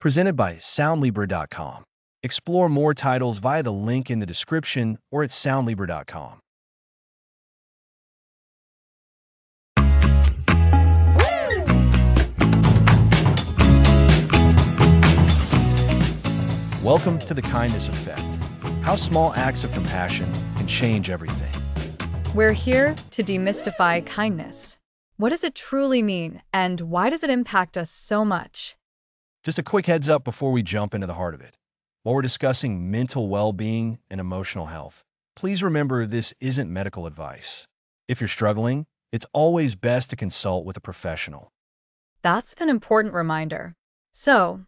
presented by Soundlibra.com. Explore more titles via the link in the description or at Soundlibra.com. Welcome to the Kindness Effect. How small acts of compassion can change everything. We're here to demystify kindness. What does it truly mean, and why does it impact us so much? Just a quick heads up before we jump into the heart of it. While we're discussing mental well-being and emotional health, please remember this isn't medical advice. If you're struggling, it's always best to consult with a professional. That's an important reminder. So,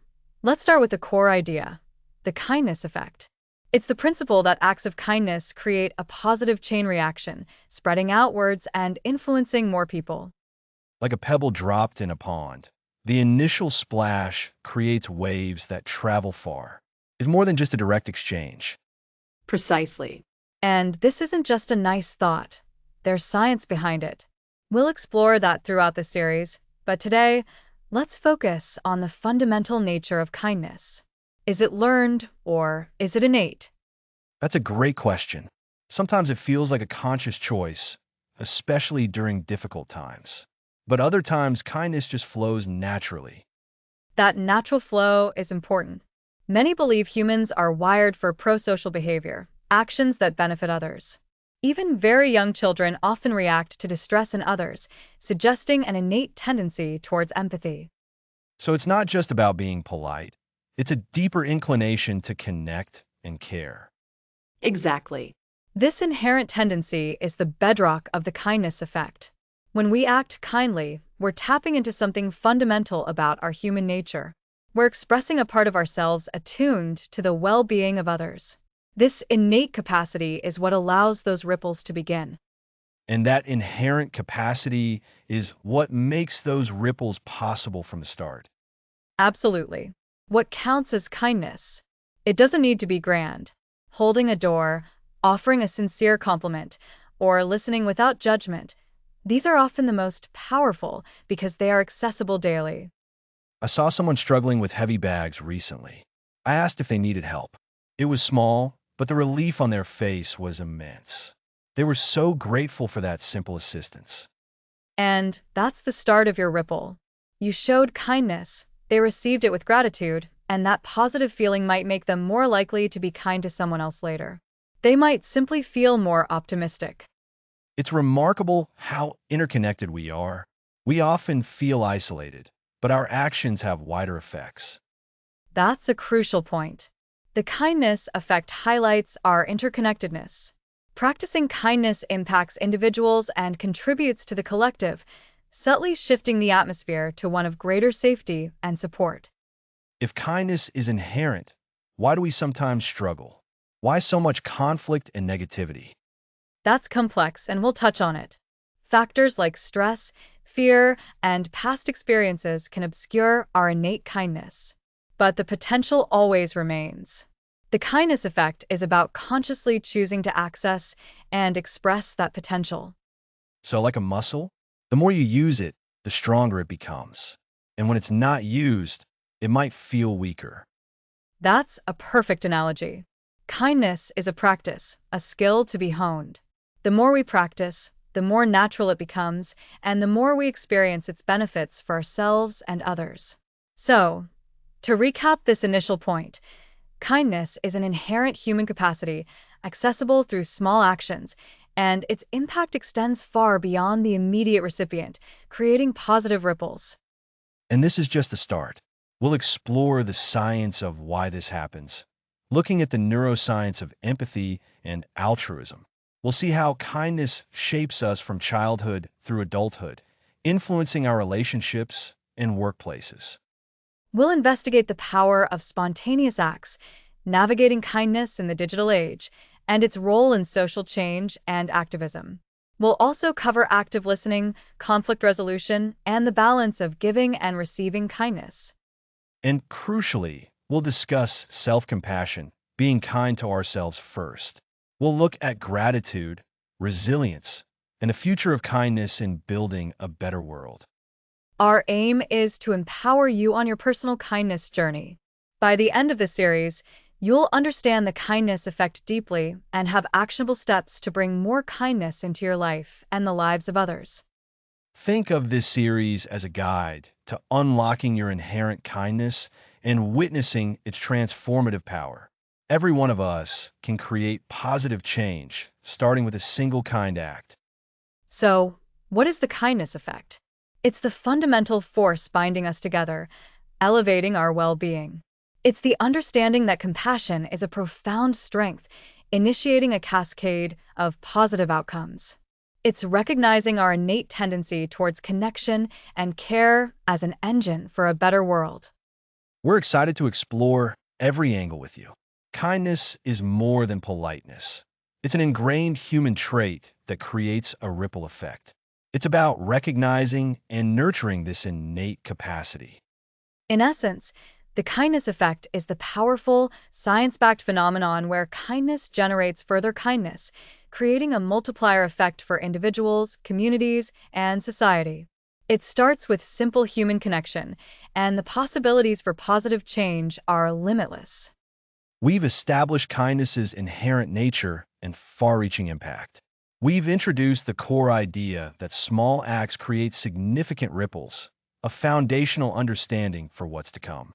let's start with the core idea, the kindness effect. It's the principle that acts of kindness create a positive chain reaction, spreading outwards and influencing more people. Like a pebble dropped in a pond, the initial splash creates waves that travel far. It's more than just a direct exchange. Precisely. And this isn't just a nice thought. There's science behind it. We'll explore that throughout the series, but today, let's focus on the fundamental nature of kindness. Is it learned or is it innate? That's a great question. Sometimes it feels like a conscious choice, especially during difficult times. But other times, kindness just flows naturally. That natural flow is important. Many believe humans are wired for pro-social behavior, actions that benefit others. Even very young children often react to distress in others, suggesting an innate tendency towards empathy. So it's not just about being polite. It's a deeper inclination to connect and care. Exactly. This inherent tendency is the bedrock of the kindness effect. When we act kindly, we're tapping into something fundamental about our human nature. We're expressing a part of ourselves attuned to the well-being of others. This innate capacity is what allows those ripples to begin. And that inherent capacity is what makes those ripples possible from the start. Absolutely. What counts as kindness? It doesn't need to be grand. Holding a door, offering a sincere compliment, or listening without judgment, these are often the most powerful because they are accessible daily. I saw someone struggling with heavy bags recently. I asked if they needed help. It was small, but the relief on their face was immense. They were so grateful for that simple assistance. And that's the start of your ripple. You showed kindness, they received it with gratitude, and that positive feeling might make them more likely to be kind to someone else later. They might simply feel more optimistic. It's remarkable how interconnected we are. We often feel isolated, but our actions have wider effects. That's a crucial point. The kindness effect highlights our interconnectedness. Practicing kindness impacts individuals and contributes to the collective, subtly shifting the atmosphere to one of greater safety and support. If kindness is inherent, why do we sometimes struggle? Why so much conflict and negativity? That's complex, and we'll touch on it. Factors like stress, fear, and past experiences can obscure our innate kindness. But the potential always remains. The kindness effect is about consciously choosing to access and express that potential. So like a muscle, the more you use it, the stronger it becomes. And when it's not used, it might feel weaker. That's a perfect analogy. Kindness is a practice, a skill to be honed. The more we practice, the more natural it becomes, and the more we experience its benefits for ourselves and others. So, to recap this initial point, kindness is an inherent human capacity, accessible through small actions, and its impact extends far beyond the immediate recipient, creating positive ripples. And this is just the start. We'll explore the science of why this happens, looking at the neuroscience of empathy and altruism. We'll see how kindness shapes us from childhood through adulthood, influencing our relationships and workplaces. We'll investigate the power of spontaneous acts, navigating kindness in the digital age, and its role in social change and activism. We'll also cover active listening, conflict resolution, and the balance of giving and receiving kindness. And crucially, we'll discuss self-compassion, being kind to ourselves first. We'll look at gratitude, resilience, and the future of kindness in building a better world. Our aim is to empower you on your personal kindness journey. By the end of the series, you'll understand the kindness effect deeply and have actionable steps to bring more kindness into your life and the lives of others. Think of this series as a guide to unlocking your inherent kindness and witnessing its transformative power. Every one of us can create positive change, starting with a single kind act. So, what is the kindness effect? It's the fundamental force binding us together, elevating our well being. It's the understanding that compassion is a profound strength, initiating a cascade of positive outcomes. It's recognizing our innate tendency towards connection and care as an engine for a better world. We're excited to explore every angle with you. Kindness is more than politeness. It's an ingrained human trait that creates a ripple effect. It's about recognizing and nurturing this innate capacity. In essence, the kindness effect is the powerful, science-backed phenomenon where kindness generates further kindness, creating a multiplier effect for individuals, communities, and society. It starts with simple human connection, and the possibilities for positive change are limitless. We've established kindness's inherent nature and far-reaching impact. We've introduced the core idea that small acts create significant ripples, a foundational understanding for what's to come.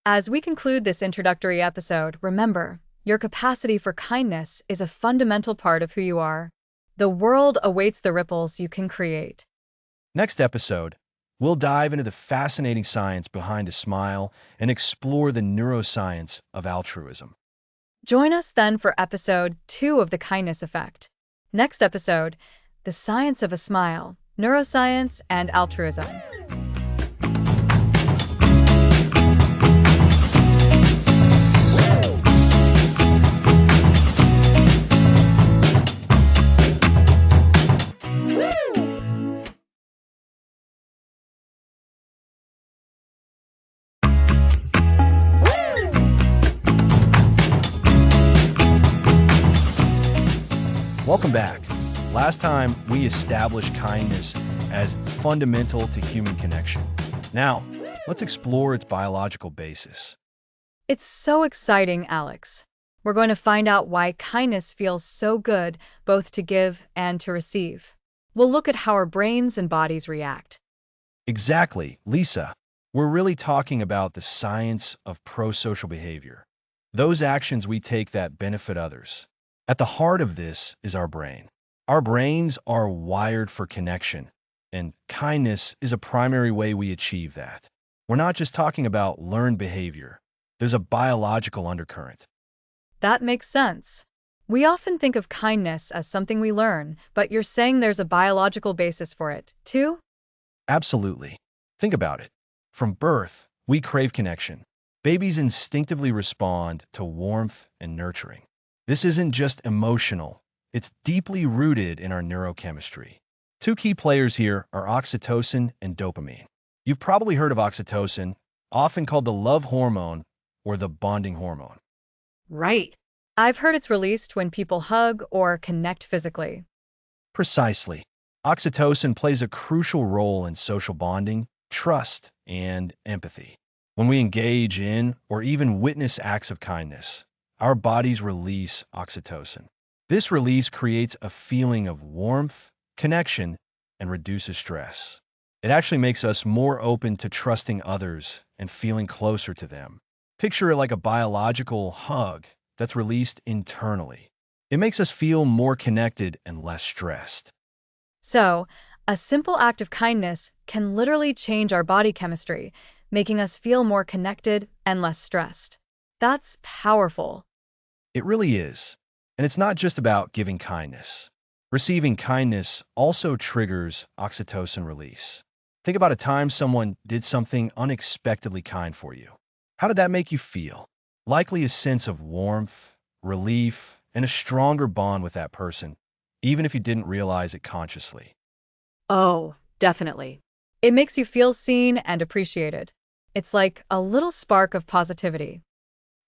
As we conclude this introductory episode, remember, your capacity for kindness is a fundamental part of who you are. The world awaits the ripples you can create. Next episode, we'll dive into the fascinating science behind a smile and explore the neuroscience of altruism. Join us then for episode 2 of The Kindness Effect. Next episode, The Science of a Smile, Neuroscience and Altruism. Welcome back. Last time, we established kindness as fundamental to human connection. Now, let's explore its biological basis. It's so exciting, Alex. We're going to find out why kindness feels so good both to give and to receive. We'll look at how our brains and bodies react. Exactly, Lisa. We're really talking about the science of pro-social behavior. Those actions we take that benefit others. At the heart of this is our brain. Our brains are wired for connection, and kindness is a primary way we achieve that. We're not just talking about learned behavior. There's a biological undercurrent. That makes sense. We often think of kindness as something we learn, but you're saying there's a biological basis for it, too? Absolutely. Think about it. From birth, we crave connection. Babies instinctively respond to warmth and nurturing. This isn't just emotional, it's deeply rooted in our neurochemistry. Two key players here are oxytocin and dopamine. You've probably heard of oxytocin, often called the love hormone or the bonding hormone. Right. I've heard it's released when people hug or connect physically. Precisely. Oxytocin plays a crucial role in social bonding, trust, and empathy. When we engage in or even witness acts of kindness, our bodies release oxytocin. This release creates a feeling of warmth, connection, and reduces stress. It actually makes us more open to trusting others and feeling closer to them. Picture it like a biological hug that's released internally. It makes us feel more connected and less stressed. So, a simple act of kindness can literally change our body chemistry, making us feel more connected and less stressed. That's powerful. It really is. And it's not just about giving kindness. Receiving kindness also triggers oxytocin release. Think about a time someone did something unexpectedly kind for you. How did that make you feel? Likely a sense of warmth, relief, and a stronger bond with that person, even if you didn't realize it consciously. Oh, definitely. It makes you feel seen and appreciated. It's like a little spark of positivity.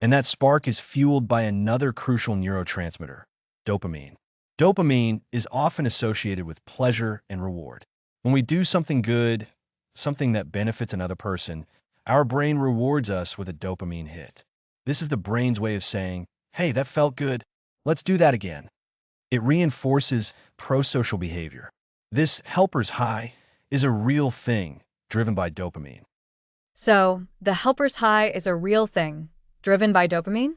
And that spark is fueled by another crucial neurotransmitter, dopamine. Dopamine is often associated with pleasure and reward. When we do something good, something that benefits another person, Our brain rewards us with a dopamine hit. This is the brain's way of saying, hey, that felt good. Let's do that again. It reinforces pro-social behavior. This helper's high is a real thing driven by dopamine. So, the helper's high is a real thing, driven by dopamine?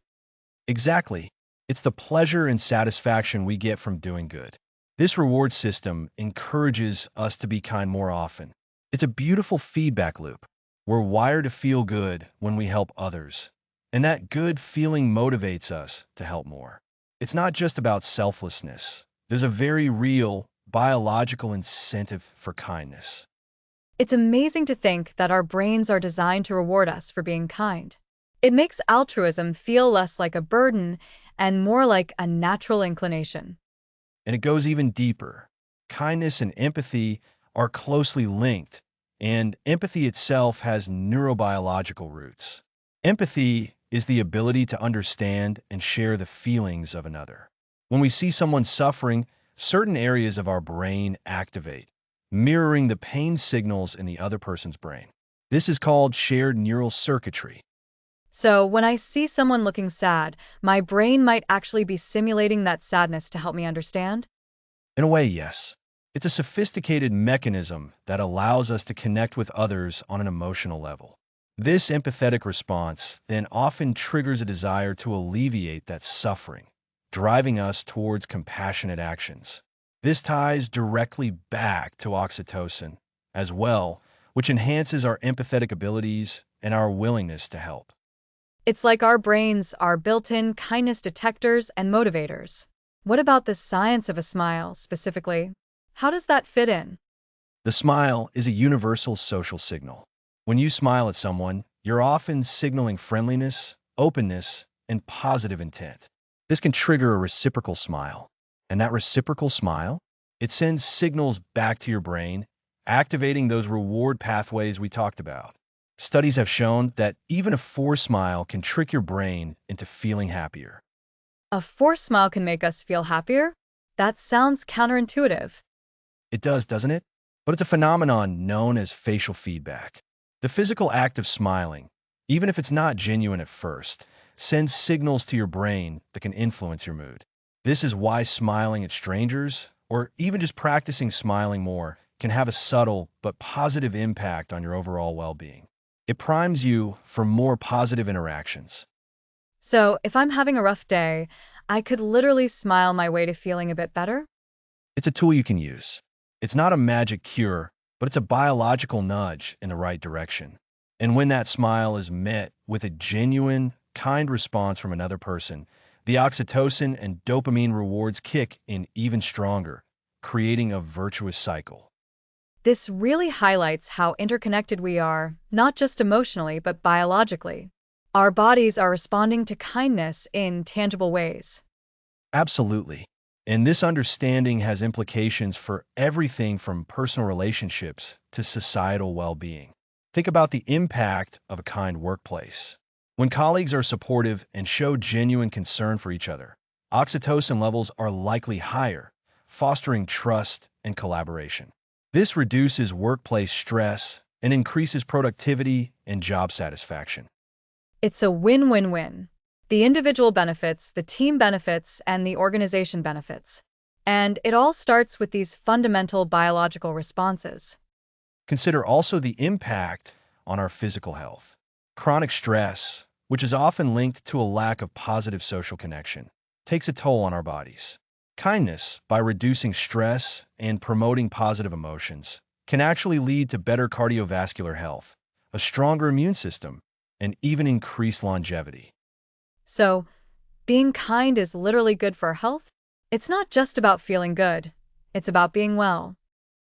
Exactly. It's the pleasure and satisfaction we get from doing good. This reward system encourages us to be kind more often. It's a beautiful feedback loop. We're wired to feel good when we help others, and that good feeling motivates us to help more. It's not just about selflessness. There's a very real biological incentive for kindness. It's amazing to think that our brains are designed to reward us for being kind. It makes altruism feel less like a burden and more like a natural inclination. And it goes even deeper. Kindness and empathy are closely linked, and empathy itself has neurobiological roots. Empathy is the ability to understand and share the feelings of another. When we see someone suffering, certain areas of our brain activate, mirroring the pain signals in the other person's brain. This is called shared neural circuitry. So, when I see someone looking sad, my brain might actually be simulating that sadness to help me understand? In a way, yes. It's a sophisticated mechanism that allows us to connect with others on an emotional level. This empathetic response then often triggers a desire to alleviate that suffering, driving us towards compassionate actions. This ties directly back to oxytocin as well, which enhances our empathetic abilities and our willingness to help. It's like our brains are built-in kindness detectors and motivators. What about the science of a smile specifically? How does that fit in? The smile is a universal social signal. When you smile at someone, you're often signaling friendliness, openness, and positive intent. This can trigger a reciprocal smile. And that reciprocal smile, it sends signals back to your brain, activating those reward pathways we talked about. Studies have shown that even a forced smile can trick your brain into feeling happier. A forced smile can make us feel happier? That sounds counterintuitive. It does, doesn't it? But it's a phenomenon known as facial feedback. The physical act of smiling, even if it's not genuine at first, sends signals to your brain that can influence your mood. This is why smiling at strangers, or even just practicing smiling more, can have a subtle but positive impact on your overall well-being. It primes you for more positive interactions. So, if I'm having a rough day, I could literally smile my way to feeling a bit better? It's a tool you can use. It's not a magic cure, but it's a biological nudge in the right direction. And when that smile is met with a genuine, kind response from another person, the oxytocin and dopamine rewards kick in even stronger, creating a virtuous cycle. This really highlights how interconnected we are, not just emotionally, but biologically. Our bodies are responding to kindness in tangible ways. Absolutely. And this understanding has implications for everything from personal relationships to societal well-being. Think about the impact of a kind workplace. When colleagues are supportive and show genuine concern for each other, oxytocin levels are likely higher, fostering trust and collaboration. This reduces workplace stress and increases productivity and job satisfaction. It's a win-win-win. The individual benefits, the team benefits, and the organization benefits. And it all starts with these fundamental biological responses. Consider also the impact on our physical health. Chronic stress, which is often linked to a lack of positive social connection, takes a toll on our bodies. Kindness, by reducing stress and promoting positive emotions, can actually lead to better cardiovascular health, a stronger immune system, and even increased longevity. So, being kind is literally good for our health? It's not just about feeling good. It's about being well.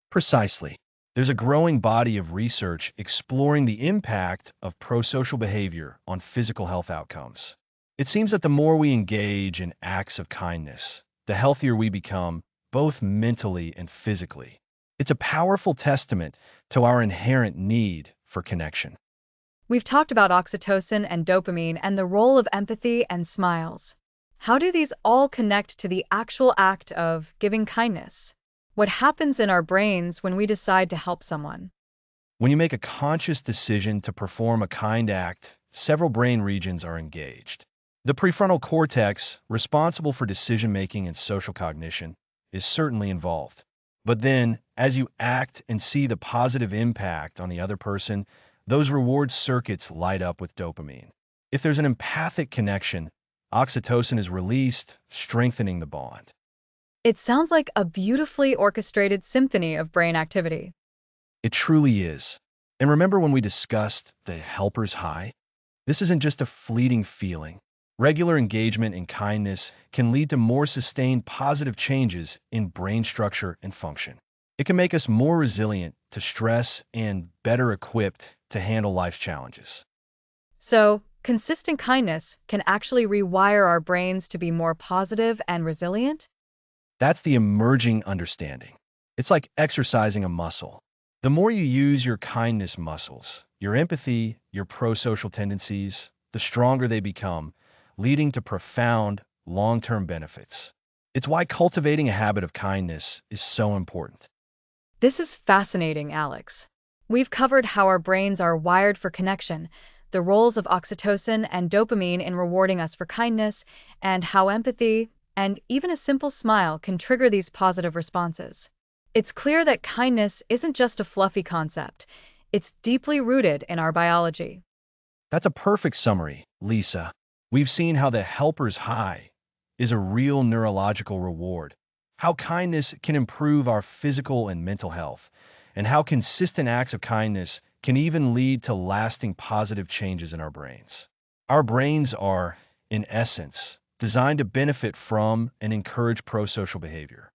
Precisely. There's a growing body of research exploring the impact of prosocial behavior on physical health outcomes. It seems that the more we engage in acts of kindness, the healthier we become, both mentally and physically. It's a powerful testament to our inherent need for connection. We've talked about oxytocin and dopamine and the role of empathy and smiles. How do these all connect to the actual act of giving kindness? What happens in our brains when we decide to help someone? When you make a conscious decision to perform a kind act, several brain regions are engaged. The prefrontal cortex, responsible for decision-making and social cognition, is certainly involved. But then, as you act and see the positive impact on the other person, those reward circuits light up with dopamine. If there's an empathic connection, oxytocin is released, strengthening the bond. It sounds like a beautifully orchestrated symphony of brain activity. It truly is. And remember when we discussed the helper's high? This isn't just a fleeting feeling. Regular engagement in kindness can lead to more sustained positive changes in brain structure and function. It can make us more resilient to stress and better equipped to handle life's challenges. So, consistent kindness can actually rewire our brains to be more positive and resilient? That's the emerging understanding. It's like exercising a muscle. The more you use your kindness muscles, your empathy, your pro-social tendencies, the stronger they become, leading to profound, long-term benefits. It's why cultivating a habit of kindness is so important. This is fascinating, Alex. We've covered how our brains are wired for connection, the roles of oxytocin and dopamine in rewarding us for kindness, and how empathy and even a simple smile can trigger these positive responses. It's clear that kindness isn't just a fluffy concept. It's deeply rooted in our biology. That's a perfect summary, Lisa. We've seen how the helper's high is a real neurological reward, how kindness can improve our physical and mental health, and how consistent acts of kindness can even lead to lasting positive changes in our brains. Our brains are, in essence, designed to benefit from and encourage pro-social behavior.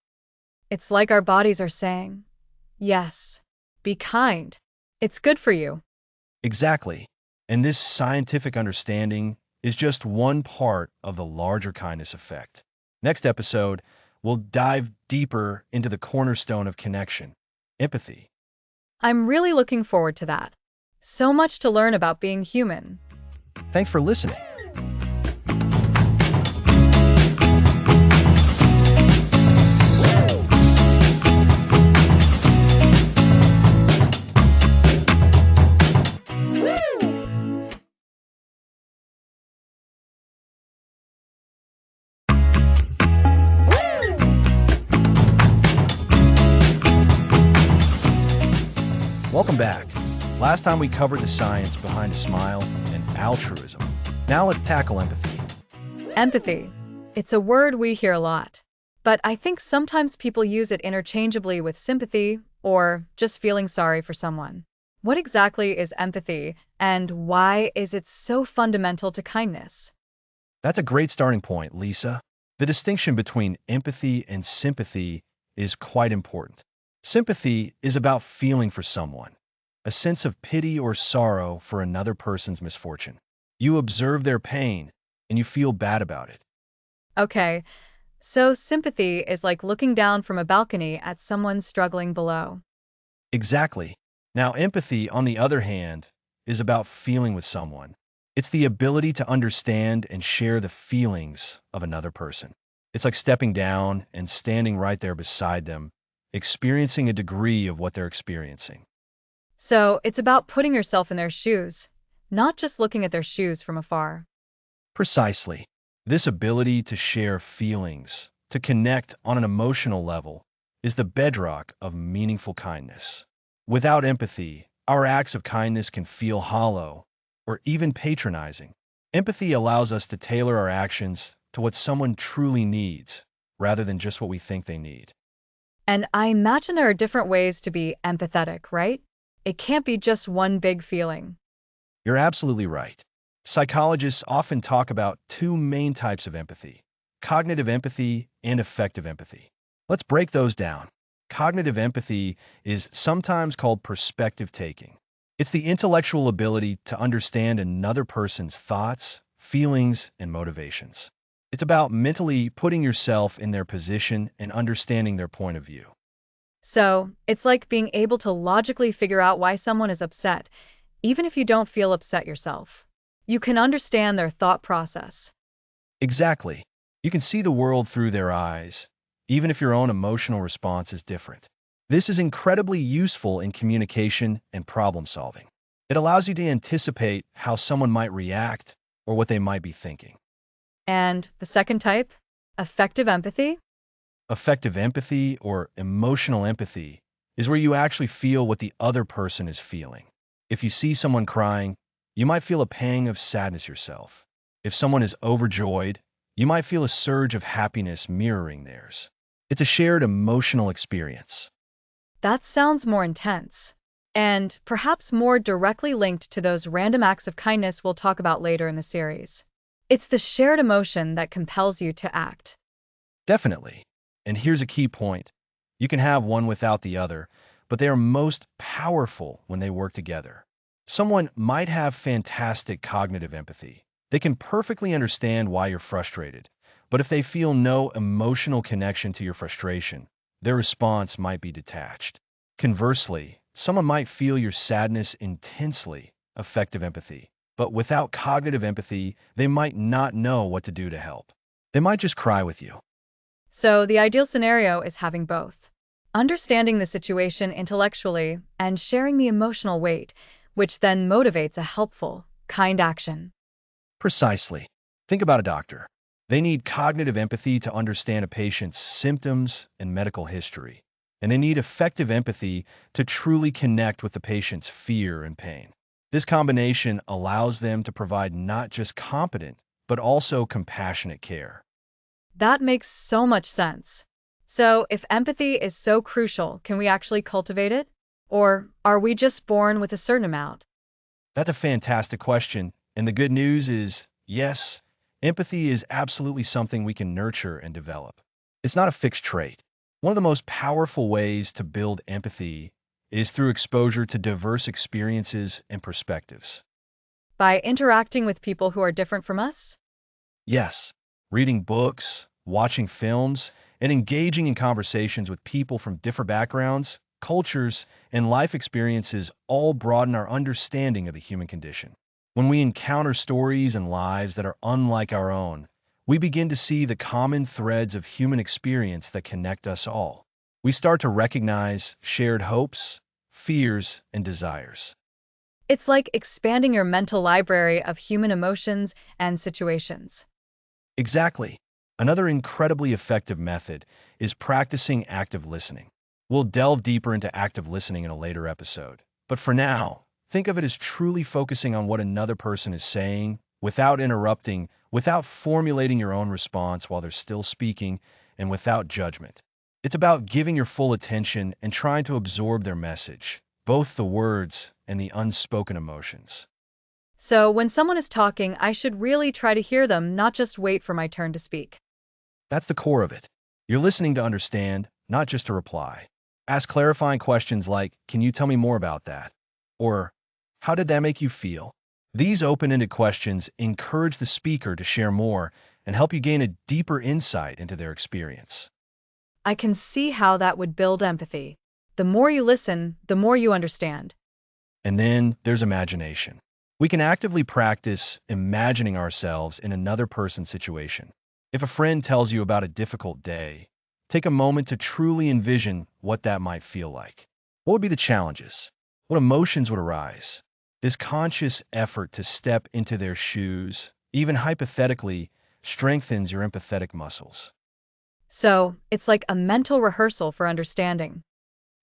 It's like our bodies are saying, yes, be kind. It's good for you. Exactly. And this scientific understanding is just one part of the larger kindness effect. Next episode, we'll dive deeper into the cornerstone of connection, empathy. I'm really looking forward to that. So much to learn about being human. Thanks for listening. Welcome back. Last time we covered the science behind a smile and altruism. Now let's tackle empathy. Empathy. It's a word we hear a lot. But I think sometimes people use it interchangeably with sympathy or just feeling sorry for someone. What exactly is empathy, and why is it so fundamental to kindness? That's a great starting point, Lisa. The distinction between empathy and sympathy is quite important. Sympathy is about feeling for someone, a sense of pity or sorrow for another person's misfortune. You observe their pain, and you feel bad about it. Okay, so sympathy is like looking down from a balcony at someone struggling below. Exactly. Now, empathy, on the other hand, is about feeling with someone. It's the ability to understand and share the feelings of another person. It's like stepping down and standing right there beside them, experiencing a degree of what they're experiencing. So it's about putting yourself in their shoes, not just looking at their shoes from afar. Precisely. This ability to share feelings, to connect on an emotional level, is the bedrock of meaningful kindness. Without empathy, our acts of kindness can feel hollow or even patronizing. Empathy allows us to tailor our actions to what someone truly needs, rather than just what we think they need. And I imagine there are different ways to be empathetic, right? It can't be just one big feeling. You're absolutely right. Psychologists often talk about two main types of empathy: cognitive empathy and affective empathy. Let's break those down. Cognitive empathy is sometimes called perspective taking. It's the intellectual ability to understand another person's thoughts, feelings, and motivations. It's about mentally putting yourself in their position and understanding their point of view. So it's like being able to logically figure out why someone is upset, even if you don't feel upset yourself. You can understand their thought process. Exactly. You can see the world through their eyes, even if your own emotional response is different. This is incredibly useful in communication and problem solving. It allows you to anticipate how someone might react or what they might be thinking. And the second type, effective empathy. Effective empathy or emotional empathy is where you actually feel what the other person is feeling. If you see someone crying, you might feel a pang of sadness yourself. If someone is overjoyed, you might feel a surge of happiness mirroring theirs. It's a shared emotional experience. That sounds more intense, and perhaps more directly linked to those random acts of kindness we'll talk about later in the series. It's the shared emotion that compels you to act. Definitely. And here's a key point. You can have one without the other, but they are most powerful when they work together. Someone might have fantastic cognitive empathy. They can perfectly understand why you're frustrated, but if they feel no emotional connection to your frustration, their response might be detached. Conversely, someone might feel your sadness intensely, effective empathy, but without cognitive empathy, they might not know what to do to help. They might just cry with you. So the ideal scenario is having both. Understanding the situation intellectually and sharing the emotional weight, which then motivates a helpful, kind action. Precisely. Think about a doctor. They need cognitive empathy to understand a patient's symptoms and medical history, and they need effective empathy to truly connect with the patient's fear and pain. This combination allows them to provide not just competent, but also compassionate care. That makes so much sense. So, if empathy is so crucial, can we actually cultivate it? Or are we just born with a certain amount? That's a fantastic question, and the good news is yes, empathy is absolutely something we can nurture and develop. It's not a fixed trait. One of the most powerful ways to build empathy is through exposure to diverse experiences and perspectives. By interacting with people who are different from us? Yes, reading books, watching films, and engaging in conversations with people from different backgrounds, cultures, and life experiences all broaden our understanding of the human condition. When we encounter stories and lives that are unlike our own, we begin to see the common threads of human experience that connect us all. We start to recognize shared hopes, fears, and desires. It's like expanding your mental library of human emotions and situations. Exactly. Another incredibly effective method is practicing active listening. We'll delve deeper into active listening in a later episode. But for now, think of it as truly focusing on what another person is saying without interrupting, without formulating your own response while they're still speaking, and without judgment. It's about giving your full attention and trying to absorb their message, both the words and the unspoken emotions. So, when someone is talking, I should really try to hear them, not just wait for my turn to speak. That's the core of it. You're listening to understand, not just to reply. Ask clarifying questions like, can you tell me more about that? Or, how did that make you feel? These open-ended questions encourage the speaker to share more and help you gain a deeper insight into their experience. I can see how that would build empathy. The more you listen, the more you understand. And then there's imagination. We can actively practice imagining ourselves in another person's situation. If a friend tells you about a difficult day, take a moment to truly envision what that might feel like. What would be the challenges? What emotions would arise? This conscious effort to step into their shoes, even hypothetically, strengthens your empathetic muscles. So, it's like a mental rehearsal for understanding.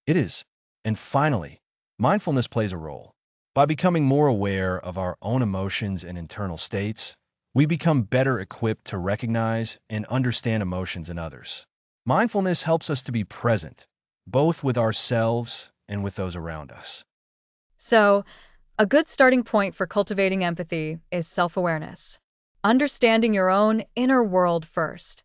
It is. And finally, mindfulness plays a role. By becoming more aware of our own emotions and internal states, we become better equipped to recognize and understand emotions in others. Mindfulness helps us to be present, both with ourselves and with those around us. So, a good starting point for cultivating empathy is self awareness. Understanding your own inner world first.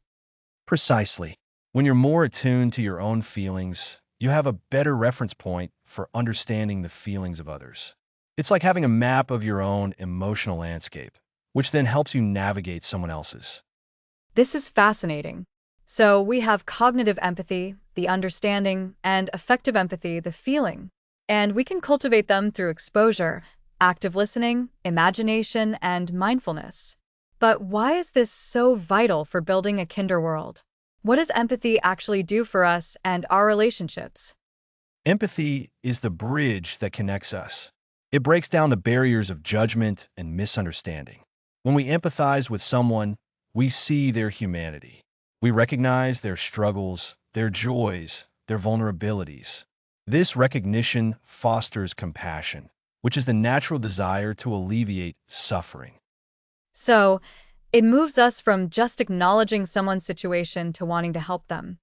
Precisely. When you're more attuned to your own feelings, you have a better reference point for understanding the feelings of others. It's like having a map of your own emotional landscape, which then helps you navigate someone else's. This is fascinating. So, we have cognitive empathy, the understanding, and effective empathy, the feeling. And we can cultivate them through exposure, active listening, imagination, and mindfulness. But why is this so vital for building a kinder world? What does empathy actually do for us and our relationships? Empathy is the bridge that connects us. It breaks down the barriers of judgment and misunderstanding. When we empathize with someone, we see their humanity. We recognize their struggles, their joys, their vulnerabilities. This recognition fosters compassion, which is the natural desire to alleviate suffering. So, it moves us from just acknowledging someone's situation to wanting to help them.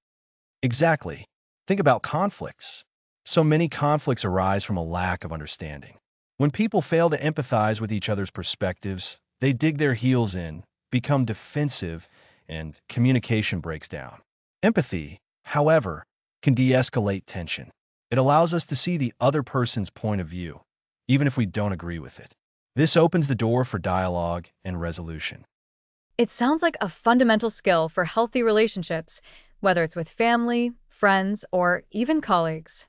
Exactly. Think about conflicts. So many conflicts arise from a lack of understanding. When people fail to empathize with each other's perspectives, they dig their heels in, become defensive, and communication breaks down. Empathy, however, can de-escalate tension. It allows us to see the other person's point of view, even if we don't agree with it. This opens the door for dialogue and resolution. It sounds like a fundamental skill for healthy relationships, whether it's with family, friends, or even colleagues.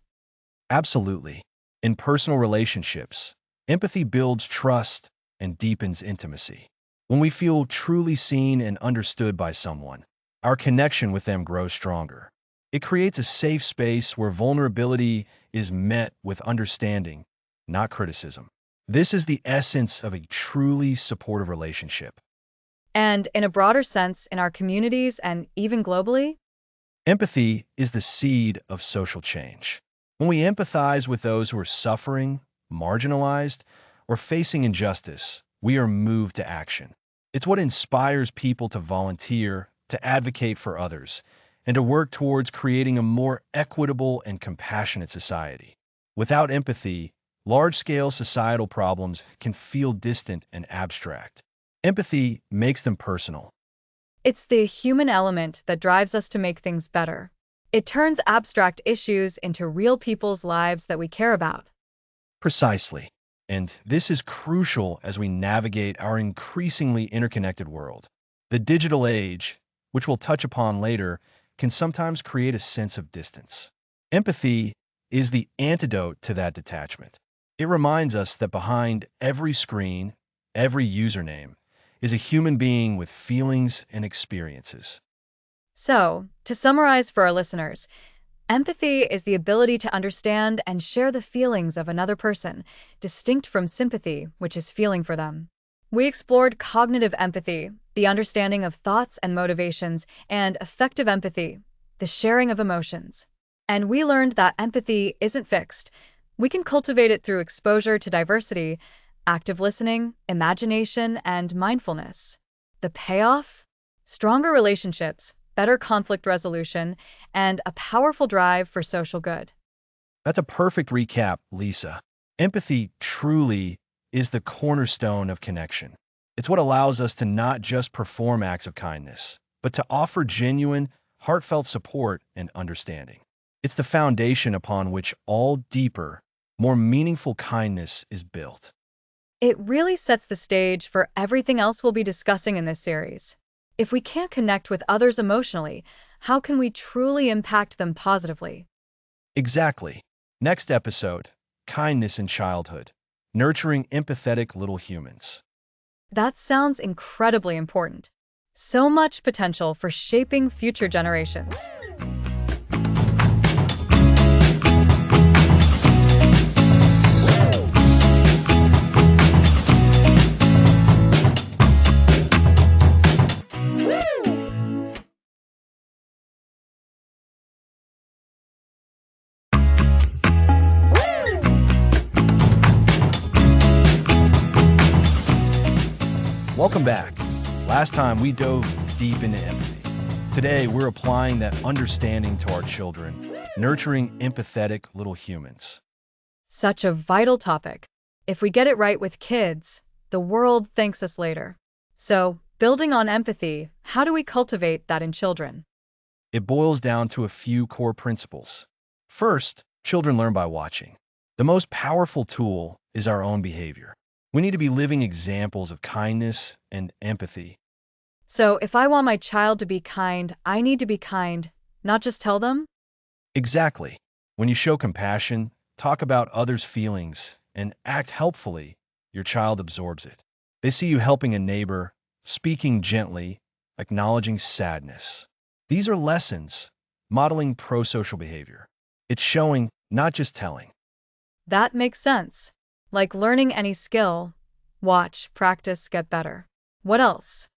Absolutely. In personal relationships, empathy builds trust and deepens intimacy. When we feel truly seen and understood by someone, our connection with them grows stronger. It creates a safe space where vulnerability is met with understanding, not criticism. This is the essence of a truly supportive relationship. And in a broader sense, in our communities and even globally, Empathy is the seed of social change. When we empathize with those who are suffering, marginalized, or facing injustice, we are moved to action. It's what inspires people to volunteer, to advocate for others, and to work towards creating a more equitable and compassionate society. Without empathy, large-scale societal problems can feel distant and abstract. Empathy makes them personal. it's the human element that drives us to make things better. It turns abstract issues into real people's lives that we care about. Precisely. And this is crucial as we navigate our increasingly interconnected world. The digital age, which we'll touch upon later, can sometimes create a sense of distance. Empathy is the antidote to that detachment. It reminds us that behind every screen, every username, is a human being with feelings and experiences. So, to summarize for our listeners, empathy is the ability to understand and share the feelings of another person, distinct from sympathy, which is feeling for them. We explored cognitive empathy, the understanding of thoughts and motivations, and affective empathy, the sharing of emotions. And we learned that empathy isn't fixed. We can cultivate it through exposure to diversity, active listening, imagination, and mindfulness. The payoff? Stronger relationships, better conflict resolution, and a powerful drive for social good. That's a perfect recap, Lisa. Empathy truly is the cornerstone of connection. It's what allows us to not just perform acts of kindness, but to offer genuine, heartfelt support and understanding. It's the foundation upon which all deeper, more meaningful kindness is built. It really sets the stage for everything else we'll be discussing in this series. If we can't connect with others emotionally, how can we truly impact them positively? Exactly. Next episode, Kindness in Childhood, Nurturing Empathetic Little Humans. That sounds incredibly important. So much potential for shaping future generations. Welcome back. Last time we dove deep into empathy. Today we're applying that understanding to our children, nurturing empathetic little humans. Such a vital topic. If we get it right with kids, the world thanks us later. So, building on empathy, how do we cultivate that in children? It boils down to a few core principles. First, children learn by watching. The most powerful tool is our own behavior. We need to be living examples of kindness and empathy. So, if I want my child to be kind, I need to be kind, not just tell them? Exactly. When you show compassion, talk about others' feelings, and act helpfully, your child absorbs it. They see you helping a neighbor, speaking gently, acknowledging sadness. These are lessons, modeling pro-social behavior. It's showing, not just telling. That makes sense. Like learning any skill, watch, practice, get better. What else?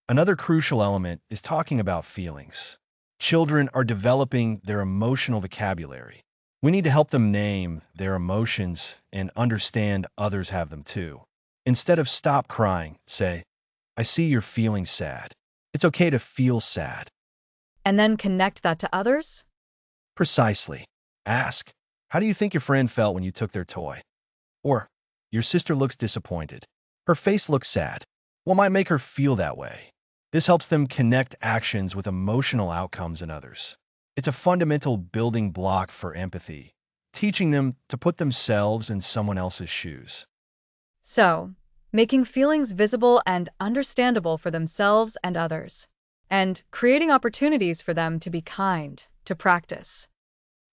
Another crucial element is talking about feelings. Children are developing their emotional vocabulary. We need to help them name their emotions and understand others have them too. Instead of stop crying, say, I see you're feeling sad. It's okay to feel sad. And then connect that to others? Precisely. Ask, how do you think your friend felt when you took their toy? Or, your sister looks disappointed. Her face looks sad. What might make her feel that way? This helps them connect actions with emotional outcomes in others. It's a fundamental building block for empathy, teaching them to put themselves in someone else's shoes. So, making feelings visible and understandable for themselves and others, and creating opportunities for them to be kind, to practice.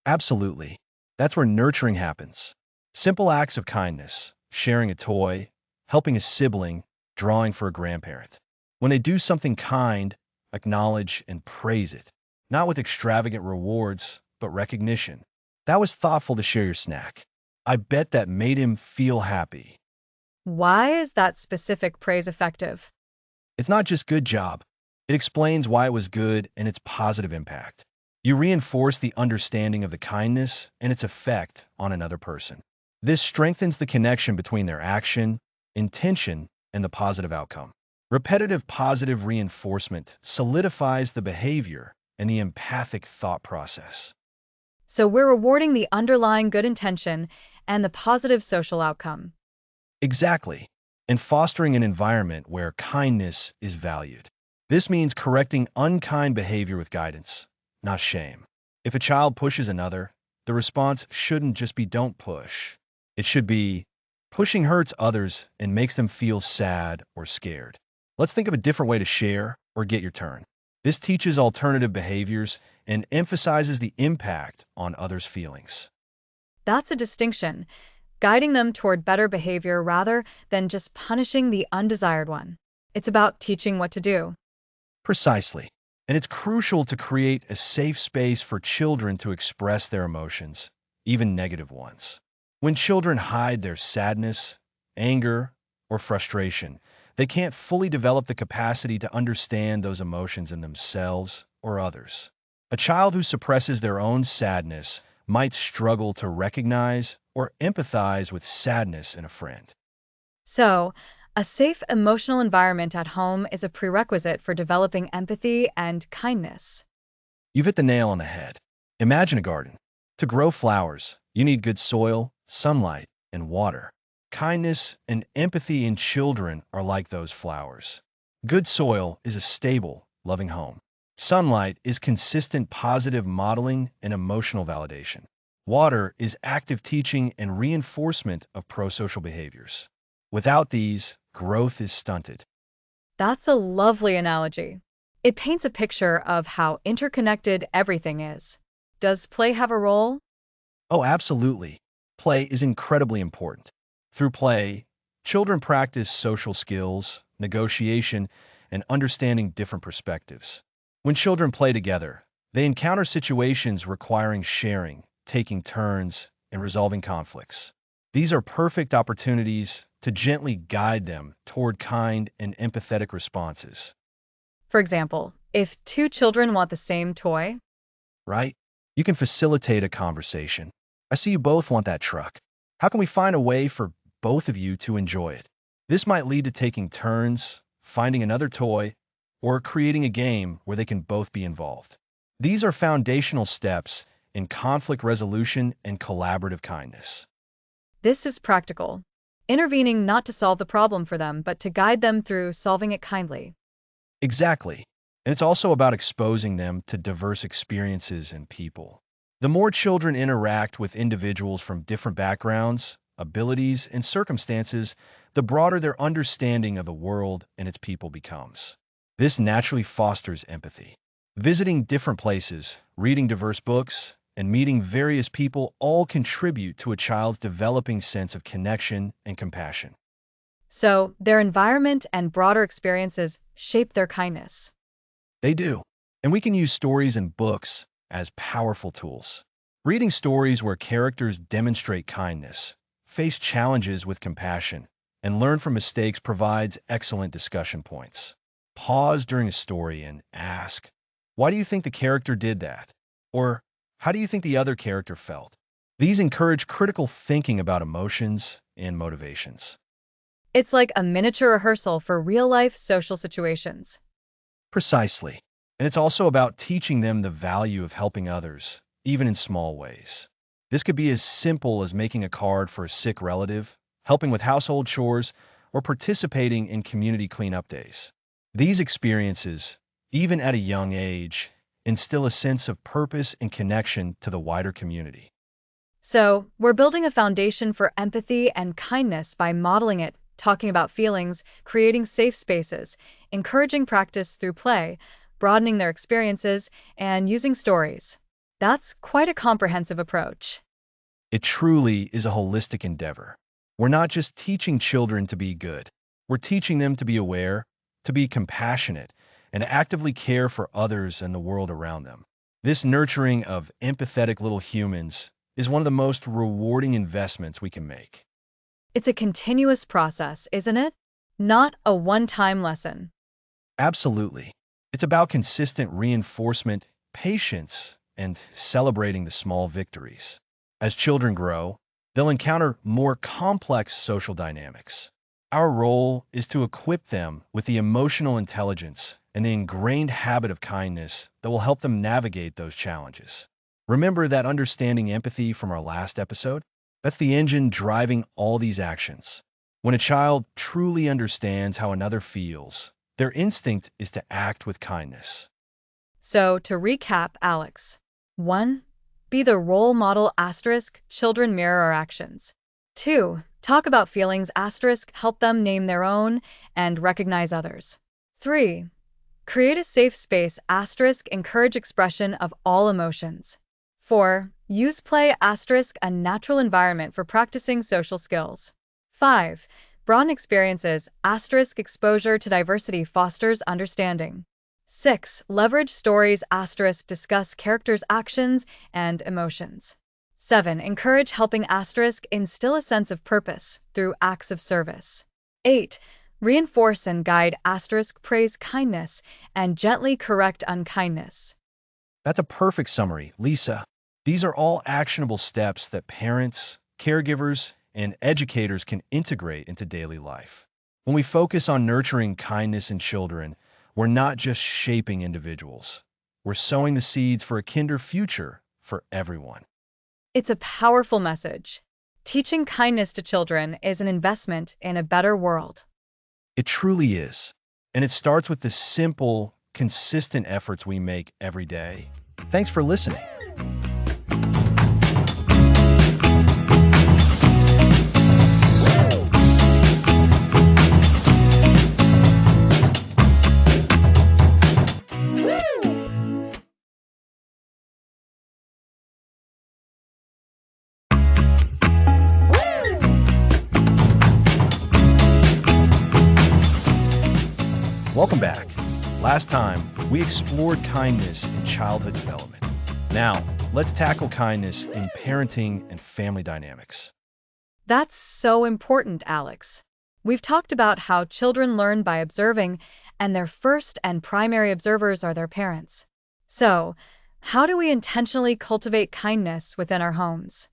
Absolutely. That's where nurturing happens. Simple acts of kindness, sharing a toy, helping a sibling, drawing for a grandparent. When they do something kind, acknowledge and praise it, not with extravagant rewards, but recognition. That was thoughtful to share your snack. I bet that made him feel happy. Why is that specific praise effective? It's not just good job. It explains why it was good and its positive impact. You reinforce the understanding of the kindness and its effect on another person. This strengthens the connection between their action, intention, and the positive outcome. Repetitive positive reinforcement solidifies the behavior and the empathic thought process. So we're rewarding the underlying good intention and the positive social outcome. Exactly. And fostering an environment where kindness is valued. This means correcting unkind behavior with guidance, not shame. If a child pushes another, the response shouldn't just be don't push. It should be pushing hurts others and makes them feel sad or scared. Let's think of a different way to share or get your turn. This teaches alternative behaviors and emphasizes the impact on others' feelings. That's a distinction, guiding them toward better behavior rather than just punishing the undesired one. It's about teaching what to do. Precisely. And it's crucial to create a safe space for children to express their emotions, even negative ones. When children hide their sadness, anger, or frustration, they can't fully develop the capacity to understand those emotions in themselves or others. A child who suppresses their own sadness might struggle to recognize or empathize with sadness in a friend. So, a safe emotional environment at home is a prerequisite for developing empathy and kindness. You've hit the nail on the head. Imagine a garden. To grow flowers, you need good soil, sunlight, and water. Kindness and empathy in children are like those flowers. Good soil is a stable, loving home. Sunlight is consistent positive modeling and emotional validation. Water is active teaching and reinforcement of prosocial behaviors. Without these, growth is stunted. That's a lovely analogy. It paints a picture of how interconnected everything is. Does play have a role? Oh, absolutely. Play is incredibly important. Through play, children practice social skills, negotiation, and understanding different perspectives. When children play together, they encounter situations requiring sharing, taking turns, and resolving conflicts. These are perfect opportunities to gently guide them toward kind and empathetic responses, For example, if two children want the same toy, right? You can facilitate a conversation. I see you both want that truck. How can we find a way for both of you to enjoy it? This might lead to taking turns, finding another toy, or creating a game where they can both be involved. These are foundational steps in conflict resolution and collaborative kindness. this is practical. Intervening not to solve the problem for them, but to guide them through solving it kindly. Exactly. And it's also about exposing them to diverse experiences and people. The more children interact with individuals from different backgrounds, abilities, and circumstances, the broader their understanding of the world and its people becomes. This naturally fosters empathy. Visiting different places, reading diverse books, and meeting various people all contribute to a child's developing sense of connection and compassion. So, their environment and broader experiences shape their kindness. They do. And we can use stories and books as powerful tools. Reading stories where characters demonstrate kindness, face challenges with compassion, and learn from mistakes provides excellent discussion points. Pause during a story and ask, why do you think the character did that? Or, how do you think the other character felt? These encourage critical thinking about emotions and motivations. It's like a miniature rehearsal for real-life social situations. Precisely. And it's also about teaching them the value of helping others, even in small ways. This could be as simple as making a card for a sick relative, helping with household chores, or participating in community cleanup days. These experiences, even at a young age, instill a sense of purpose and connection to the wider community. So, we're building a foundation for empathy and kindness by modeling it, talking about feelings, creating safe spaces, encouraging practice through play, broadening their experiences, and using stories. That's quite a comprehensive approach. It truly is a holistic endeavor. We're not just teaching children to be good. We're teaching them to be aware, to be compassionate, and actively care for others and the world around them. This nurturing of empathetic little humans is one of the most rewarding investments we can make. It's a continuous process, isn't it? Not a one-time lesson. Absolutely. It's about consistent reinforcement, patience, and celebrating the small victories. As children grow, they'll encounter more complex social dynamics. Our role is to equip them with the emotional intelligence and the ingrained habit of kindness that will help them navigate those challenges. Remember that understanding empathy from our last episode? That's the engine driving all these actions. When a child truly understands how another feels, their instinct is to act with kindness. So, to recap, Alex. 1. Be the role model * children mirror our actions. 2. Talk about feelings * help them name their own and recognize others. 3. Create a safe space * encourage expression of all emotions. 4. Use play * a natural environment for practicing social skills. 5. Broaden experiences * exposure to diversity fosters understanding. 6. Leverage stories * discuss characters' actions and emotions. 7. Encourage helping * instill a sense of purpose through acts of service. 8. Reinforce and guide * praise kindness and gently correct unkindness. That's a perfect summary, Lisa. These are all actionable steps that parents, caregivers, and educators can integrate into daily life. When we focus on nurturing kindness in children, we're not just shaping individuals. We're sowing the seeds for a kinder future for everyone. It's a powerful message. Teaching kindness to children is an investment in a better world. It truly is. And it starts with the simple, consistent efforts we make every day. Thanks for listening. Welcome back. Last time, we explored kindness in childhood development. Now, let's tackle kindness in parenting and family dynamics. That's so important, Alex. We've talked about how children learn by observing, and their first and primary observers are their parents. So, how do we intentionally cultivate kindness within our homes?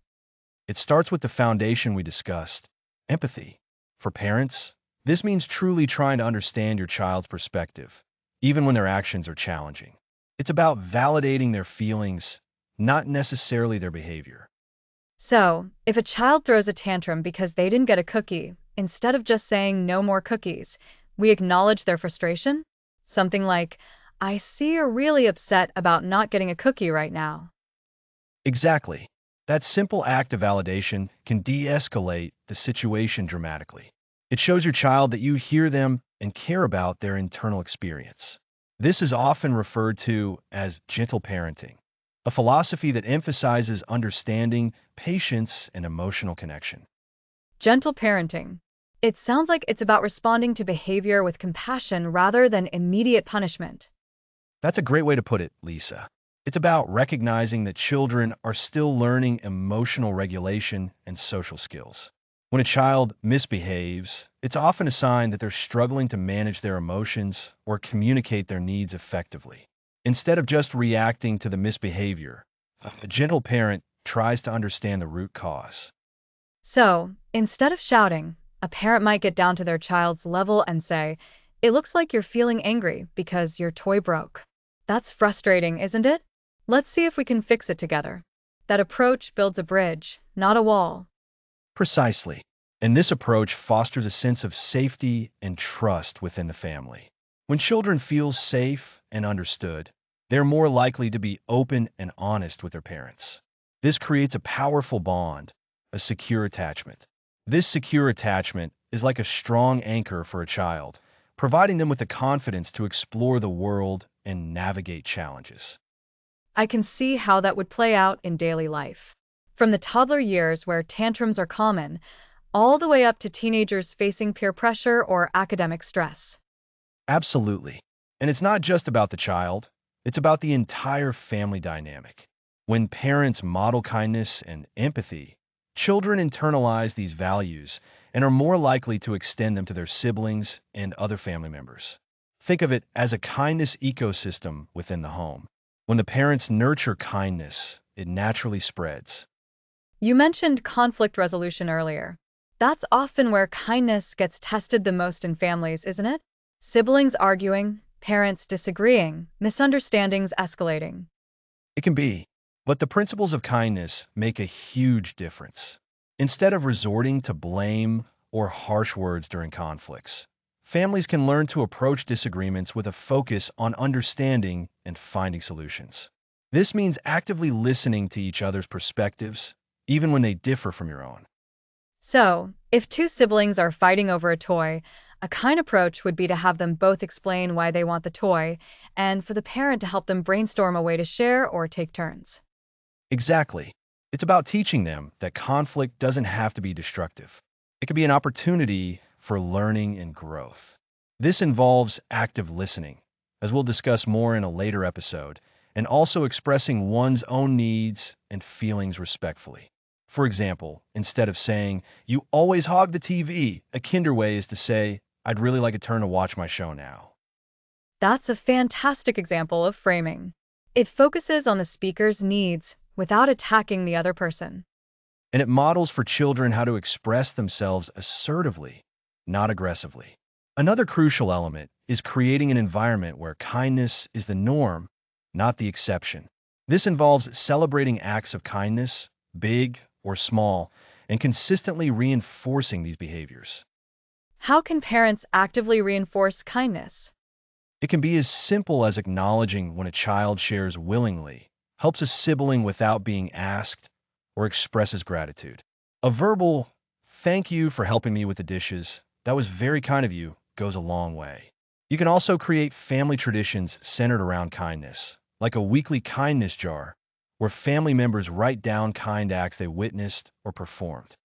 It starts with the foundation we discussed, empathy. For parents, this means truly trying to understand your child's perspective, even when their actions are challenging. It's about validating their feelings, not necessarily their behavior. So, if a child throws a tantrum because they didn't get a cookie, instead of just saying no more cookies, we acknowledge their frustration? Something like, I see you're really upset about not getting a cookie right now. Exactly. That simple act of validation can de-escalate the situation dramatically. It shows your child that you hear them and care about their internal experience. This is often referred to as gentle parenting, a philosophy that emphasizes understanding, patience, and emotional connection. Gentle parenting. It sounds like it's about responding to behavior with compassion rather than immediate punishment. That's a great way to put it, Lisa. It's about recognizing that children are still learning emotional regulation and social skills. When a child misbehaves, it's often a sign that they're struggling to manage their emotions or communicate their needs effectively. Instead of just reacting to the misbehavior, a gentle parent tries to understand the root cause. So, instead of shouting, a parent might get down to their child's level and say, "It looks like you're feeling angry because your toy broke. That's frustrating, isn't it? Let's see if we can fix it together." That approach builds a bridge, not a wall. Precisely. And this approach fosters a sense of safety and trust within the family. When children feel safe and understood, they're more likely to be open and honest with their parents. This creates a powerful bond, a secure attachment. This secure attachment is like a strong anchor for a child, providing them with the confidence to explore the world and navigate challenges. I can see how that would play out in daily life. From the toddler years where tantrums are common, all the way up to teenagers facing peer pressure or academic stress. Absolutely. And it's not just about the child, it's about the entire family dynamic. When parents model kindness and empathy, children internalize these values and are more likely to extend them to their siblings and other family members. Think of it as a kindness ecosystem within the home. When the parents nurture kindness, it naturally spreads. You mentioned conflict resolution earlier. That's often where kindness gets tested the most in families, isn't it? Siblings arguing, parents disagreeing, misunderstandings escalating. It can be, but the principles of kindness make a huge difference. Instead of resorting to blame or harsh words during conflicts, families can learn to approach disagreements with a focus on understanding and finding solutions. This means actively listening to each other's perspectives, even when they differ from your own. So, if two siblings are fighting over a toy, a kind approach would be to have them both explain why they want the toy, and for the parent to help them brainstorm a way to share or take turns. Exactly. It's about teaching them that conflict doesn't have to be destructive. It can be an opportunity for learning and growth. This involves active listening, as we'll discuss more in a later episode, and also expressing one's own needs and feelings respectfully. For example, instead of saying, "You always hog the TV," a kinder way is to say, "I'd really like a turn to watch my show now." That's a fantastic example of framing. It focuses on the speaker's needs without attacking the other person. And it models for children how to express themselves assertively, not aggressively. Another crucial element is creating an environment where kindness is the norm, not the exception. This involves celebrating acts of kindness, big or small, and consistently reinforcing these behaviors. How can parents actively reinforce kindness? It can be as simple as acknowledging when a child shares willingly, helps a sibling without being asked, or expresses gratitude. A verbal, "Thank you for helping me with the dishes. That was very kind of you," goes a long way. You can also create family traditions centered around kindness, like a weekly kindness jar, where family members write down kind acts they witnessed or performed.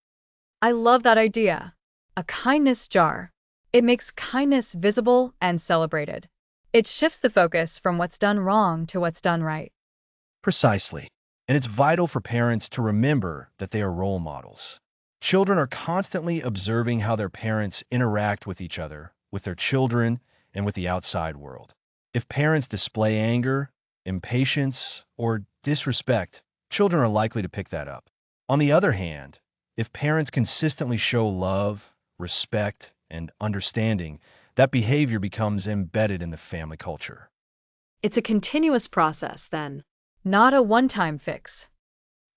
I love that idea. A kindness jar. It makes kindness visible and celebrated. It shifts the focus from what's done wrong to what's done right. Precisely. And it's vital for parents to remember that they are role models. Children are constantly observing how their parents interact with each other, with their children, and with the outside world. If parents display anger, impatience, or disrespect, children are likely to pick that up. On the other hand, if parents consistently show love, respect, and understanding, that behavior becomes embedded in the family culture. It's a continuous process, then. Not a one-time fix.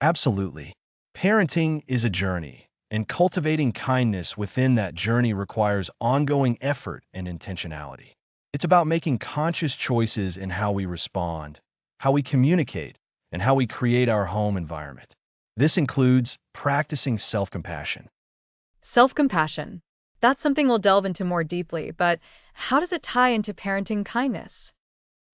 Absolutely. Parenting is a journey, and cultivating kindness within that journey requires ongoing effort and intentionality. It's about making conscious choices in how we respond, how we communicate, and how we create our home environment. This includes practicing self-compassion. Self-compassion. That's something we'll delve into more deeply, but how does it tie into parenting kindness?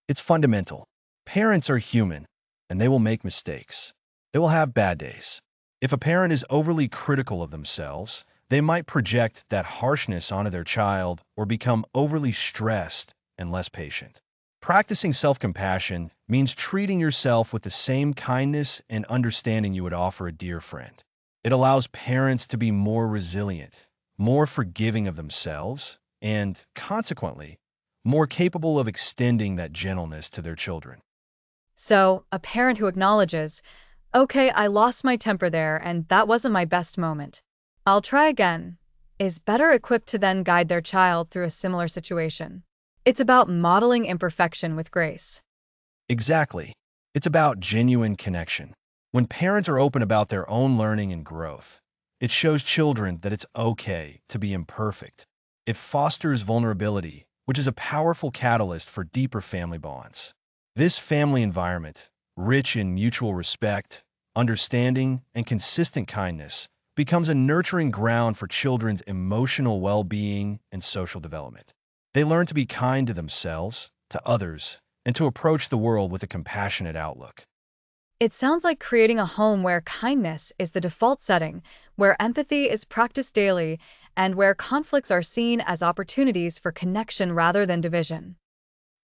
It's fundamental. Parents are human, and they will make mistakes. They will have bad days. If a parent is overly critical of themselves, they might project that harshness onto their child or become overly stressed and less patient. Practicing self-compassion means treating yourself with the same kindness and understanding you would offer a dear friend. It allows parents to be more resilient, more forgiving of themselves, and, consequently, more capable of extending that gentleness to their children. So, a parent who acknowledges, okay, I lost my temper there and that wasn't my best moment. I'll try again, is better equipped to then guide their child through a similar situation. It's about modeling imperfection with grace. Exactly. It's about genuine connection. When parents are open about their own learning and growth, it shows children that it's okay to be imperfect. It fosters vulnerability, which is a powerful catalyst for deeper family bonds. This family environment, rich in mutual respect, understanding, and consistent kindness, becomes a nurturing ground for children's emotional well-being and social development. They learn to be kind to themselves, to others, and to approach the world with a compassionate outlook. It sounds like creating a home where kindness is the default setting, where empathy is practiced daily, and where conflicts are seen as opportunities for connection rather than division.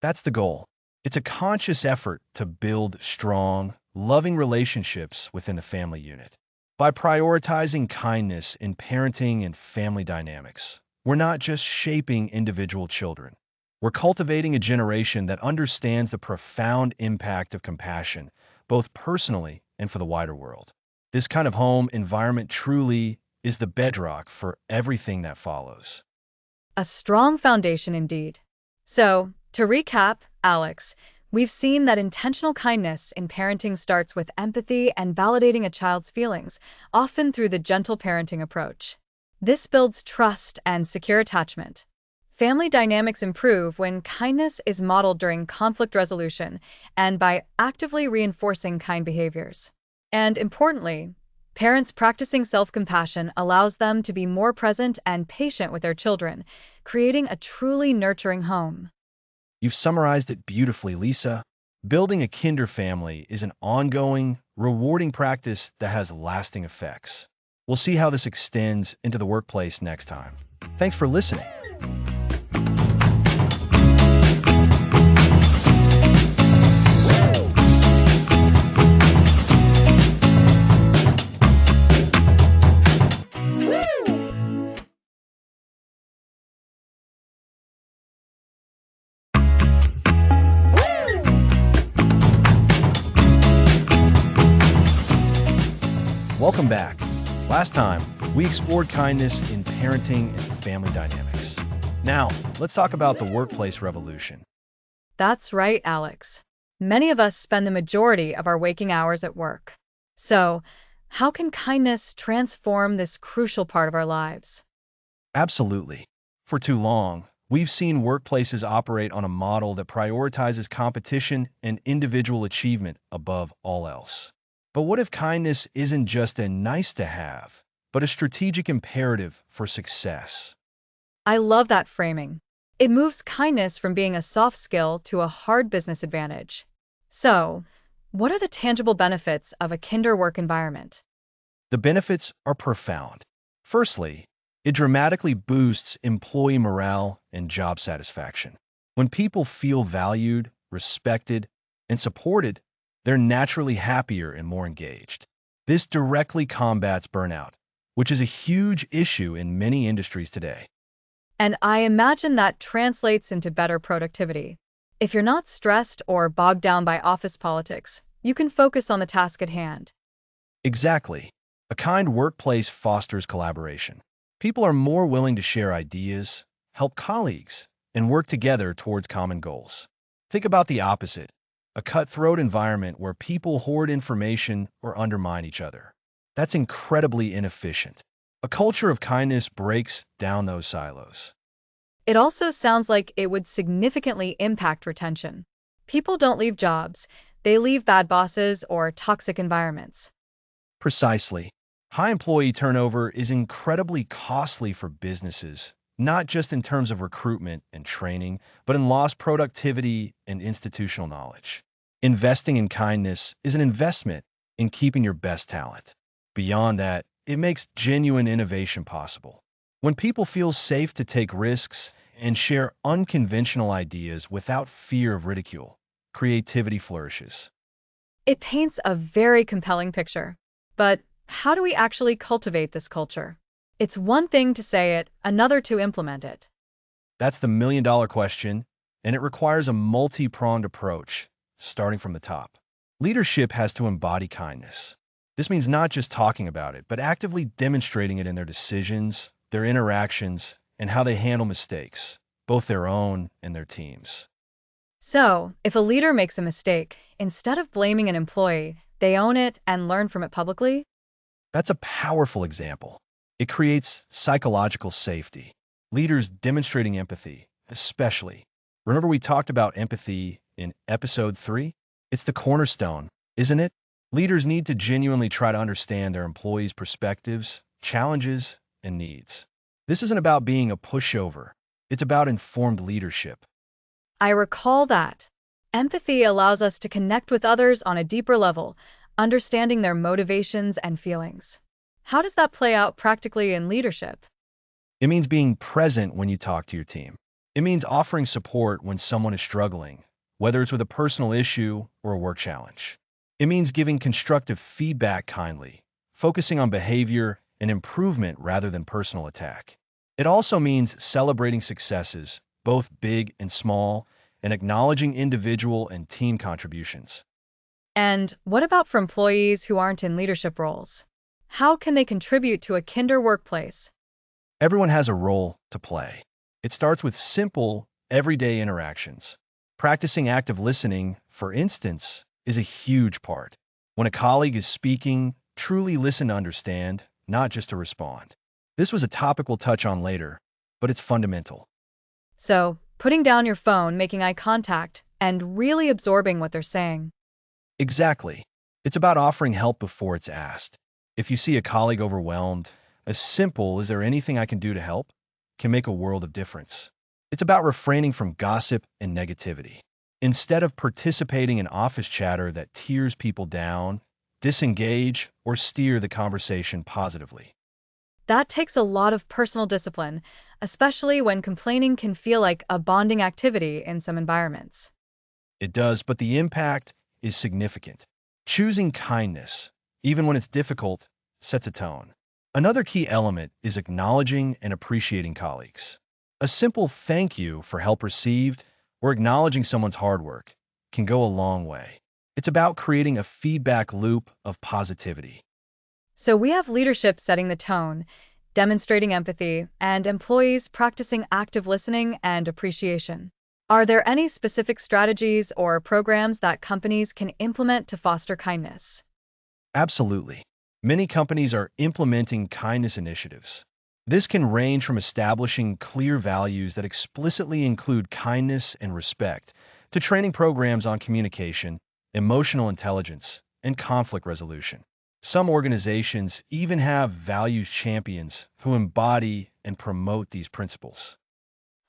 That's the goal. It's a conscious effort to build strong, loving relationships within the family unit. By prioritizing kindness in parenting and family dynamics, we're not just shaping individual children. We're cultivating a generation that understands the profound impact of compassion, both personally and for the wider world. This kind of home environment truly is the bedrock for everything that follows. A strong foundation indeed. So, to recap, Alex, we've seen that intentional kindness in parenting starts with empathy and validating a child's feelings, often through the gentle parenting approach. This builds trust and secure attachment. Family dynamics improve when kindness is modeled during conflict resolution and by actively reinforcing kind behaviors. And importantly, parents practicing self-compassion allows them to be more present and patient with their children, creating a truly nurturing home. You've summarized it beautifully, Lisa. Building a kinder family is an ongoing, rewarding practice that has lasting effects. We'll see how this extends into the workplace next time. Thanks for listening. Welcome back. Last time, we explored kindness in parenting and family dynamics. Now, let's talk about the workplace revolution. That's right, Alex. Many of us spend the majority of our waking hours at work. So, how can kindness transform this crucial part of our lives? Absolutely. For too long, we've seen workplaces operate on a model that prioritizes competition and individual achievement above all else. But what if kindness isn't just a nice to have, but a strategic imperative for success? I love that framing. It moves kindness from being a soft skill to a hard business advantage. So, what are the tangible benefits of a kinder work environment? The benefits are profound. Firstly, it dramatically boosts employee morale and job satisfaction. When people feel valued, respected, and supported, they're naturally happier and more engaged. This directly combats burnout, which is a huge issue in many industries today. And I imagine that translates into better productivity. If you're not stressed or bogged down by office politics, you can focus on the task at hand. Exactly. A kind workplace fosters collaboration. People are more willing to share ideas, help colleagues, and work together towards common goals. Think about the opposite, a cutthroat environment where people hoard information or undermine each other. That's incredibly inefficient. A culture of kindness breaks down those silos. It also sounds like it would significantly impact retention. People don't leave jobs, they leave bad bosses or toxic environments. Precisely. High employee turnover is incredibly costly for businesses, not just in terms of recruitment and training, but in lost productivity and institutional knowledge. Investing in kindness is an investment in keeping your best talent. Beyond that, it makes genuine innovation possible. When people feel safe to take risks and share unconventional ideas without fear of ridicule, creativity flourishes. It paints a very compelling picture. But how do we actually cultivate this culture? It's one thing to say it, another to implement it. That's the million-dollar question, and it requires a multi-pronged approach, starting from the top. Leadership has to embody kindness. This means not just talking about it, but actively demonstrating it in their decisions, their interactions, and how they handle mistakes, both their own and their teams. So, if a leader makes a mistake, instead of blaming an employee, they own it and learn from it publicly? That's a powerful example. It creates psychological safety. Leaders demonstrating empathy, especially. Remember we talked about empathy in episode 3? It's the cornerstone, isn't it? Leaders need to genuinely try to understand their employees' perspectives, challenges, and needs. This isn't about being a pushover. It's about informed leadership. I recall that. Empathy allows us to connect with others on a deeper level, understanding their motivations and feelings. How does that play out practically in leadership? It means being present when you talk to your team. It means offering support when someone is struggling, whether it's with a personal issue or a work challenge. It means giving constructive feedback kindly, focusing on behavior and improvement rather than personal attack. It also means celebrating successes, both big and small, and acknowledging individual and team contributions. And what about for employees who aren't in leadership roles? How can they contribute to a kinder workplace? Everyone has a role to play. It starts with simple, everyday interactions. Practicing active listening, for instance, is a huge part. When a colleague is speaking, truly listen to understand, not just to respond. This was a topic we'll touch on later, but it's fundamental. So, putting down your phone, making eye contact, and really absorbing what they're saying. Exactly. It's about offering help before it's asked. If you see a colleague overwhelmed, as simple "is there anything I can do to help?" can make a world of difference. It's about refraining from gossip and negativity. Instead of participating in office chatter that tears people down, disengage or steer the conversation positively. That takes a lot of personal discipline, especially when complaining can feel like a bonding activity in some environments. It does, but the impact is significant. Choosing kindness, even when it's difficult, sets a tone. Another key element is acknowledging and appreciating colleagues. A simple thank you for help received or acknowledging someone's hard work can go a long way. It's about creating a feedback loop of positivity. So we have leadership setting the tone, demonstrating empathy, and employees practicing active listening and appreciation. Are there any specific strategies or programs that companies can implement to foster kindness? Absolutely. Many companies are implementing kindness initiatives. This can range from establishing clear values that explicitly include kindness and respect to training programs on communication, emotional intelligence, and conflict resolution. Some organizations even have values champions who embody and promote these principles.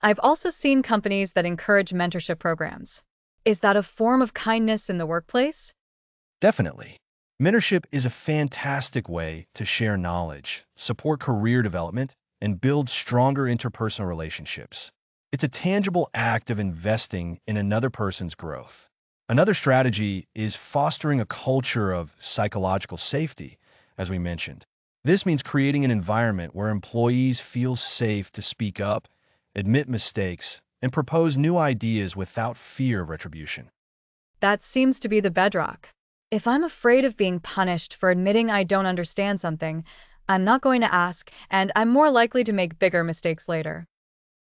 I've also seen companies that encourage mentorship programs. Is that a form of kindness in the workplace? Definitely. Mentorship is a fantastic way to share knowledge, support career development, and build stronger interpersonal relationships. It's a tangible act of investing in another person's growth. Another strategy is fostering a culture of psychological safety, as we mentioned. This means creating an environment where employees feel safe to speak up, admit mistakes, and propose new ideas without fear of retribution. That seems to be the bedrock. If I'm afraid of being punished for admitting I don't understand something, I'm not going to ask, and I'm more likely to make bigger mistakes later.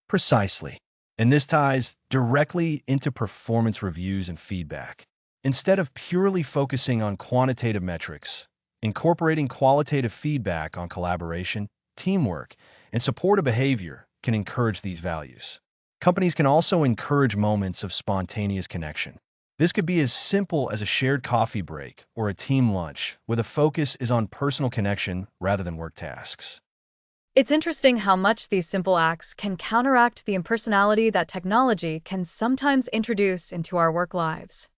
Precisely. And this ties directly into performance reviews and feedback. Instead of purely focusing on quantitative metrics, incorporating qualitative feedback on collaboration, teamwork, and supportive behavior can encourage these values. Companies can also encourage moments of spontaneous connection. This could be as simple as a shared coffee break or a team lunch, where the focus is on personal connection rather than work tasks. It's interesting how much these simple acts can counteract the impersonality that technology can sometimes introduce into our work lives.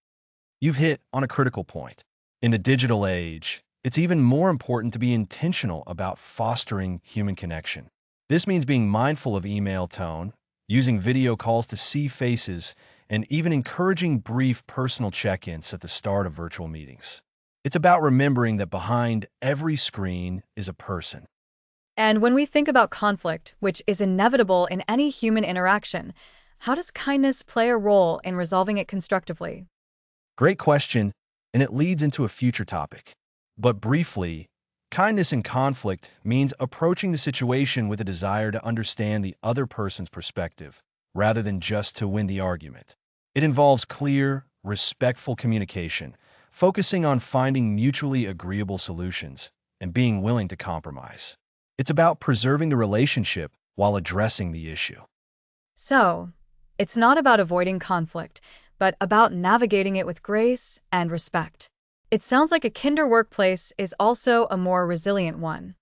You've hit on a critical point. In the digital age, it's even more important to be intentional about fostering human connection. This means being mindful of email tone, using video calls to see faces, and even encouraging brief personal check-ins at the start of virtual meetings. It's about remembering that behind every screen is a person. And when we think about conflict, which is inevitable in any human interaction, how does kindness play a role in resolving it constructively? Great question, and it leads into a future topic. But briefly, kindness in conflict means approaching the situation with a desire to understand the other person's perspective, rather than just to win the argument. It involves clear, respectful communication, focusing on finding mutually agreeable solutions, and being willing to compromise. It's about preserving the relationship while addressing the issue. So, it's not about avoiding conflict, but about navigating it with grace and respect. It sounds like a kinder workplace is also a more resilient one.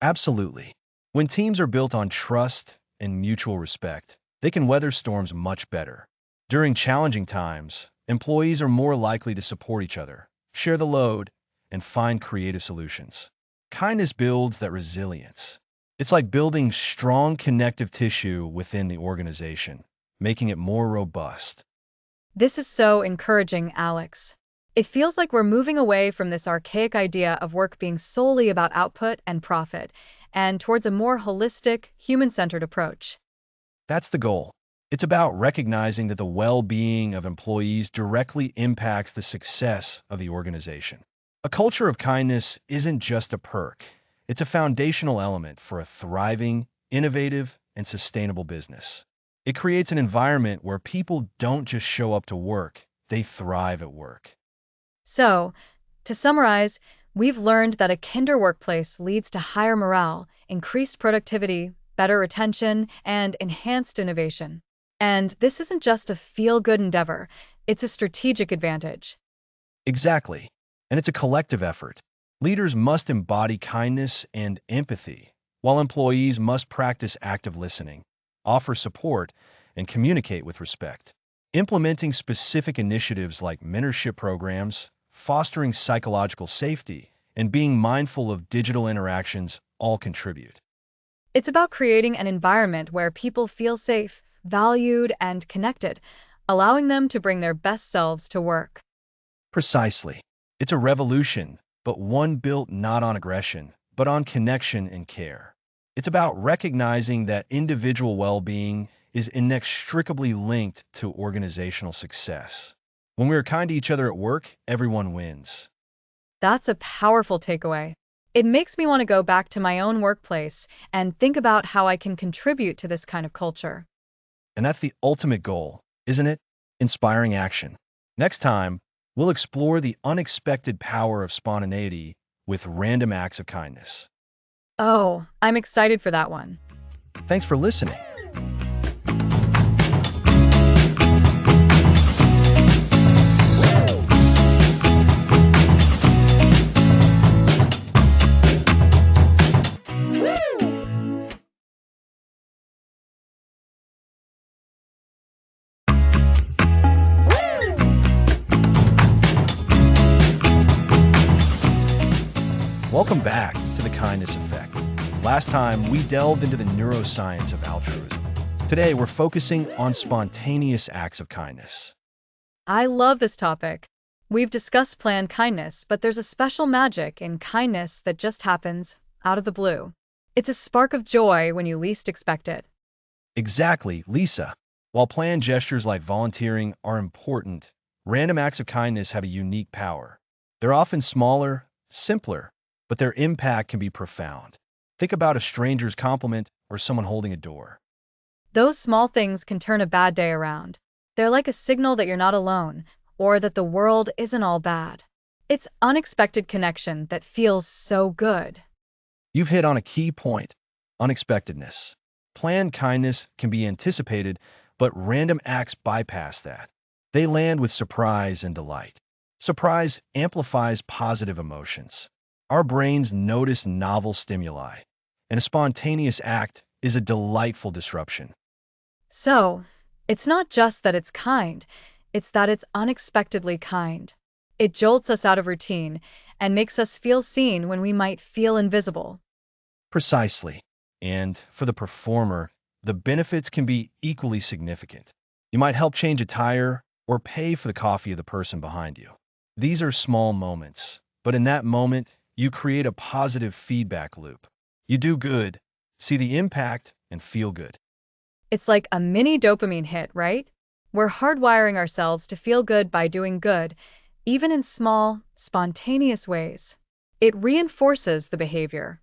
Absolutely. When teams are built on trust and mutual respect, they can weather storms much better. During challenging times, employees are more likely to support each other, share the load, and find creative solutions. Kindness builds that resilience. It's like building strong connective tissue within the organization, making it more robust. This is so encouraging, Alex. It feels like we're moving away from this archaic idea of work being solely about output and profit, and towards a more holistic, human-centered approach. That's the goal. It's about recognizing that the well-being of employees directly impacts the success of the organization. A culture of kindness isn't just a perk. It's a foundational element for a thriving, innovative, and sustainable business. It creates an environment where people don't just show up to work, they thrive at work. So, to summarize, we've learned that a kinder workplace leads to higher morale, increased productivity, better retention, and enhanced innovation. And this isn't just a feel-good endeavor, it's a strategic advantage. Exactly. And it's a collective effort. Leaders must embody kindness and empathy, while employees must practice active listening, offer support, and communicate with respect. Implementing specific initiatives like mentorship programs, fostering psychological safety, and being mindful of digital interactions all contribute. It's about creating an environment where people feel safe, valued, and connected, allowing them to bring their best selves to work. Precisely. It's a revolution, but one built not on aggression, but on connection and care. It's about recognizing that individual well-being is inextricably linked to organizational success. When we are kind to each other at work, everyone wins. That's a powerful takeaway. It makes me want to go back to my own workplace and think about how I can contribute to this kind of culture. And that's the ultimate goal, isn't it? Inspiring action. Next time, we'll explore the unexpected power of spontaneity with random acts of kindness. Oh, I'm excited for that one. Thanks for listening. Welcome back to the Kindness Effect. Last time, we delved into the neuroscience of altruism. Today, we're focusing on spontaneous acts of kindness. I love this topic. We've discussed planned kindness, but there's a special magic in kindness that just happens out of the blue. It's a spark of joy when you least expect it. Exactly, Lisa. While planned gestures like volunteering are important, random acts of kindness have a unique power. They're often smaller, simpler, but their impact can be profound. Think about a stranger's compliment or someone holding a door. Those small things can turn a bad day around. They're like a signal that you're not alone, or that the world isn't all bad. It's unexpected connection that feels so good. You've hit on a key point, unexpectedness. Planned kindness can be anticipated, but random acts bypass that. They land with surprise and delight. Surprise amplifies positive emotions. Our brains notice novel stimuli, and a spontaneous act is a delightful disruption. So, it's not just that it's kind, it's that it's unexpectedly kind. It jolts us out of routine and makes us feel seen when we might feel invisible. Precisely. And for the performer, the benefits can be equally significant. You might help change a tire or pay for the coffee of the person behind you. These are small moments, but in that moment, you create a positive feedback loop. You do good, see the impact, and feel good. It's like a mini dopamine hit, right? We're hardwiring ourselves to feel good by doing good, even in small, spontaneous ways. It reinforces the behavior.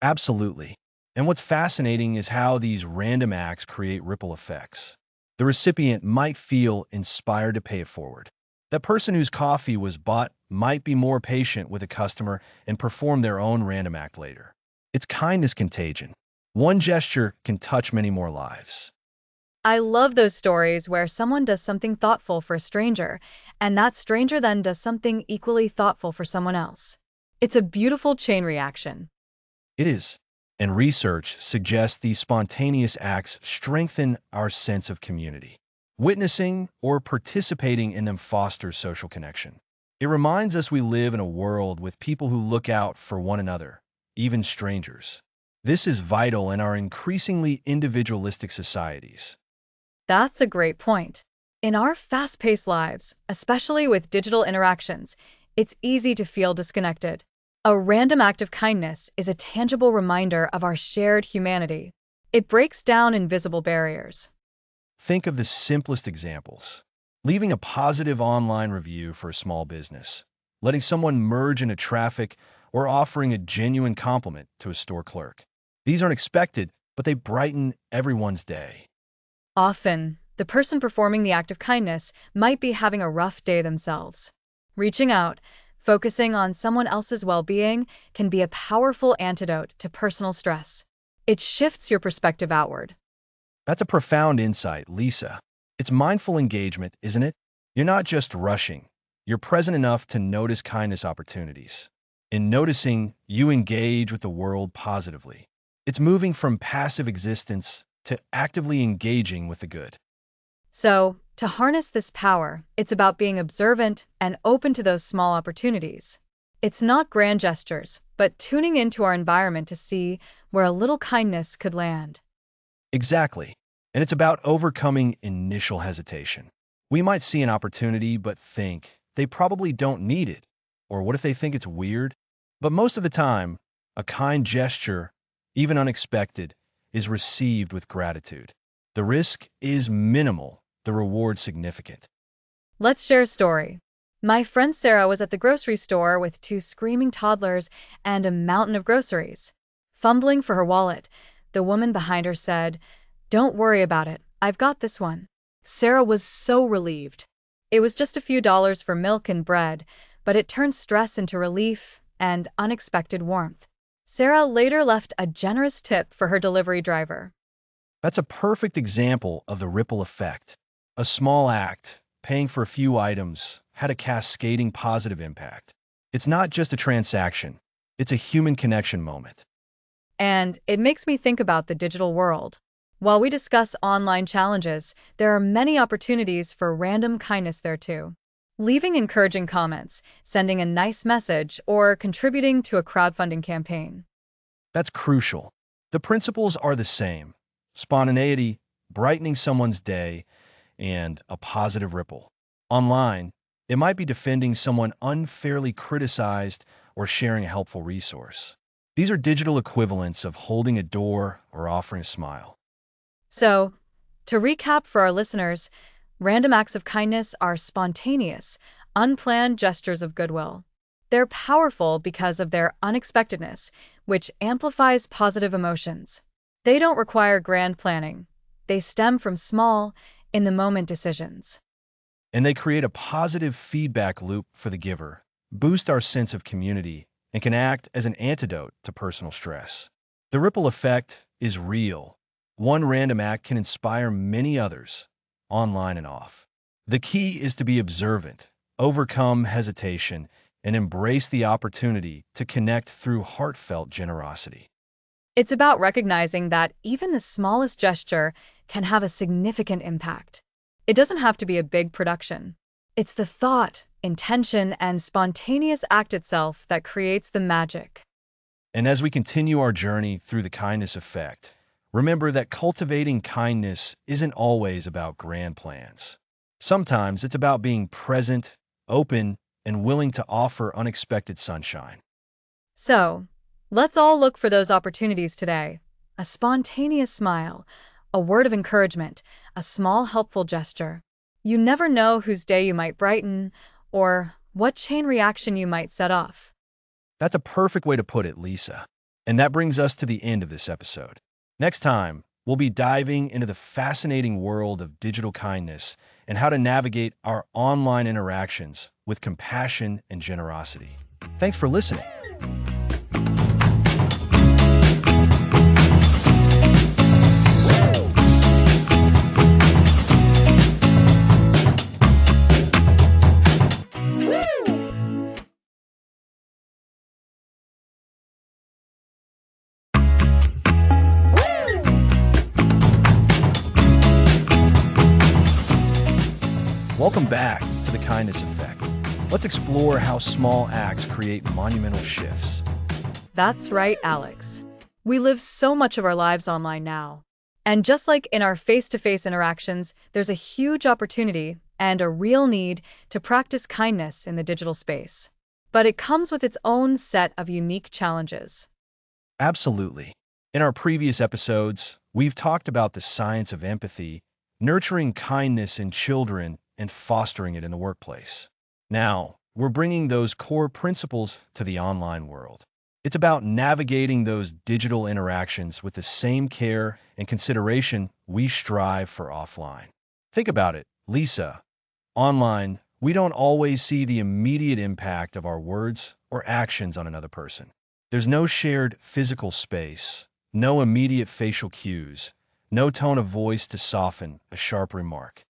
Absolutely. And what's fascinating is how these random acts create ripple effects. The recipient might feel inspired to pay it forward. That person whose coffee was bought might be more patient with a customer and perform their own random act later. It's kindness contagion. One gesture can touch many more lives. I love those stories where someone does something thoughtful for a stranger, and that stranger then does something equally thoughtful for someone else. It's a beautiful chain reaction. It is. And research suggests these spontaneous acts strengthen our sense of community. Witnessing or participating in them fosters social connection. It reminds us we live in a world with people who look out for one another, even strangers. This is vital in our increasingly individualistic societies. That's a great point. In our fast-paced lives, especially with digital interactions, it's easy to feel disconnected. A random act of kindness is a tangible reminder of our shared humanity. It breaks down invisible barriers. Think of the simplest examples. Leaving a positive online review for a small business, letting someone merge into traffic, or offering a genuine compliment to a store clerk. These aren't expected, but they brighten everyone's day. Often, the person performing the act of kindness might be having a rough day themselves. Reaching out, focusing on someone else's well-being can be a powerful antidote to personal stress. It shifts your perspective outward. That's a profound insight, Lisa. It's mindful engagement, isn't it? You're not just rushing. You're present enough to notice kindness opportunities. In noticing, you engage with the world positively. It's moving from passive existence to actively engaging with the good. So, to harness this power, it's about being observant and open to those small opportunities. It's not grand gestures, but tuning into our environment to see where a little kindness could land. Exactly. And it's about overcoming initial hesitation. We might see an opportunity but think they probably don't need it. Or what if they think it's weird? But most of the time, a kind gesture, even unexpected, is received with gratitude. The risk is minimal, the reward significant. Let's share a story. My friend Sarah was at the grocery store with two screaming toddlers and a mountain of groceries. Fumbling for her wallet, the woman behind her said, "Don't worry about it, I've got this one." Sarah was so relieved. It was just a few dollars for milk and bread, but it turned stress into relief and unexpected warmth. Sarah later left a generous tip for her delivery driver. That's a perfect example of the ripple effect. A small act, paying for a few items, had a cascading positive impact. It's not just a transaction, it's a human connection moment. And it makes me think about the digital world. While we discuss online challenges, there are many opportunities for random kindness there too. Leaving encouraging comments, sending a nice message, or contributing to a crowdfunding campaign. That's crucial. The principles are the same. Spontaneity, brightening someone's day, and a positive ripple. Online, it might be defending someone unfairly criticized or sharing a helpful resource. These are digital equivalents of holding a door or offering a smile. So, to recap for our listeners, random acts of kindness are spontaneous, unplanned gestures of goodwill. They're powerful because of their unexpectedness, which amplifies positive emotions. They don't require grand planning. They stem from small, in-the-moment decisions. And they create a positive feedback loop for the giver, boost our sense of community, and can act as an antidote to personal stress. The ripple effect is real. One random act can inspire many others, online and off. The key is to be observant, overcome hesitation, and embrace the opportunity to connect through heartfelt generosity. It's about recognizing that even the smallest gesture can have a significant impact. It doesn't have to be a big production. It's the thought, intention, and spontaneous act itself that creates the magic. And as we continue our journey through the kindness effect, Remember that cultivating kindness isn't always about grand plans. Sometimes it's about being present, open, and willing to offer unexpected sunshine. So, let's all look for those opportunities today. A spontaneous smile, a word of encouragement, a small helpful gesture. You never know whose day you might brighten or what chain reaction you might set off. That's a perfect way to put it, Lisa. And that brings us to the end of this episode. Next time, we'll be diving into the fascinating world of digital kindness and how to navigate our online interactions with compassion and generosity. Thanks for listening. Welcome back to the Kindness Effect. Let's explore how small acts create monumental shifts. That's right, Alex. We live so much of our lives online now. And just like in our face-to-face interactions, there's a huge opportunity and a real need to practice kindness in the digital space. But it comes with its own set of unique challenges. Absolutely. In our previous episodes, we've talked about the science of empathy, nurturing kindness in children, and fostering it in the workplace. Now, we're bringing those core principles to the online world. It's about navigating those digital interactions with the same care and consideration we strive for offline. Think about it, Lisa. Online, we don't always see the immediate impact of our words or actions on another person. There's no shared physical space, no immediate facial cues, no tone of voice to soften a sharp remark.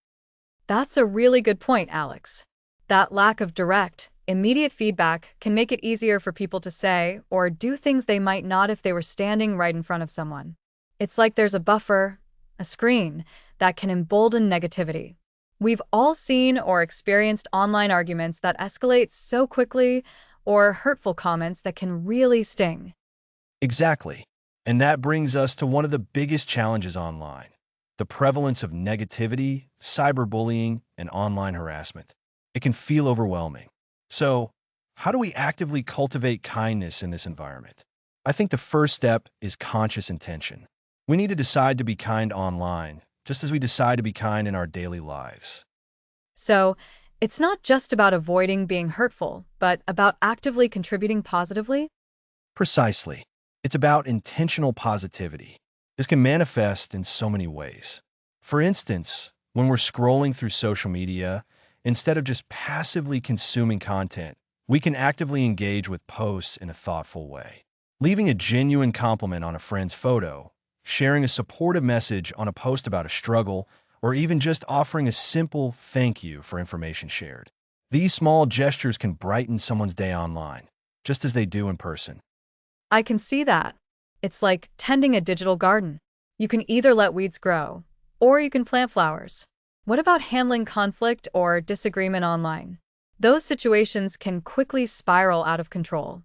That's a really good point, Alex. That lack of direct, immediate feedback can make it easier for people to say or do things they might not if they were standing right in front of someone. It's like there's a buffer, a screen, that can embolden negativity. We've all seen or experienced online arguments that escalate so quickly or hurtful comments that can really sting. Exactly. And that brings us to one of the biggest challenges online: the prevalence of negativity, cyberbullying, and online harassment. It can feel overwhelming. So, how do we actively cultivate kindness in this environment? I think the first step is conscious intention. We need to decide to be kind online, just as we decide to be kind in our daily lives. So, it's not just about avoiding being hurtful, but about actively contributing positively? Precisely. It's about intentional positivity. This can manifest in so many ways. For instance, when we're scrolling through social media, instead of just passively consuming content, we can actively engage with posts in a thoughtful way. Leaving a genuine compliment on a friend's photo, sharing a supportive message on a post about a struggle, or even just offering a simple thank you for information shared. These small gestures can brighten someone's day online, just as they do in person. I can see that. It's like tending a digital garden. You can either let weeds grow, or you can plant flowers. What about handling conflict or disagreement online? Those situations can quickly spiral out of control.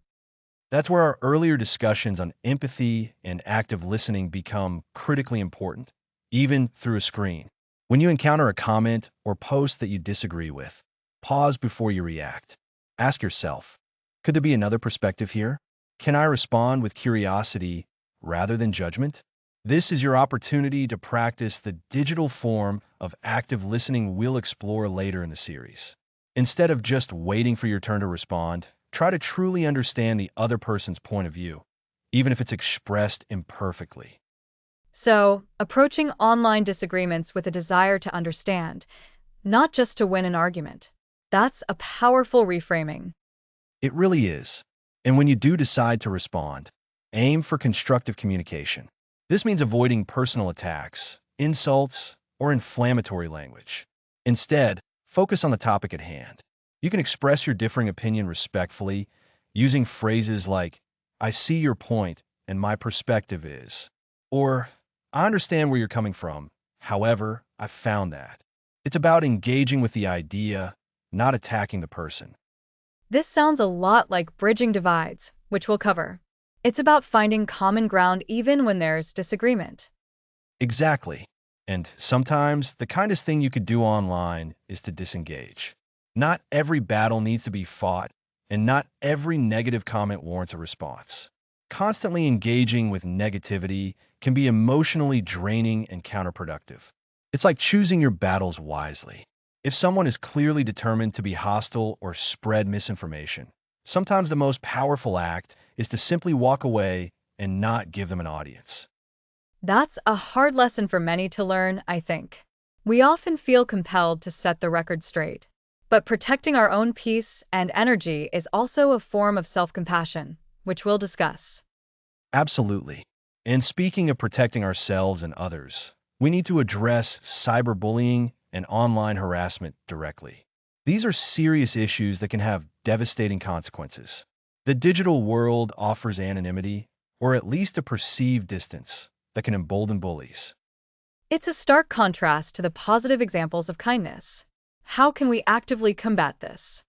That's where our earlier discussions on empathy and active listening become critically important, even through a screen. When you encounter a comment or post that you disagree with, pause before you react. Ask yourself, could there be another perspective here? Can I respond with curiosity rather than judgment? This is your opportunity to practice the digital form of active listening we'll explore later in the series. Instead of just waiting for your turn to respond, try to truly understand the other person's point of view, even if it's expressed imperfectly. So, approaching online disagreements with a desire to understand, not just to win an argument. That's a powerful reframing. It really is. And when you do decide to respond, aim for constructive communication. This means avoiding personal attacks, insults, or inflammatory language. Instead, focus on the topic at hand. You can express your differing opinion respectfully, using phrases like, I see your point and my perspective is, or I understand where you're coming from. However, I found that. It's about engaging with the idea, not attacking the person. This sounds a lot like bridging divides, which we'll cover. It's about finding common ground even when there's disagreement. Exactly. And sometimes the kindest thing you could do online is to disengage. Not every battle needs to be fought, and not every negative comment warrants a response. Constantly engaging with negativity can be emotionally draining and counterproductive. It's like choosing your battles wisely. If someone is clearly determined to be hostile or spread misinformation, sometimes the most powerful act is to simply walk away and not give them an audience. That's a hard lesson for many to learn, I think. We often feel compelled to set the record straight. But protecting our own peace and energy is also a form of self-compassion, which we'll discuss. Absolutely. And speaking of protecting ourselves and others, we need to address cyberbullying and online harassment directly. These are serious issues that can have devastating consequences. The digital world offers anonymity, or at least a perceived distance, that can embolden bullies. It's a stark contrast to the positive examples of kindness. How can we actively combat this?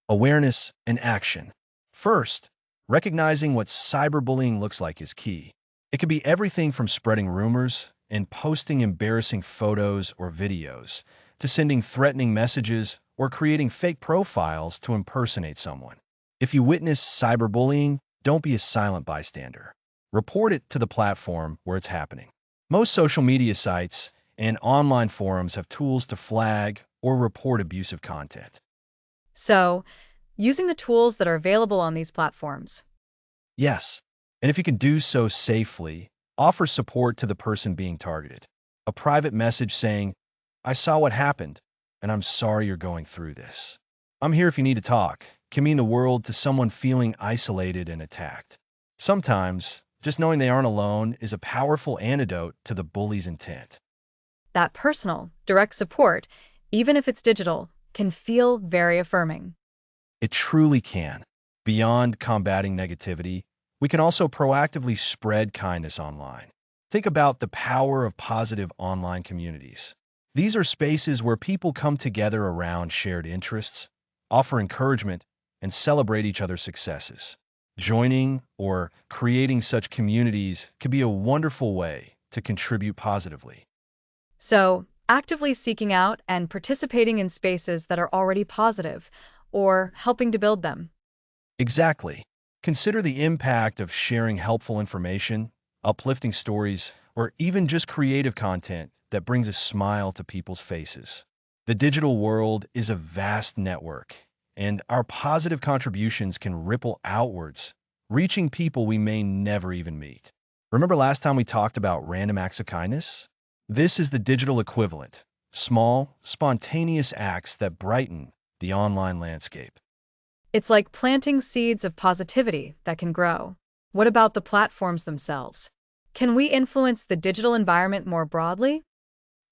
Awareness and action. First, recognizing what cyberbullying looks like is key. It can be everything from spreading rumors and posting embarrassing photos or videos to sending threatening messages or creating fake profiles to impersonate someone. If you witness cyberbullying, don't be a silent bystander. Report it to the platform where it's happening. Most social media sites and online forums have tools to flag or report abusive content. So, using the tools that are available on these platforms. Yes, and if you can do so safely, offer support to the person being targeted. A private message saying, I saw what happened, and I'm sorry you're going through this. I'm here if you need to talk, can mean the world to someone feeling isolated and attacked. Sometimes, just knowing they aren't alone is a powerful antidote to the bully's intent. That personal, direct support, even if it's digital, can feel very affirming. It truly can. Beyond combating negativity, we can also proactively spread kindness online. Think about the power of positive online communities. These are spaces where people come together around shared interests, offer encouragement, and celebrate each other's successes. Joining or creating such communities can be a wonderful way to contribute positively. So, actively seeking out and participating in spaces that are already positive or helping to build them. Exactly. Consider the impact of sharing helpful information, uplifting stories, or even just creative content that brings a smile to people's faces. The digital world is a vast network, and our positive contributions can ripple outwards, reaching people we may never even meet. Remember last time we talked about random acts of kindness? This is the digital equivalent, small, spontaneous acts that brighten the online landscape. It's like planting seeds of positivity that can grow. What about the platforms themselves? Can we influence the digital environment more broadly?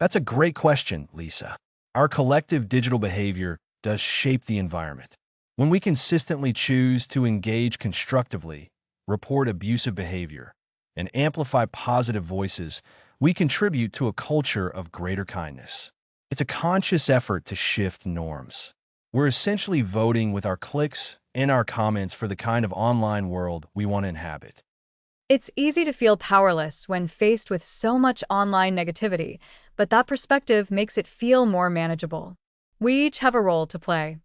That's a great question, Lisa. Our collective digital behavior does shape the environment. When we consistently choose to engage constructively, report abusive behavior, and amplify positive voices, we contribute to a culture of greater kindness. It's a conscious effort to shift norms. We're essentially voting with our clicks and our comments for the kind of online world we want to inhabit. It's easy to feel powerless when faced with so much online negativity, but that perspective makes it feel more manageable. We each have a role to play.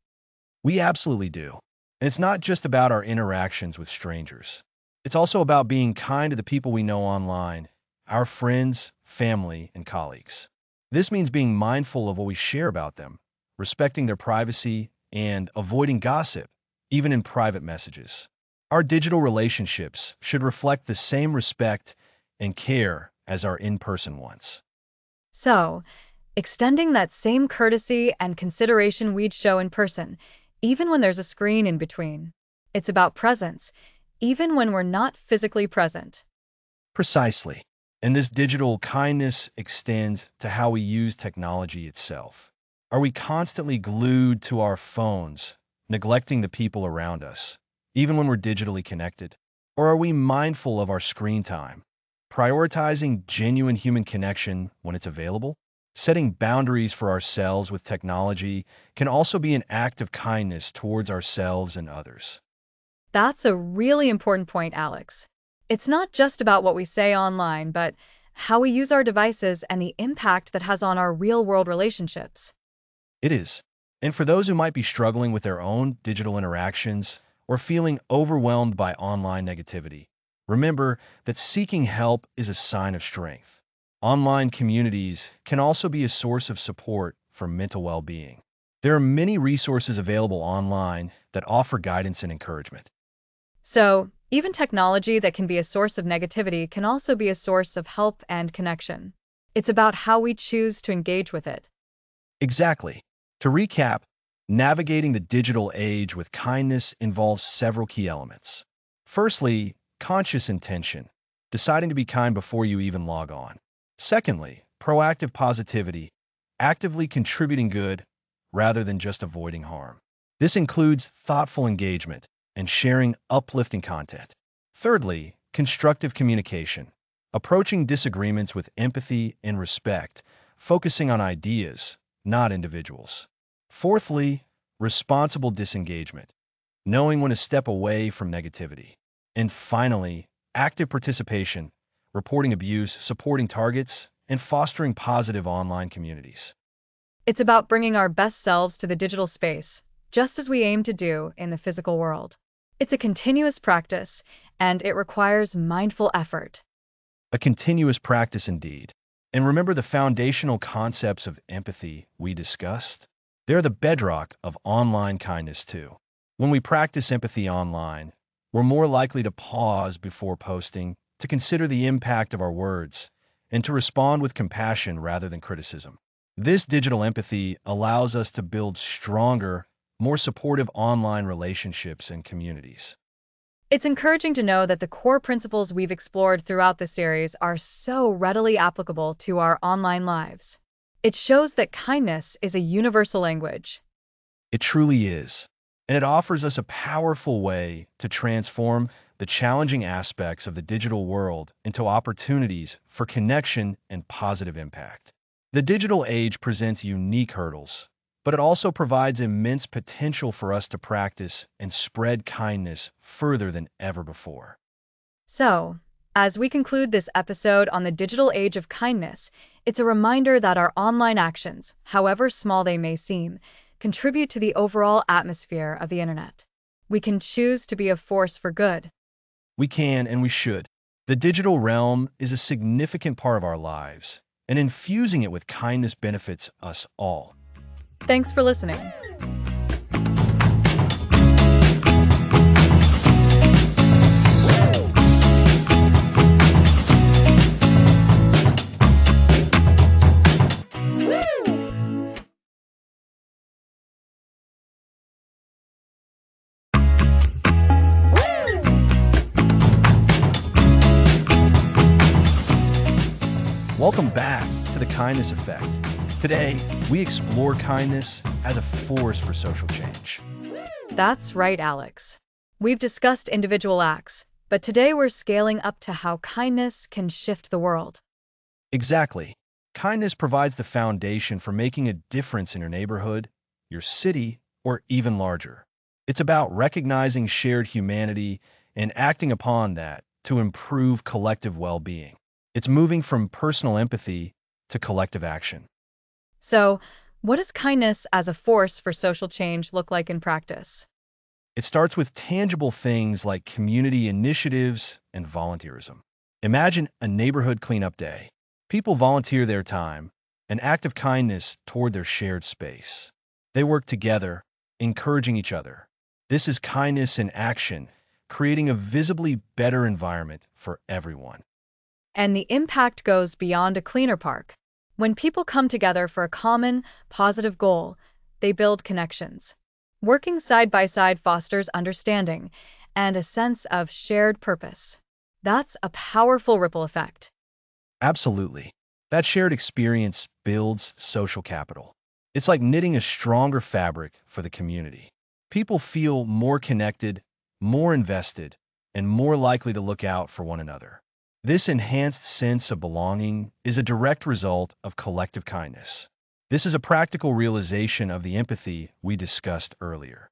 We absolutely do. And it's not just about our interactions with strangers. It's also about being kind to the people we know online, our friends, family, and colleagues. This means being mindful of what we share about them, respecting their privacy, and avoiding gossip, even in private messages. Our digital relationships should reflect the same respect and care as our in-person ones. So, extending that same courtesy and consideration we'd show in person, even when there's a screen in between. It's about presence, even when we're not physically present. Precisely. And this digital kindness extends to how we use technology itself. Are we constantly glued to our phones, neglecting the people around us, even when we're digitally connected? Or are we mindful of our screen time, prioritizing genuine human connection when it's available? Setting boundaries for ourselves with technology can also be an act of kindness towards ourselves and others. That's a really important point, Alex. It's not just about what we say online, but how we use our devices, and the impact that has on our real-world relationships. It is. And for those who might be struggling with their own digital interactions or feeling overwhelmed by online negativity, remember that seeking help is a sign of strength. Online communities can also be a source of support for mental well-being. There are many resources available online that offer guidance and encouragement. So, even technology that can be a source of negativity can also be a source of help and connection. It's about how we choose to engage with it. Exactly. To recap, navigating the digital age with kindness involves several key elements. Firstly, conscious intention, deciding to be kind before you even log on. Secondly, proactive positivity, actively contributing good rather than just avoiding harm. This includes thoughtful engagement and sharing uplifting content. Thirdly, constructive communication, approaching disagreements with empathy and respect, focusing on ideas, not individuals. Fourthly, responsible disengagement, knowing when to step away from negativity. And finally, active participation, reporting abuse, supporting targets, and fostering positive online communities. It's about bringing our best selves to the digital space, just as we aim to do in the physical world. It's a continuous practice, and it requires mindful effort. A continuous practice indeed. And remember the foundational concepts of empathy we discussed? They're the bedrock of online kindness too. When we practice empathy online, we're more likely to pause before posting, to consider the impact of our words, and to respond with compassion rather than criticism. This digital empathy allows us to build stronger, more supportive online relationships and communities. It's encouraging to know that the core principles we've explored throughout the series are so readily applicable to our online lives. It shows that kindness is a universal language. It truly is. And it offers us a powerful way to transform the challenging aspects of the digital world into opportunities for connection and positive impact. The digital age presents unique hurdles, but it also provides immense potential for us to practice and spread kindness further than ever before. So, as we conclude this episode on the digital age of kindness, it's a reminder that our online actions, however small they may seem, contribute to the overall atmosphere of the internet. We can choose to be a force for good. We can and we should. The digital realm is a significant part of our lives, and infusing it with kindness benefits us all. Thanks for listening. Welcome back to the Kindness Effect. Today, we explore kindness as a force for social change. That's right, Alex. We've discussed individual acts, but today we're scaling up to how kindness can shift the world. Exactly. Kindness provides the foundation for making a difference in your neighborhood, your city, or even larger. It's about recognizing shared humanity and acting upon that to improve collective well-being. It's moving from personal empathy to collective action. So, what does kindness as a force for social change look like in practice? It starts with tangible things like community initiatives and volunteerism. Imagine a neighborhood cleanup day. People volunteer their time, an act of kindness toward their shared space. They work together, encouraging each other. This is kindness in action, creating a visibly better environment for everyone. And the impact goes beyond a cleaner park. When people come together for a common, positive goal, they build connections. Working side by side fosters understanding and a sense of shared purpose. That's a powerful ripple effect. Absolutely. That shared experience builds social capital. It's like knitting a stronger fabric for the community. People feel more connected, more invested, and more likely to look out for one another. This enhanced sense of belonging is a direct result of collective kindness. This is a practical realization of the empathy we discussed earlier.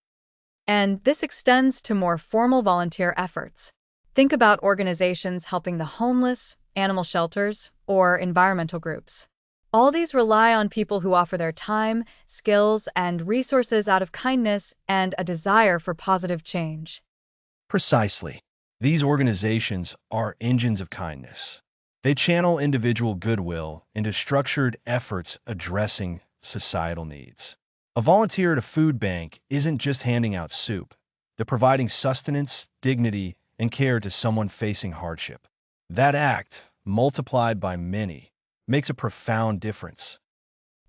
And this extends to more formal volunteer efforts. Think about organizations helping the homeless, animal shelters, or environmental groups. All these rely on people who offer their time, skills, and resources out of kindness and a desire for positive change. Precisely. These organizations are engines of kindness. They channel individual goodwill into structured efforts addressing societal needs. A volunteer at a food bank isn't just handing out soup. They're providing sustenance, dignity, and care to someone facing hardship. That act, multiplied by many, makes a profound difference.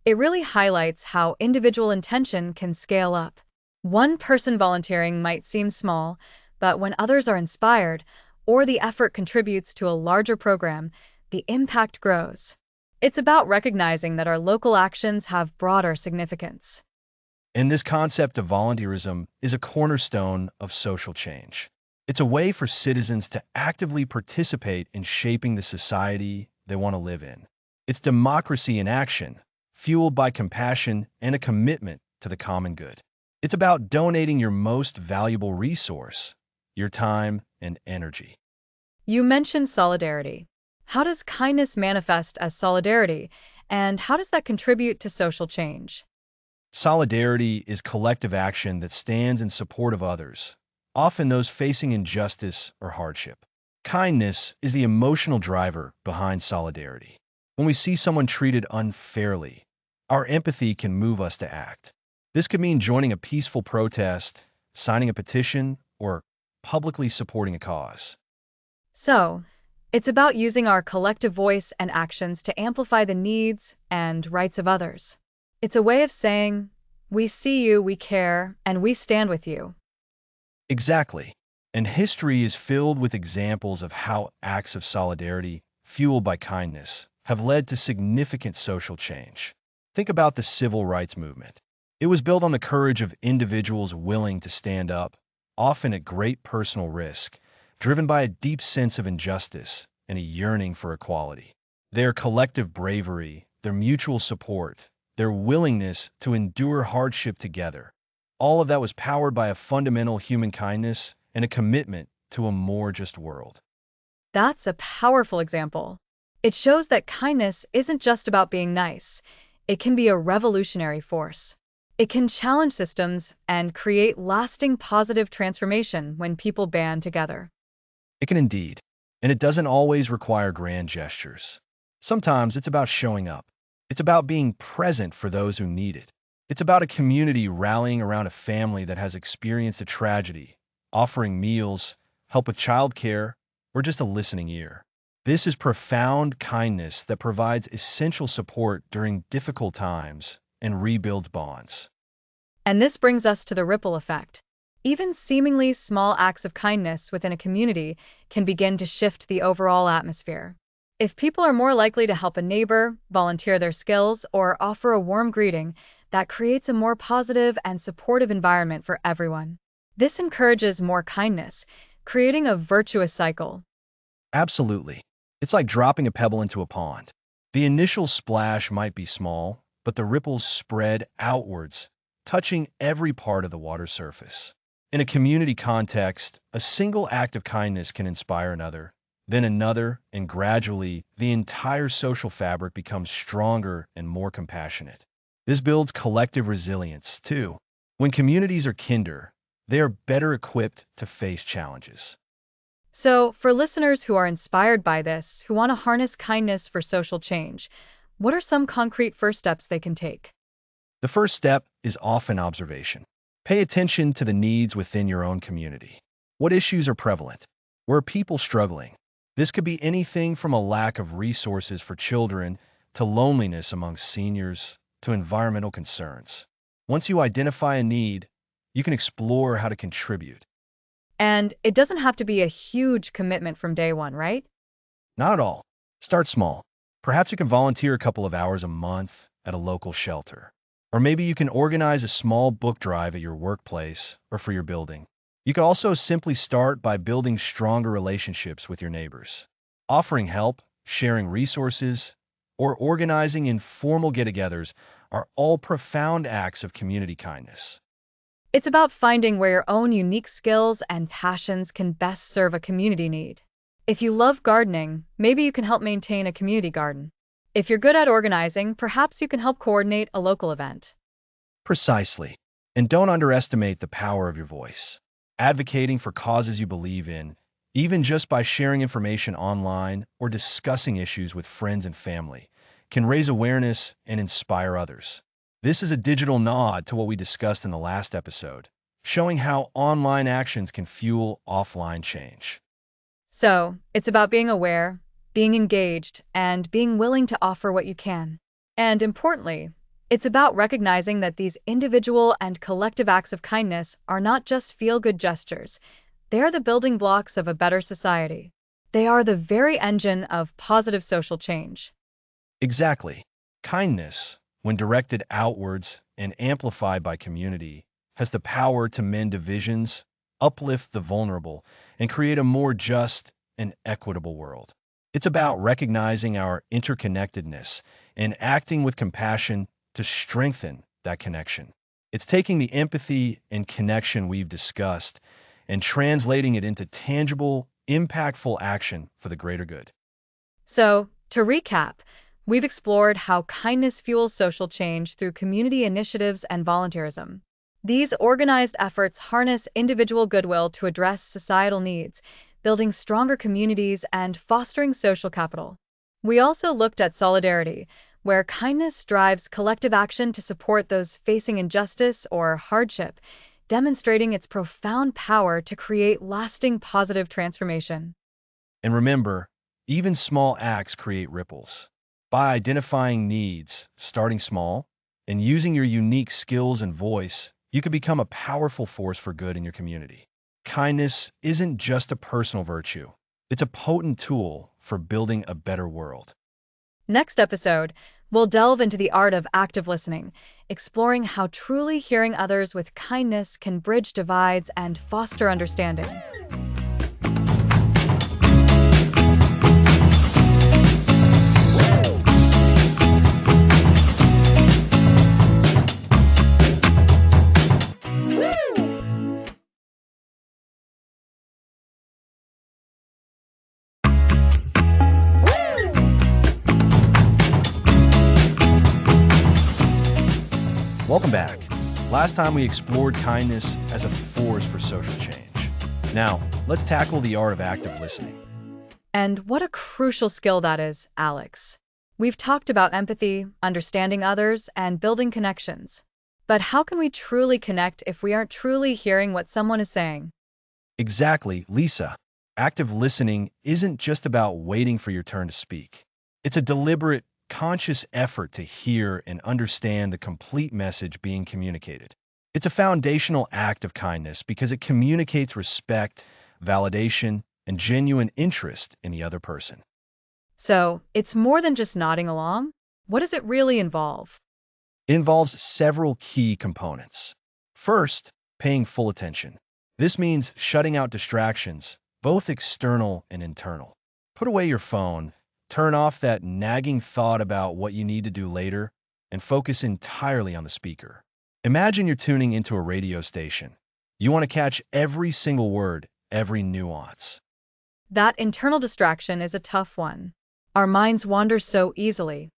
It really highlights how individual intention can scale up. One person volunteering might seem small, but when others are inspired, or the effort contributes to a larger program, the impact grows. It's about recognizing that our local actions have broader significance. And this concept of volunteerism is a cornerstone of social change. It's a way for citizens to actively participate in shaping the society they want to live in. It's democracy in action, fueled by compassion and a commitment to the common good. It's about donating your most valuable resource, your time and energy. You mentioned solidarity. How does kindness manifest as solidarity, and how does that contribute to social change? Solidarity is collective action that stands in support of others, often those facing injustice or hardship. Kindness is the emotional driver behind solidarity. When we see someone treated unfairly, our empathy can move us to act. This could mean joining a peaceful protest, signing a petition, or publicly supporting a cause. So, it's about using our collective voice and actions to amplify the needs and rights of others. It's a way of saying, we see you, we care, and we stand with you. Exactly. And history is filled with examples of how acts of solidarity, fueled by kindness, have led to significant social change. Think about the civil rights movement. It was built on the courage of individuals willing to stand up, often at great personal risk, driven by a deep sense of injustice and a yearning for equality. Their collective bravery, their mutual support, their willingness to endure hardship together, all of that was powered by a fundamental human kindness and a commitment to a more just world. That's a powerful example. It shows that kindness isn't just about being nice, it can be a revolutionary force. It can challenge systems and create lasting positive transformation when people band together. It can indeed, and it doesn't always require grand gestures. Sometimes it's about showing up. It's about being present for those who need it. It's about a community rallying around a family that has experienced a tragedy, offering meals, help with childcare, or just a listening ear. This is profound kindness that provides essential support during difficult times and rebuilds bonds. And this brings us to the ripple effect. Even seemingly small acts of kindness within a community can begin to shift the overall atmosphere. If people are more likely to help a neighbor, volunteer their skills, or offer a warm greeting, that creates a more positive and supportive environment for everyone. This encourages more kindness, creating a virtuous cycle. Absolutely. It's like dropping a pebble into a pond. The initial splash might be small, but the ripples spread outwards, touching every part of the water surface. In a community context, a single act of kindness can inspire another, then another, and gradually, the entire social fabric becomes stronger and more compassionate. This builds collective resilience, too. When communities are kinder, they are better equipped to face challenges. So, for listeners who are inspired by this, who want to harness kindness for social change, what are some concrete first steps they can take? The first step is often observation. Pay attention to the needs within your own community. What issues are prevalent? Where are people struggling? This could be anything from a lack of resources for children to loneliness among seniors to environmental concerns. Once you identify a need, you can explore how to contribute. And it doesn't have to be a huge commitment from day one, right? Not at all. Start small. Perhaps you can volunteer a couple of hours a month at a local shelter. Or maybe you can organize a small book drive at your workplace or for your building. You can also simply start by building stronger relationships with your neighbors. Offering help, sharing resources, or organizing informal get-togethers are all profound acts of community kindness. It's about finding where your own unique skills and passions can best serve a community need. If you love gardening, maybe you can help maintain a community garden. If you're good at organizing, perhaps you can help coordinate a local event. Precisely. And don't underestimate the power of your voice. Advocating for causes you believe in, even just by sharing information online or discussing issues with friends and family, can raise awareness and inspire others. This is a digital nod to what we discussed in the last episode, showing how online actions can fuel offline change. So, it's about being aware, being engaged, and being willing to offer what you can. And importantly, it's about recognizing that these individual and collective acts of kindness are not just feel-good gestures. They are the building blocks of a better society. They are the very engine of positive social change. Exactly. Kindness, when directed outwards and amplified by community, has the power to mend divisions, uplift the vulnerable, and create a more just and equitable world. It's about recognizing our interconnectedness and acting with compassion to strengthen that connection. It's taking the empathy and connection we've discussed and translating it into tangible, impactful action for the greater good. So, to recap, we've explored how kindness fuels social change through community initiatives and volunteerism. These organized efforts harness individual goodwill to address societal needs, building stronger communities and fostering social capital. We also looked at solidarity, where kindness drives collective action to support those facing injustice or hardship, demonstrating its profound power to create lasting positive transformation. And remember, even small acts create ripples. By identifying needs, starting small, and using your unique skills and voice, you can become a powerful force for good in your community. Kindness isn't just a personal virtue, it's a potent tool for building a better world. Next episode, we'll delve into the art of active listening, exploring how truly hearing others with kindness can bridge divides and foster understanding. Welcome back. Last time we explored kindness as a force for social change. Now, let's tackle the art of active listening. And what a crucial skill that is, Alex. We've talked about empathy, understanding others, and building connections. But how can we truly connect if we aren't truly hearing what someone is saying? Exactly, Lisa. Active listening isn't just about waiting for your turn to speak. It's a deliberate, conscious effort to hear and understand the complete message being communicated. It's a foundational act of kindness because it communicates respect, validation, and genuine interest in the other person. So, it's more than just nodding along? What does it really involve? It involves several key components. First, paying full attention. This means shutting out distractions, both external and internal. Put away your phone, turn off that nagging thought about what you need to do later, and focus entirely on the speaker. Imagine you're tuning into a radio station. You want to catch every single word, every nuance. That internal distraction is a tough one. Our minds wander so easily.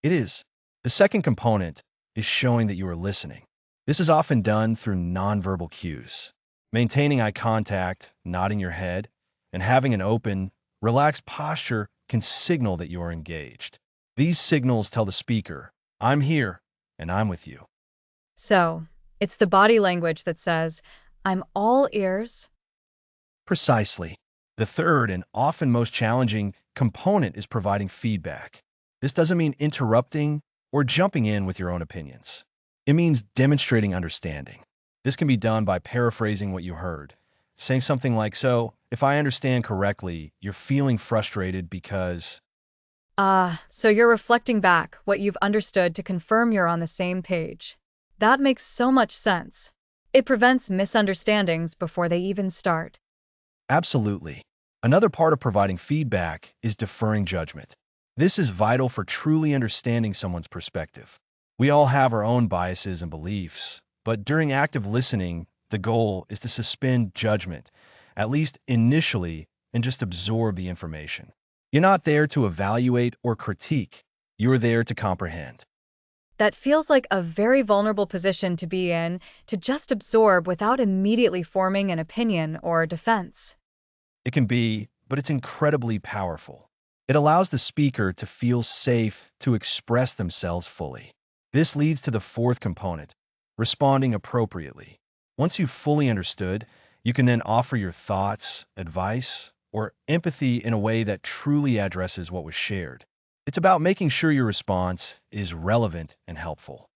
It is. The second component is showing that you are listening. This is often done through nonverbal cues. Maintaining eye contact, nodding your head, and having an open, relaxed posture can signal that you are engaged. These signals tell the speaker, I'm here and I'm with you. So, it's the body language that says, I'm all ears. Precisely. The third and often most challenging component is providing feedback. This doesn't mean interrupting or jumping in with your own opinions. It means demonstrating understanding. This can be done by paraphrasing what you heard, saying something like, so, if I understand correctly, you're feeling frustrated because... So you're reflecting back what you've understood to confirm you're on the same page. That makes so much sense. It prevents misunderstandings before they even start. Absolutely. Another part of providing feedback is deferring judgment. This is vital for truly understanding someone's perspective. We all have our own biases and beliefs, But during active listening, the goal is to suspend judgment, at least initially, and just absorb the information. You're not there to evaluate or critique. You're there to comprehend. That feels like a very vulnerable position to be in, to just absorb without immediately forming an opinion or defense. It can be, but it's incredibly powerful. It allows the speaker to feel safe to express themselves fully. This leads to the fourth component, responding appropriately. Once you've fully understood, you can then offer your thoughts, advice, or empathy in a way that truly addresses what was shared. It's about making sure your response is relevant and helpful.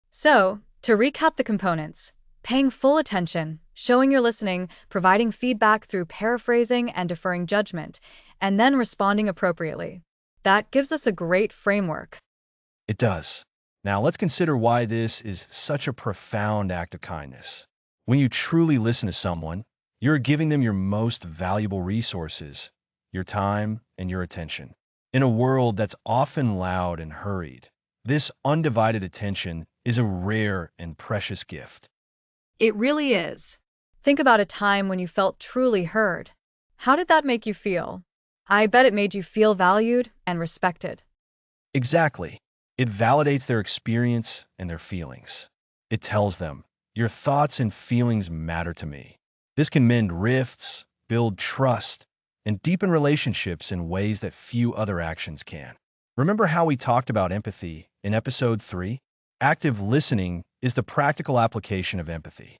So, to recap the components, paying full attention, showing you're listening, providing feedback through paraphrasing and deferring judgment, and then responding appropriately. That gives us a great framework. It does. Now let's consider why this is such a profound act of kindness. When you truly listen to someone, you're giving them your most valuable resources, your time and your attention. In a world that's often loud and hurried, this undivided attention is a rare and precious gift. It really is. Think about a time when you felt truly heard. How did that make you feel? I bet it made you feel valued and respected. Exactly. It validates their experience and their feelings. It tells them, your thoughts and feelings matter to me. This can mend rifts, build trust, and deepen relationships in ways that few other actions can. Remember how we talked about empathy in episode 3? Active listening is the practical application of empathy.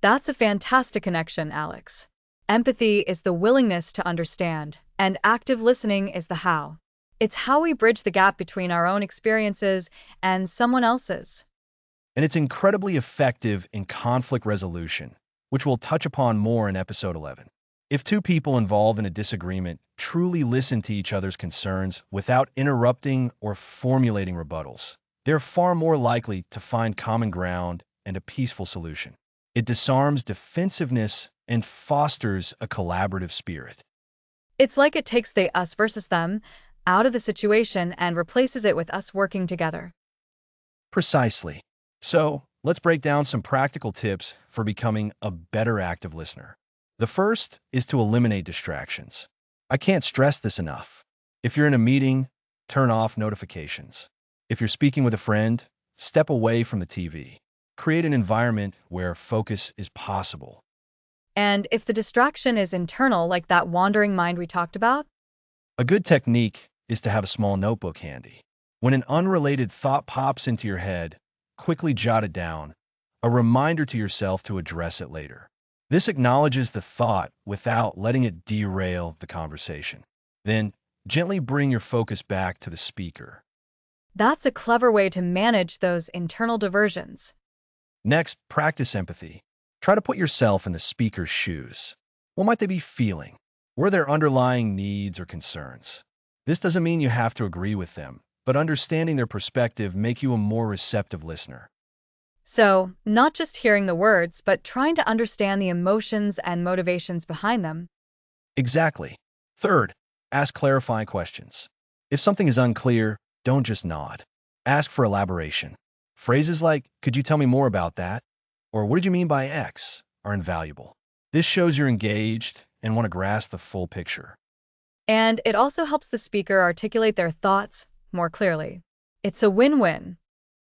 That's a fantastic connection, Alex. Empathy is the willingness to understand, and active listening is the how. It's how we bridge the gap between our own experiences and someone else's. And it's incredibly effective in conflict resolution, which we'll touch upon more in episode 11. If two people involved in a disagreement truly listen to each other's concerns without interrupting or formulating rebuttals, they're far more likely to find common ground and a peaceful solution. It disarms defensiveness and fosters a collaborative spirit. It's like it takes the us versus them out of the situation and replaces it with us working together. Precisely. So, let's break down some practical tips for becoming a better active listener. The first is to eliminate distractions. I can't stress this enough. If you're in a meeting, turn off notifications. If you're speaking with a friend, step away from the TV. Create an environment where focus is possible. And if the distraction is internal, like that wandering mind we talked about, A good technique is to have a small notebook handy. When an unrelated thought pops into your head, quickly jot it down, a reminder to yourself to address it later. This acknowledges the thought without letting it derail the conversation. Then, gently bring your focus back to the speaker. that's a clever way to manage those internal diversions. Next, practice empathy. Try to put yourself in the speaker's shoes. What might they be feeling? What are their underlying needs or concerns? This doesn't mean you have to agree with them, but understanding their perspective make you a more receptive listener. So, not just hearing the words, but trying to understand the emotions and motivations behind them. Exactly. Third, ask clarifying questions. If something is unclear, don't just nod. Ask for elaboration. Phrases like, could you tell me more about that? Or what did you mean by X? Are invaluable. This shows you're engaged and want to grasp the full picture. And it also helps the speaker articulate their thoughts more clearly. It's a win-win.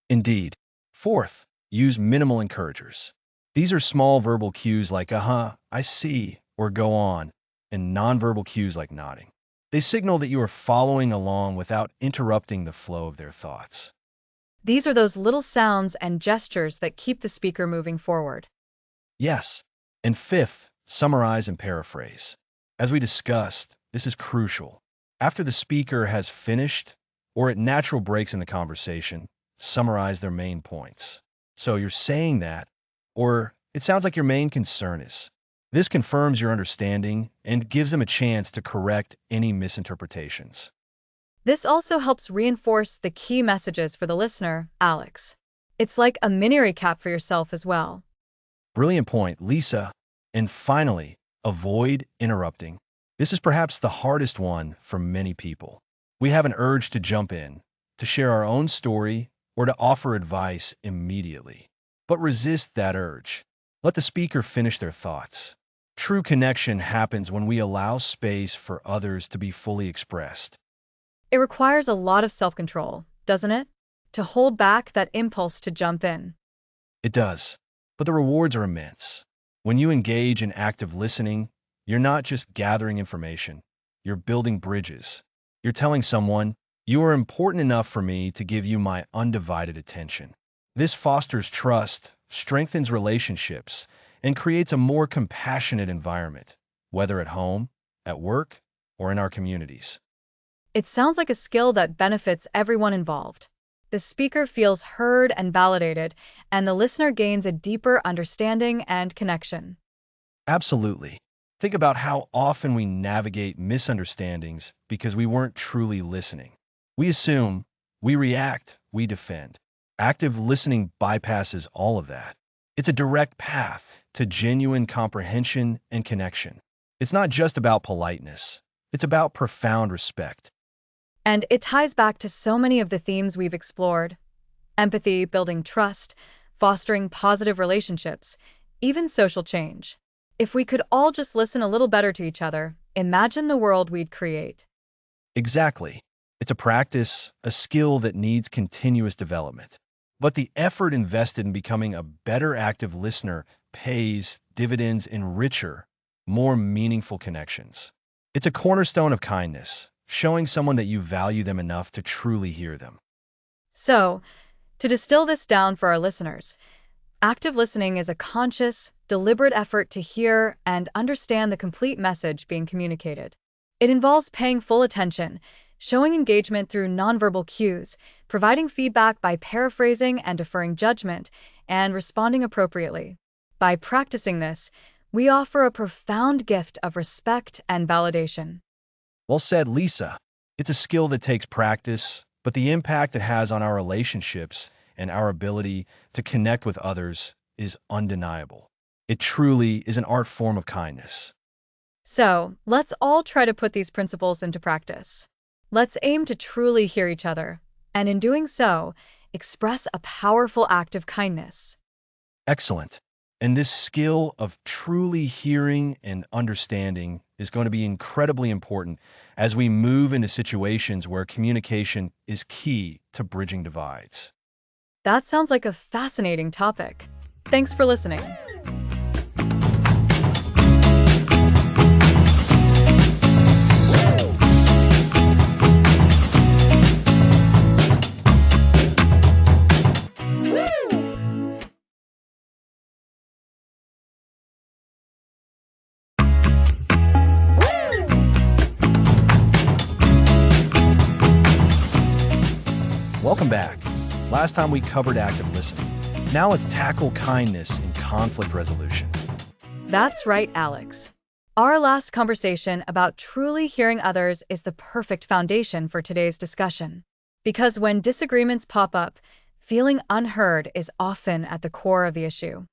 Indeed. Fourth, use minimal encouragers. These are small verbal cues like, I see, or go on, and nonverbal cues like nodding. They signal that you are following along without interrupting the flow of their thoughts. These are those little sounds and gestures that keep the speaker moving forward. Yes. And fifth, summarize and paraphrase. As we discussed, this is crucial. After the speaker has finished, or at natural breaks in the conversation, summarize their main points. So you're saying that, or it sounds like your main concern is. This confirms your understanding and gives them a chance to correct any misinterpretations. This also helps reinforce the key messages for the listener, Alex. It's like a mini recap for yourself as well. Brilliant point, Lisa. And finally, avoid interrupting. This is perhaps the hardest one for many people. We have an urge to jump in, to share our own story, or to offer advice immediately. but resist that urge. Let the speaker finish their thoughts. True connection happens when we allow space for others to be fully expressed. It requires a lot of self-control, doesn't it? To hold back that impulse to jump in. It does, but the rewards are immense. When you engage in active listening, you're not just gathering information, you're building bridges. You're telling someone, you are important enough for me to give you my undivided attention. This fosters trust, strengthens relationships, and creates a more compassionate environment, whether at home, at work, or in our communities. It sounds like a skill that benefits everyone involved. The speaker feels heard and validated, and the listener gains a deeper understanding and connection. Absolutely. Think about how often we navigate misunderstandings because we weren't truly listening. We assume, we react, we defend. Active listening bypasses all of that. It's a direct path to genuine comprehension and connection. It's not just about politeness. It's about profound respect. And it ties back to so many of the themes we've explored: empathy, building trust, fostering positive relationships, even social change. If we could all just listen a little better to each other, imagine the world we'd create. Exactly. It's a practice, a skill that needs continuous development. But the effort invested in becoming a better active listener pays dividends in richer, more meaningful connections. It's a cornerstone of kindness, showing someone that you value them enough to truly hear them. So, to distill this down for our listeners, active listening is a conscious, deliberate effort to hear and understand the complete message being communicated. It involves paying full attention, showing engagement through nonverbal cues, providing feedback by paraphrasing and deferring judgment, and responding appropriately. By practicing this, we offer a profound gift of respect and validation. Well said, Lisa. It's a skill that takes practice, but the impact it has on our relationships and our ability to connect with others is undeniable. It truly is an art form of kindness. So, let's all try to put these principles into practice. Let's aim to truly hear each other, and in doing so, express a powerful act of kindness. Excellent. And this skill of truly hearing and understanding is going to be incredibly important as we move into situations where communication is key to bridging divides. That sounds like a fascinating topic. Thanks for listening. Welcome back. Last time we covered active listening. Now let's tackle kindness in conflict resolution. That's right, Alex. Our last conversation about truly hearing others is the perfect foundation for today's discussion. Because when disagreements pop up, feeling unheard is often at the core of the issue.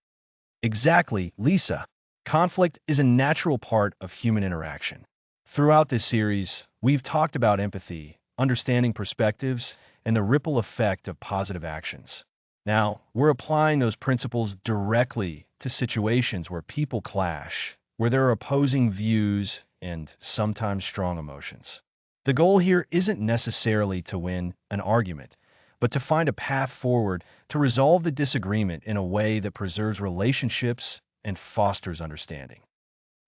Exactly, Lisa. Conflict is a natural part of human interaction. Throughout this series, we've talked about empathy, understanding perspectives, and the ripple effect of positive actions. Now, we're applying those principles directly to situations where people clash, where there are opposing views and sometimes strong emotions. The goal here isn't necessarily to win an argument, but to find a path forward to resolve the disagreement in a way that preserves relationships and fosters understanding.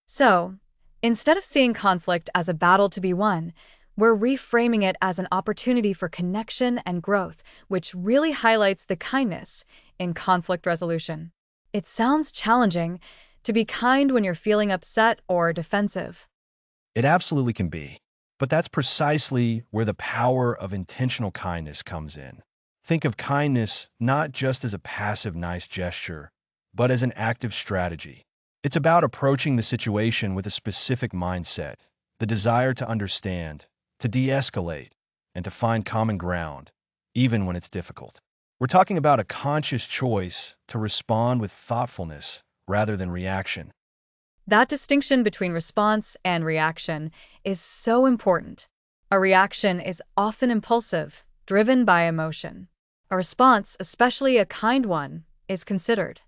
So, instead of seeing conflict as a battle to be won, we're reframing it as an opportunity for connection and growth, which really highlights the kindness in conflict resolution. It sounds challenging to be kind when you're feeling upset or defensive. It absolutely can be, but that's precisely where the power of intentional kindness comes in. Think of kindness not just as a passive nice gesture, but as an active strategy. It's about approaching the situation with a specific mindset, the desire to understand, to de-escalate, and to find common ground, even when it's difficult. We're talking about a conscious choice to respond with thoughtfulness rather than reaction. That distinction between response and reaction is so important. A reaction is often impulsive, driven by emotion. A response, especially a kind one, is considered.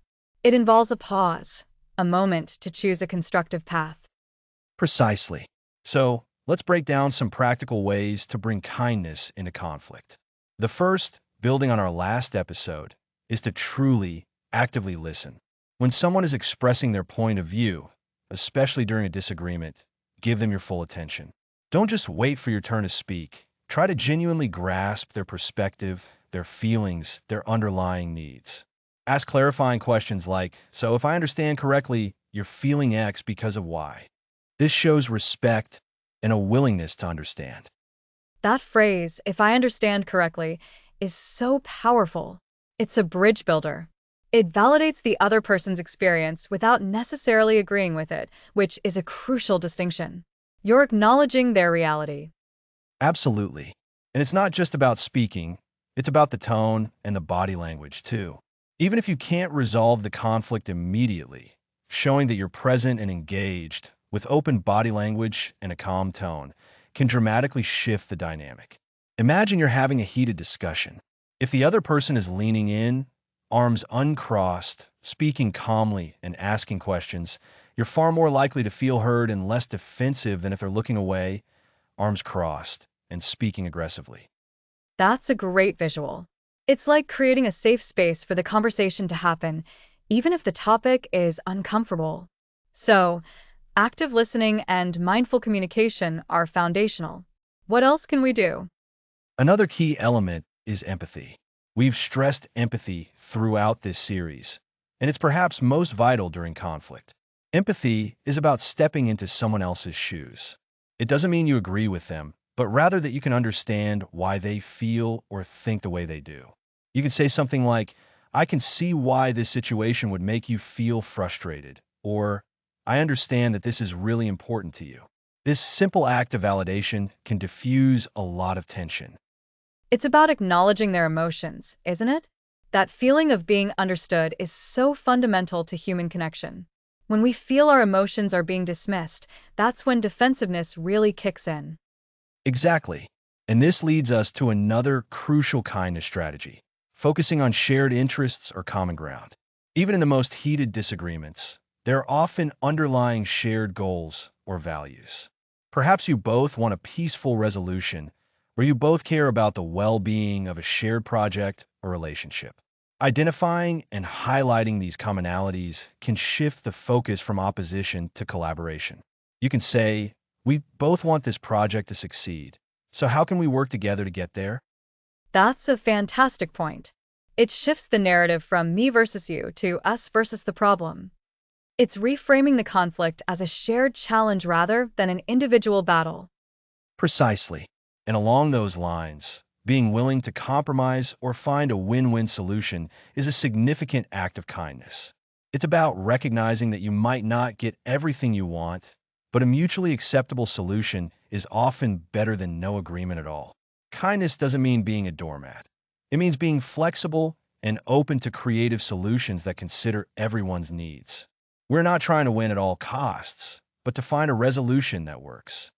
It involves a pause, a moment to choose a constructive path. Precisely. So, let's break down some practical ways to bring kindness into conflict. The first, building on our last episode, is to truly, actively listen. When someone is expressing their point of view, especially during a disagreement, give them your full attention. Don't just wait for your turn to speak. Try to genuinely grasp their perspective, their feelings, their underlying needs. Ask clarifying questions like, so if I understand correctly, you're feeling X because of Y. This shows respect and a willingness to understand. That phrase, if I understand correctly, is so powerful. It's a bridge builder. It validates the other person's experience without necessarily agreeing with it, which is a crucial distinction. You're acknowledging their reality. Absolutely. And it's not just about speaking, it's about the tone and the body language too. Even if you can't resolve the conflict immediately, showing that you're present and engaged with open body language and a calm tone can dramatically shift the dynamic. Imagine you're having a heated discussion. If the other person is leaning in, arms uncrossed, speaking calmly and asking questions, you're far more likely to feel heard and less defensive than if they're looking away, arms crossed, and speaking aggressively. That's a great visual. It's like creating a safe space for the conversation to happen, even if the topic is uncomfortable. So, active listening and mindful communication are foundational. What else can we do? Another key element is empathy. We've stressed empathy throughout this series, and it's perhaps most vital during conflict. Empathy is about stepping into someone else's shoes. It doesn't mean you agree with them, but rather that you can understand why they feel or think the way they do. You can say something like, I can see why this situation would make you feel frustrated, or I understand that this is really important to you. This simple act of validation can diffuse a lot of tension. It's about acknowledging their emotions, isn't it? That feeling of being understood is so fundamental to human connection. When we feel our emotions are being dismissed, that's when defensiveness really kicks in. Exactly. And this leads us to another crucial kindness strategy, focusing on shared interests or common ground. Even in the most heated disagreements, there are often underlying shared goals or values. Perhaps you both want a peaceful resolution where you both care about the well-being of a shared project or relationship. Identifying and highlighting these commonalities can shift the focus from opposition to collaboration. You can say, we both want this project to succeed, so how can we work together to get there? That's a fantastic point. It shifts the narrative from me versus you to us versus the problem. It's reframing the conflict as a shared challenge rather than an individual battle. Precisely. And along those lines, being willing to compromise or find a win-win solution is a significant act of kindness. It's about recognizing that you might not get everything you want, but a mutually acceptable solution is often better than no agreement at all. Kindness doesn't mean being a doormat. It means being flexible and open to creative solutions that consider everyone's needs. We're not trying to win at all costs, but to find a resolution that works.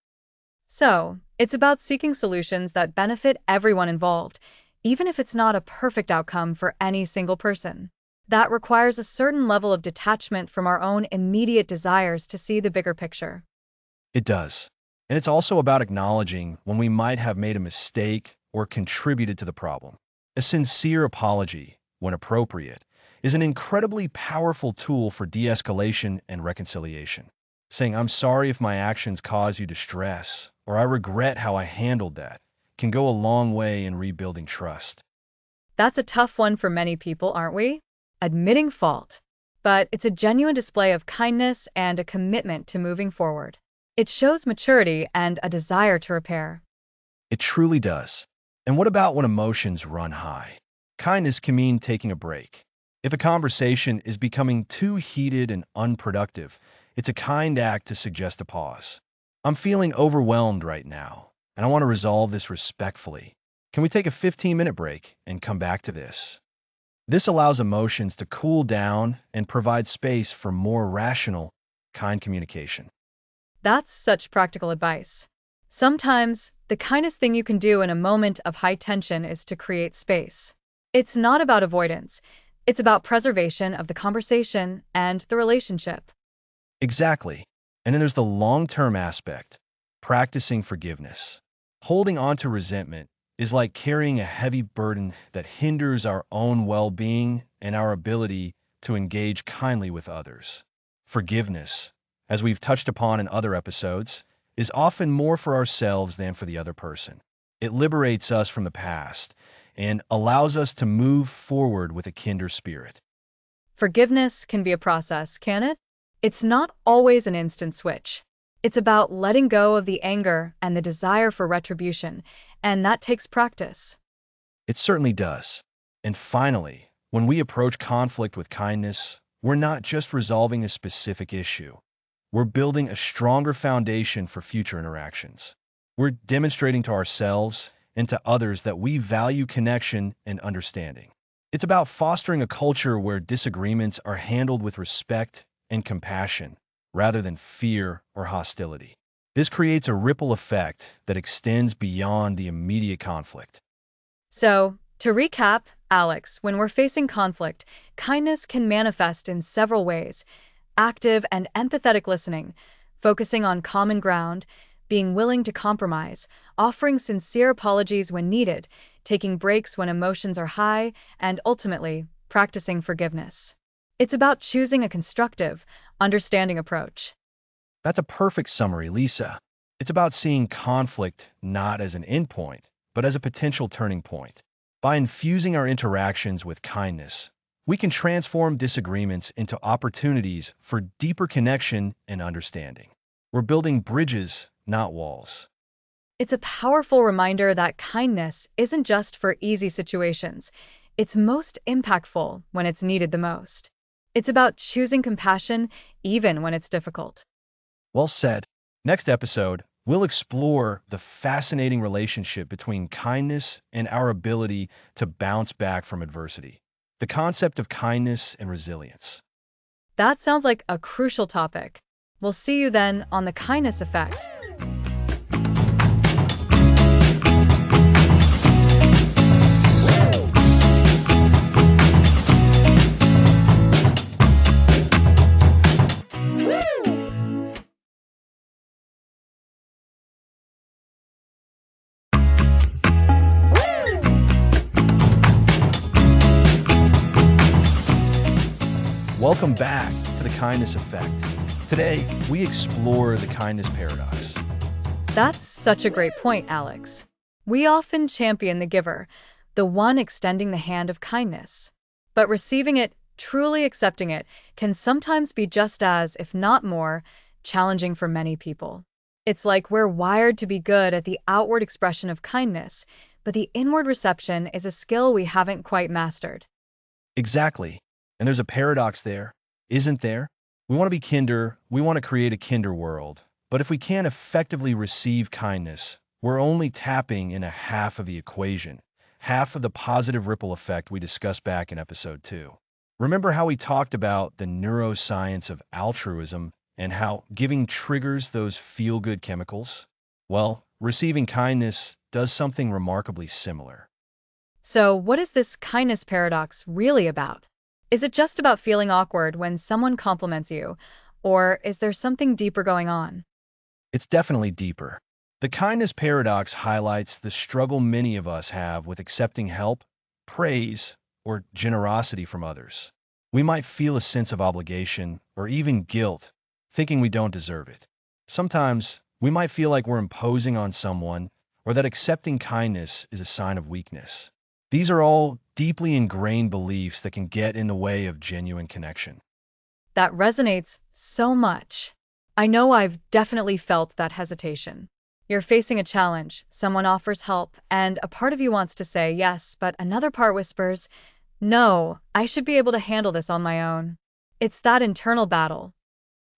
So, it's about seeking solutions that benefit everyone involved, even if it's not a perfect outcome for any single person. That requires a certain level of detachment from our own immediate desires to see the bigger picture. It does. And it's also about acknowledging when we might have made a mistake or contributed to the problem. A sincere apology, when appropriate, is an incredibly powerful tool for de-escalation and reconciliation. Saying, I'm sorry if my actions cause you distress, or I regret how I handled that, can go a long way in rebuilding trust. That's a tough one for many people, aren't we? Admitting fault. But it's a genuine display of kindness and a commitment to moving forward. It shows maturity and a desire to repair. It truly does. And what about when emotions run high? Kindness can mean taking a break. If a conversation is becoming too heated and unproductive, it's a kind act to suggest a pause. I'm feeling overwhelmed right now, and I want to resolve this respectfully. Can we take a 15-minute break and come back to this? This allows emotions to cool down and provide space for more rational, kind communication. That's such practical advice. Sometimes, the kindest thing you can do in a moment of high tension is to create space. It's not about avoidance, It's about preservation of the conversation and the relationship. Exactly. And then there's the long-term aspect, practicing forgiveness. Holding on to resentment is like carrying a heavy burden that hinders our own well-being and our ability to engage kindly with others. Forgiveness, as we've touched upon in other episodes, is often more for ourselves than for the other person. It liberates us from the past and allows us to move forward with a kinder spirit. Forgiveness can be a process, can it? It's not always an instant switch. It's about letting go of the anger and the desire for retribution, and that takes practice. It certainly does. And finally, when we approach conflict with kindness, we're not just resolving a specific issue. We're building a stronger foundation for future interactions. We're demonstrating to ourselves and to others that we value connection and understanding. It's about fostering a culture where disagreements are handled with respect and compassion rather than fear or hostility. This creates a ripple effect that extends beyond the immediate conflict. So, to recap, Alex, when we're facing conflict, kindness can manifest in several ways: active and empathetic listening, focusing on common ground, being willing to compromise, offering sincere apologies when needed, taking breaks when emotions are high, and ultimately, practicing forgiveness. It's about choosing a constructive, understanding approach. That's a perfect summary, Lisa. It's about seeing conflict not as an endpoint, but as a potential turning point. By infusing our interactions with kindness, we can transform disagreements into opportunities for deeper connection and understanding. We're building bridges, not walls. It's a powerful reminder that kindness isn't just for easy situations. It's most impactful when it's needed the most. It's about choosing compassion even when it's difficult. Well said. Next episode, we'll explore the fascinating relationship between kindness and our ability to bounce back from adversity. The concept of kindness and resilience. That sounds like a crucial topic. We'll see you then on the kindness effect. Welcome back to the kindness effect. Today, we explore the kindness paradox. That's such a great point, Alex. We often champion the giver, the one extending the hand of kindness. But receiving it, truly accepting it, can sometimes be just as, if not more, challenging for many people. It's like we're wired to be good at the outward expression of kindness, but the inward reception is a skill we haven't quite mastered. Exactly. And there's a paradox there, isn't there? We want to be kinder, we want to create a kinder world. But if we can't effectively receive kindness, we're only tapping in a half of the equation, half of the positive ripple effect we discussed back in episode 2. Remember how we talked about the neuroscience of altruism and how giving triggers those feel-good chemicals? Well, receiving kindness does something remarkably similar. So, what is this kindness paradox really about? Is it just about feeling awkward when someone compliments you, or is there something deeper going on? It's definitely deeper. The kindness paradox highlights the struggle many of us have with accepting help, praise, or generosity from others. We might feel a sense of obligation or even guilt, thinking we don't deserve it. Sometimes we might feel like we're imposing on someone or that accepting kindness is a sign of weakness. These are all deeply ingrained beliefs that can get in the way of genuine connection. That resonates so much. I know I've definitely felt that hesitation. You're facing a challenge, someone offers help, and a part of you wants to say yes, but another part whispers, no, I should be able to handle this on my own. It's that internal battle.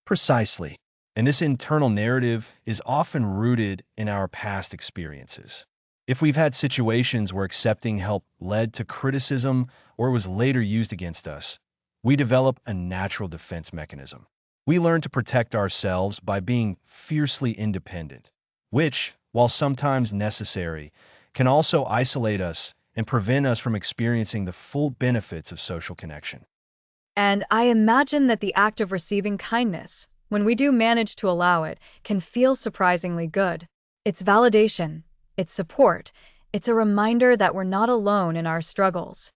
Precisely. And this internal narrative is often rooted in our past experiences. If we've had situations where accepting help led to criticism or was later used against us, we develop a natural defense mechanism. We learn to protect ourselves by being fiercely independent, which, while sometimes necessary, can also isolate us and prevent us from experiencing the full benefits of social connection. And I imagine that the act of receiving kindness, when we do manage to allow it, can feel surprisingly good. It's validation, it's support, it's a reminder that we're not alone in our struggles.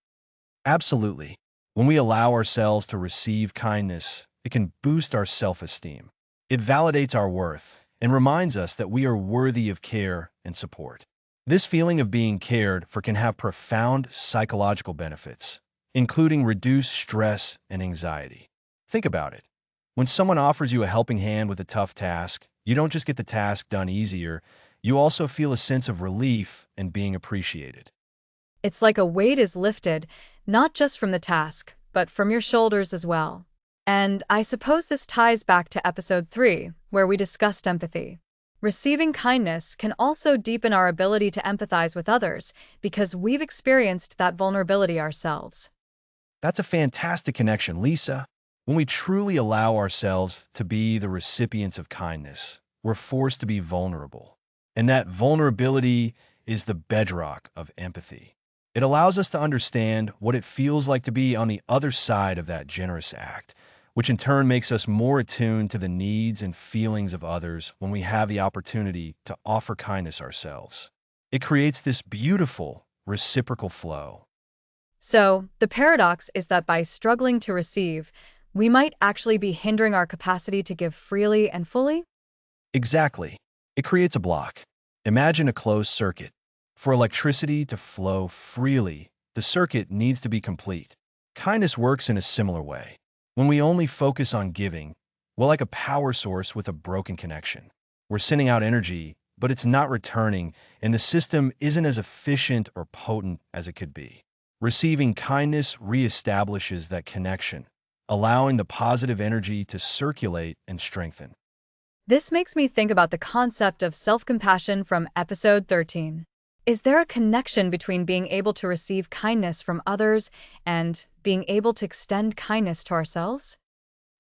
Absolutely. When we allow ourselves to receive kindness, it can boost our self-esteem. It validates our worth and reminds us that we are worthy of care and support. This feeling of being cared for can have profound psychological benefits, including reduced stress and anxiety. Think about it. When someone offers you a helping hand with a tough task, you don't just get the task done easier, you also feel a sense of relief and being appreciated. It's like a weight is lifted, not just from the task, but from your shoulders as well. And I suppose this ties back to episode 3, where we discussed empathy. Receiving kindness can also deepen our ability to empathize with others because we've experienced that vulnerability ourselves. That's a fantastic connection, Lisa. When we truly allow ourselves to be the recipients of kindness, we're forced to be vulnerable. And that vulnerability is the bedrock of empathy. It allows us to understand what it feels like to be on the other side of that generous act, which in turn makes us more attuned to the needs and feelings of others when we have the opportunity to offer kindness ourselves. It creates this beautiful reciprocal flow. So, the paradox is that by struggling to receive, we might actually be hindering our capacity to give freely and fully? Exactly. It creates a block. Imagine a closed circuit. For electricity to flow freely, the circuit needs to be complete. Kindness works in a similar way. When we only focus on giving, we're like a power source with a broken connection. We're sending out energy, but it's not returning, and the system isn't as efficient or potent as it could be. Receiving kindness reestablishes that connection, allowing the positive energy to circulate and strengthen. This makes me think about the concept of self-compassion from episode 13. Is there a connection between being able to receive kindness from others and being able to extend kindness to ourselves?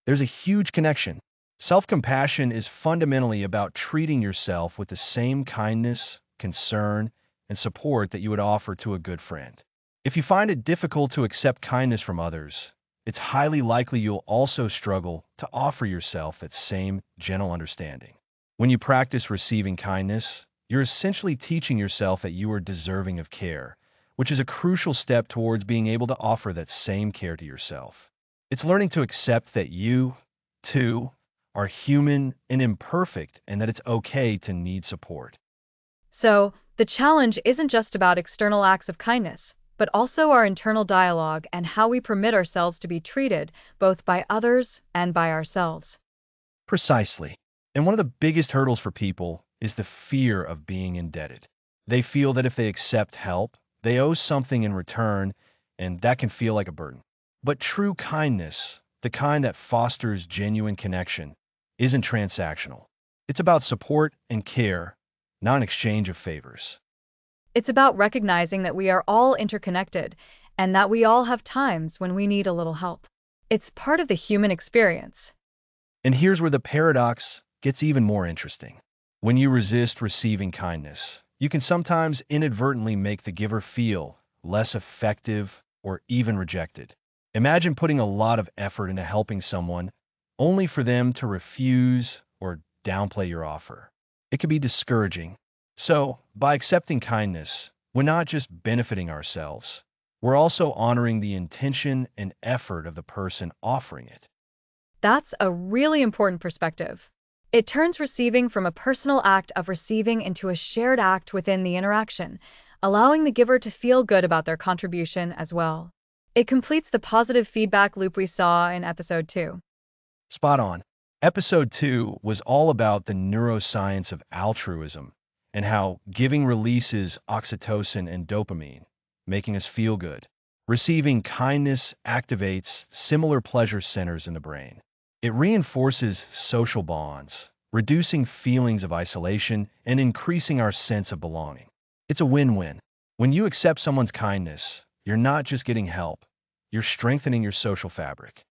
There's a huge connection. Self-compassion is fundamentally about treating yourself with the same kindness, concern, and support that you would offer to a good friend. If you find it difficult to accept kindness from others, it's highly likely you'll also struggle to offer yourself that same gentle understanding. When you practice receiving kindness, you're essentially teaching yourself that you are deserving of care, which is a crucial step towards being able to offer that same care to yourself. It's learning to accept that you, too, are human and imperfect and that it's okay to need support. So, the challenge isn't just about external acts of kindness, but also our internal dialogue and how we permit ourselves to be treated, both by others and by ourselves. Precisely. And one of the biggest hurdles for people is the fear of being indebted. They feel that if they accept help, they owe something in return, and that can feel like a burden. But true kindness, the kind that fosters genuine connection, isn't transactional. It's about support and care, not an exchange of favors. It's about recognizing that we are all interconnected and that we all have times when we need a little help. It's part of the human experience. And here's where the paradox gets even more interesting. When you resist receiving kindness, you can sometimes inadvertently make the giver feel less effective or even rejected. Imagine putting a lot of effort into helping someone only for them to refuse or downplay your offer. It can be discouraging. So, by accepting kindness, we're not just benefiting ourselves, we're also honoring the intention and effort of the person offering it. That's a really important perspective. It turns receiving from a personal act of receiving into a shared act within the interaction, allowing the giver to feel good about their contribution as well. It completes the positive feedback loop we saw in episode 2. Spot on. Episode 2 was all about the neuroscience of altruism and how giving releases oxytocin and dopamine, making us feel good. Receiving kindness activates similar pleasure centers in the brain. It reinforces social bonds, reducing feelings of isolation and increasing our sense of belonging. It's a win-win. When you accept someone's kindness, you're not just getting help, you're strengthening your social fabric.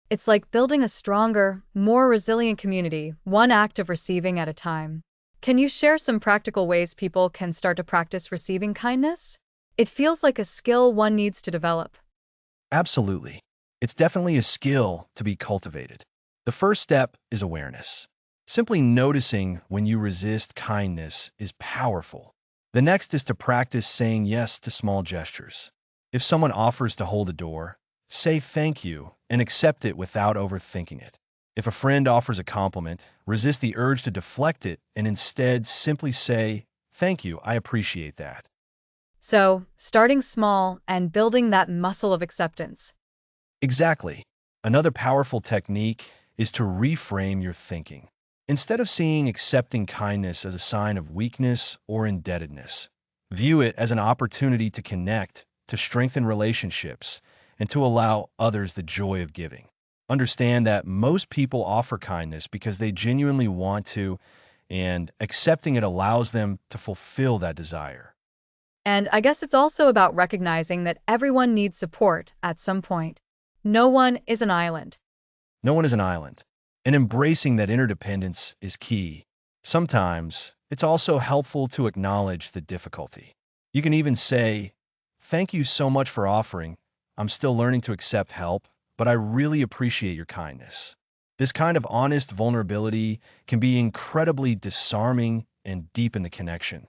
It's like building a stronger, more resilient community, one act of receiving at a time. Can you share some practical ways people can start to practice receiving kindness? It feels like a skill one needs to develop. Absolutely. It's definitely a skill to be cultivated. The first step is awareness. Simply noticing when you resist kindness is powerful. The next is to practice saying yes to small gestures. If someone offers to hold a door, say thank you and accept it without overthinking it. If a friend offers a compliment, resist the urge to deflect it and instead simply say, "Thank you, I appreciate that." So, starting small and building that muscle of acceptance. Exactly. Another powerful technique is to reframe your thinking. Instead of seeing accepting kindness as a sign of weakness or indebtedness, view it as an opportunity to connect, to strengthen relationships, and to allow others the joy of giving. Understand that most people offer kindness because they genuinely want to, and accepting it allows them to fulfill that desire. And I guess it's also about recognizing that everyone needs support at some point. No one is an island. No one is an island, and embracing that interdependence is key. Sometimes it's also helpful to acknowledge the difficulty. You can even say, "Thank you so much for offering. I'm still learning to accept help, but I really appreciate your kindness." This kind of honest vulnerability can be incredibly disarming and deepen the connection.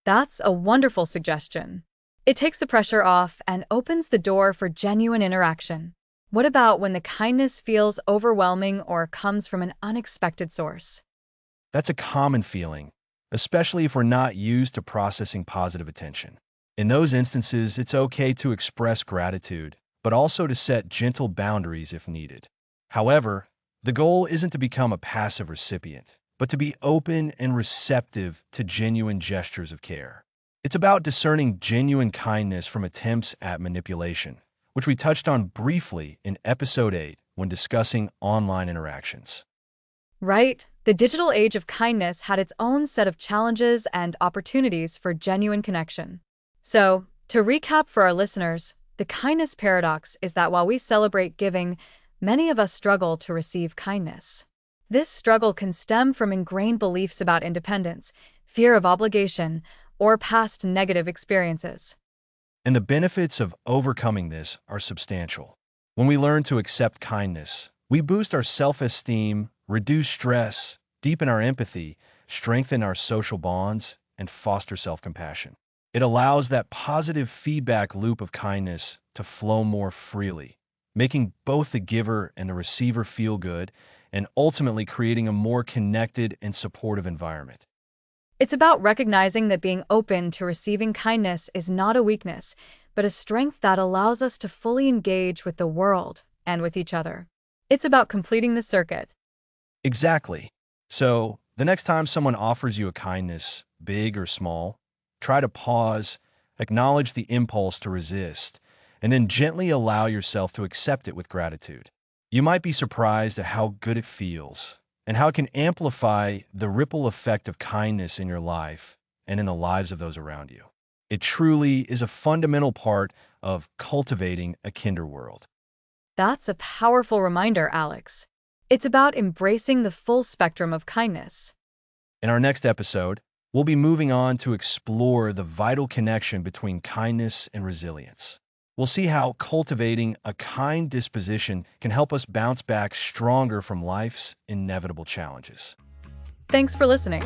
That's a wonderful suggestion. It takes the pressure off and opens the door for genuine interaction. What about when the kindness feels overwhelming or comes from an unexpected source? That's a common feeling, especially if we're not used to processing positive attention. In those instances, it's okay to express gratitude, but also to set gentle boundaries if needed. However, the goal isn't to become a passive recipient, but to be open and receptive to genuine gestures of care. It's about discerning genuine kindness from attempts at manipulation, which we touched on briefly in episode 8 when discussing online interactions. Right? The digital age of kindness had its own set of challenges and opportunities for genuine connection. So, to recap for our listeners, the kindness paradox is that while we celebrate giving, many of us struggle to receive kindness. This struggle can stem from ingrained beliefs about independence, fear of obligation, or past negative experiences. And the benefits of overcoming this are substantial. When we learn to accept kindness, we boost our self-esteem, reduce stress, deepen our empathy, strengthen our social bonds, and foster self-compassion. It allows that positive feedback loop of kindness to flow more freely, making both the giver and the receiver feel good, and ultimately creating a more connected and supportive environment. It's about recognizing that being open to receiving kindness is not a weakness, but a strength that allows us to fully engage with the world and with each other. It's about completing the circuit. Exactly. So, the next time someone offers you a kindness, big or small, try to pause, acknowledge the impulse to resist, and then gently allow yourself to accept it with gratitude. You might be surprised at how good it feels and how it can amplify the ripple effect of kindness in your life and in the lives of those around you. It truly is a fundamental part of cultivating a kinder world. That's a powerful reminder, Alex. It's about embracing the full spectrum of kindness. In our next episode, we'll be moving on to explore the vital connection between kindness and resilience. We'll see how cultivating a kind disposition can help us bounce back stronger from life's inevitable challenges. Thanks for listening.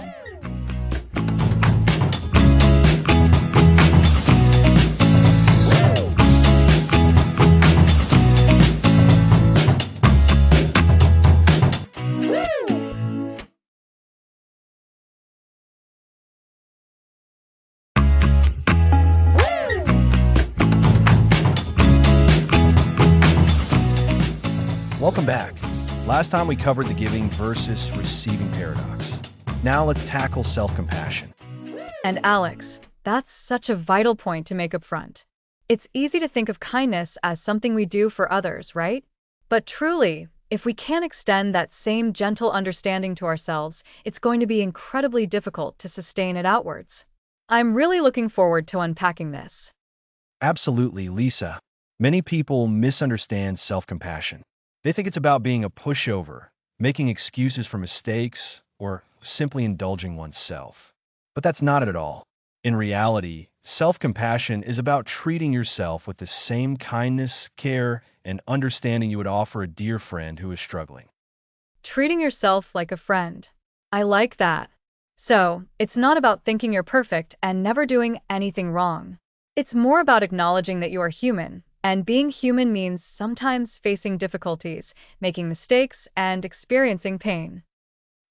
Welcome back. Last time we covered the giving versus receiving paradox. Now let's tackle self-compassion. And Alex, that's such a vital point to make up front. It's easy to think of kindness as something we do for others, right? But truly, if we can't extend that same gentle understanding to ourselves, it's going to be incredibly difficult to sustain it outwards. I'm really looking forward to unpacking this. Absolutely, Lisa. Many people misunderstand self-compassion. They think it's about being a pushover, making excuses for mistakes, or simply indulging oneself. But that's not it at all. In reality, self-compassion is about treating yourself with the same kindness, care, and understanding you would offer a dear friend who is struggling. Treating yourself like a friend. I like that. So, it's not about thinking you're perfect and never doing anything wrong. It's more about acknowledging that you are human, and being human means sometimes facing difficulties, making mistakes, and experiencing pain.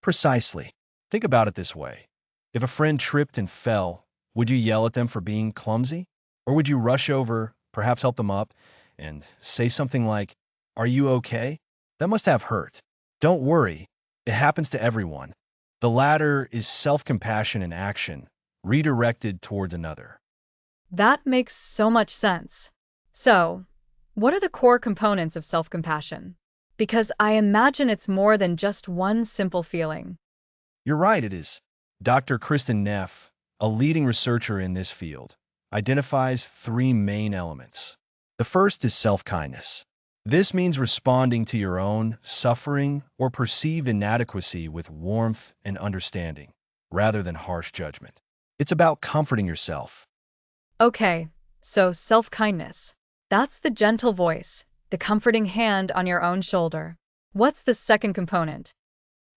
Precisely. Think about it this way. If a friend tripped and fell, would you yell at them for being clumsy? Or would you rush over, perhaps help them up, and say something like, "Are you okay?" That must have hurt. Don't worry, it happens to everyone. The latter is self-compassion in action, redirected towards another. That makes so much sense. So, what are the core components of self-compassion? Because I imagine it's more than just one simple feeling. You're right, it is. Dr. Kristen Neff, a leading researcher in this field, identifies three main elements. The first is self-kindness. This means responding to your own suffering or perceived inadequacy with warmth and understanding, rather than harsh judgment. It's about comforting yourself. Okay, so self-kindness. That's the gentle voice, the comforting hand on your own shoulder. What's the second component?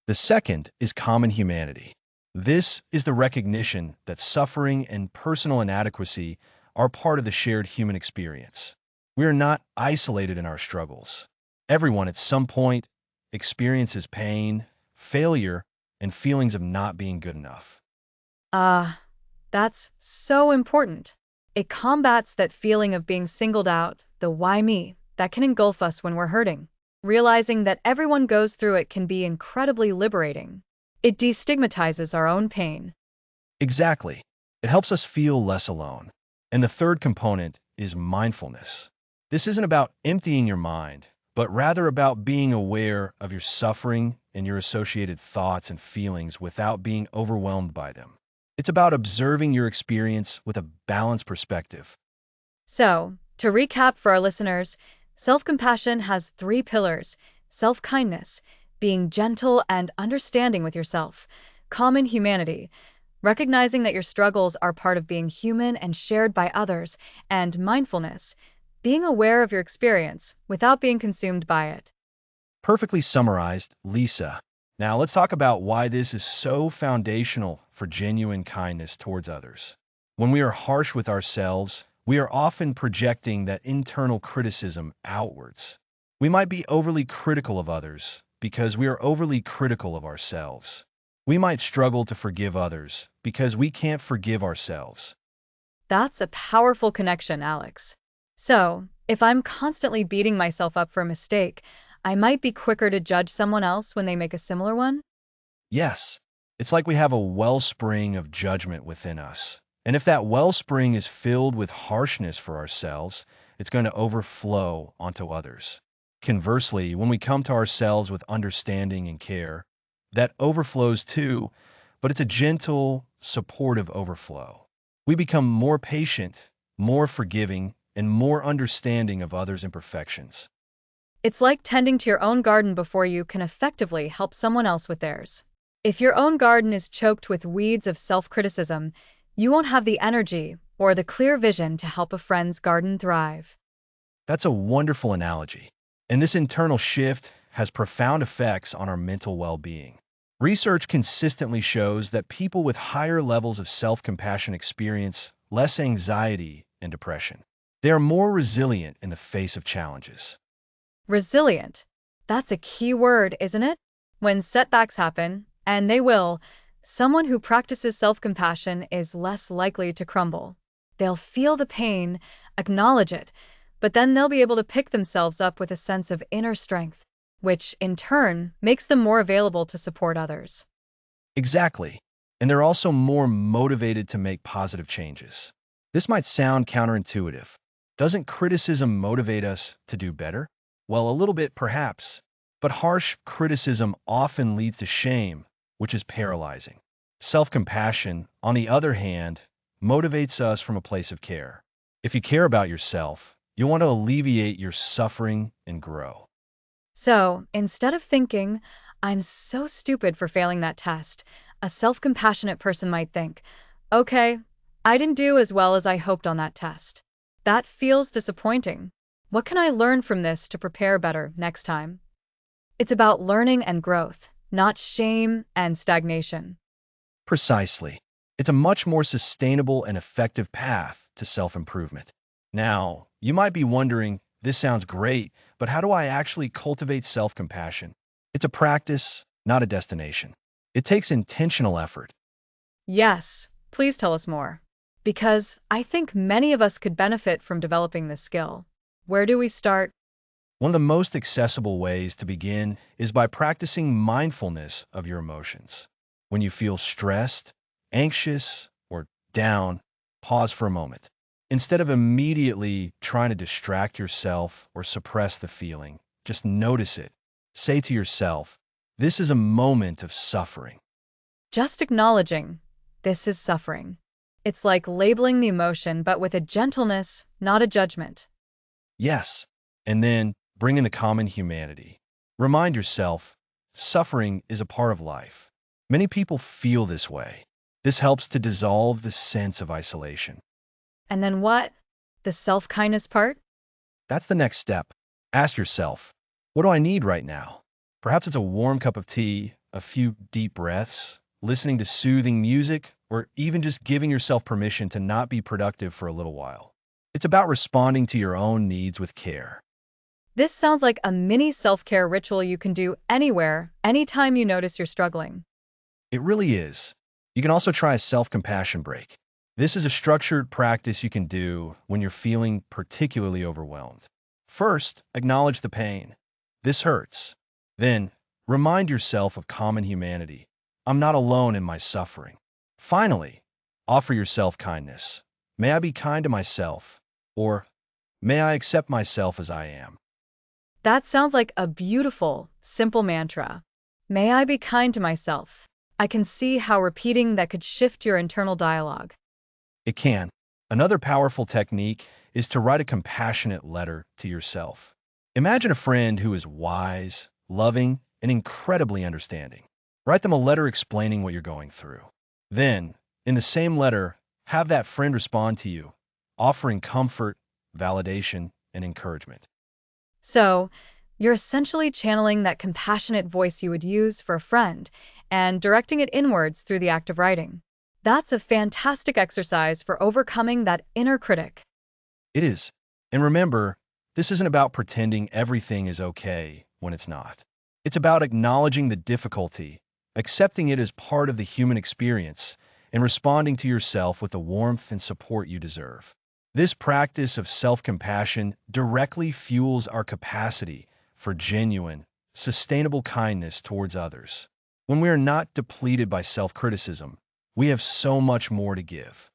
The second is common humanity. This is the recognition that suffering and personal inadequacy are part of the shared human experience. We are not isolated in our struggles. Everyone at some point experiences pain, failure, and feelings of not being good enough. Ah, that's so important. It combats that feeling of being singled out, the why me, that can engulf us when we're hurting. Realizing that everyone goes through it can be incredibly liberating. It destigmatizes our own pain. Exactly. It helps us feel less alone. And the third component is mindfulness. This isn't about emptying your mind, but rather about being aware of your suffering and your associated thoughts and feelings without being overwhelmed by them. It's about observing your experience with a balanced perspective. So, to recap for our listeners, self-compassion has three pillars: self-kindness, being gentle and understanding with yourself; common humanity, recognizing that your struggles are part of being human and shared by others; and mindfulness, being aware of your experience without being consumed by it. Perfectly summarized, Lisa. Now let's talk about why this is so foundational for genuine kindness towards others. When we are harsh with ourselves, we are often projecting that internal criticism outwards. We might be overly critical of others because we are overly critical of ourselves. We might struggle to forgive others because we can't forgive ourselves. That's a powerful connection, Alex. So, if I'm constantly beating myself up for a mistake, I might be quicker to judge someone else when they make a similar one? Yes, it's like we have a wellspring of judgment within us. And if that wellspring is filled with harshness for ourselves, it's going to overflow onto others. Conversely, when we come to ourselves with understanding and care, that overflows too, but it's a gentle, supportive overflow. We become more patient, more forgiving, and more understanding of others' imperfections. It's like tending to your own garden before you can effectively help someone else with theirs. If your own garden is choked with weeds of self-criticism, you won't have the energy or the clear vision to help a friend's garden thrive. That's a wonderful analogy. And this internal shift has profound effects on our mental well-being. Research consistently shows that people with higher levels of self-compassion experience less anxiety and depression. They are more resilient in the face of challenges. Resilient. That's a key word, isn't it? When setbacks happen, and they will, someone who practices self-compassion is less likely to crumble. They'll feel the pain, acknowledge it, but then they'll be able to pick themselves up with a sense of inner strength, which in turn makes them more available to support others. Exactly. And they're also more motivated to make positive changes. This might sound counterintuitive. Doesn't criticism motivate us to do better? Well, a little bit perhaps. But harsh criticism often leads to shame, which is paralyzing. Self-compassion, on the other hand, motivates us from a place of care. If you care about yourself, you want to alleviate your suffering and grow. So, instead of thinking, I'm so stupid for failing that test, a self-compassionate person might think, okay, I didn't do as well as I hoped on that test. That feels disappointing. What can I learn from this to prepare better next time? It's about learning and growth, not shame and stagnation. Precisely. It's a much more sustainable and effective path to self-improvement. Now, you might be wondering, this sounds great, but how do I actually cultivate self-compassion? It's a practice, not a destination. It takes intentional effort. Yes, please tell us more. Because I think many of us could benefit from developing this skill. Where do we start? One of the most accessible ways to begin is by practicing mindfulness of your emotions. When you feel stressed, anxious, or down, pause for a moment. Instead of immediately trying to distract yourself or suppress the feeling, just notice it. Say to yourself, this is a moment of suffering. Just acknowledging this is suffering. It's like labeling the emotion, but with a gentleness, not a judgment. Yes, and then bring in the common humanity. Remind yourself, suffering is a part of life. Many people feel this way. This helps to dissolve the sense of isolation. And then what? The self-kindness part? That's the next step. Ask yourself, what do I need right now? Perhaps it's a warm cup of tea, a few deep breaths, listening to soothing music, or even just giving yourself permission to not be productive for a little while. It's about responding to your own needs with care. This sounds like a mini self-care ritual you can do anywhere, anytime you notice you're struggling. It really is. You can also try a self-compassion break. This is a structured practice you can do when you're feeling particularly overwhelmed. First, acknowledge the pain. This hurts. Then, remind yourself of common humanity. I'm not alone in my suffering. Finally, offer yourself kindness. May I be kind to myself, or may I accept myself as I am. That sounds like a beautiful, simple mantra. May I be kind to myself. I can see how repeating that could shift your internal dialogue. It can. Another powerful technique is to write a compassionate letter to yourself. Imagine a friend who is wise, loving, and incredibly understanding. Write them a letter explaining what you're going through. Then, in the same letter, have that friend respond to you, offering comfort, validation, and encouragement. So, you're essentially channeling that compassionate voice you would use for a friend and directing it inwards through the act of writing. That's a fantastic exercise for overcoming that inner critic. It is. And remember, this isn't about pretending everything is okay when it's not. It's about acknowledging the difficulty, accepting it as part of the human experience, and responding to yourself with the warmth and support you deserve. This practice of self-compassion directly fuels our capacity for genuine, sustainable kindness towards others. When we are not depleted by self-criticism, we have so much more to give.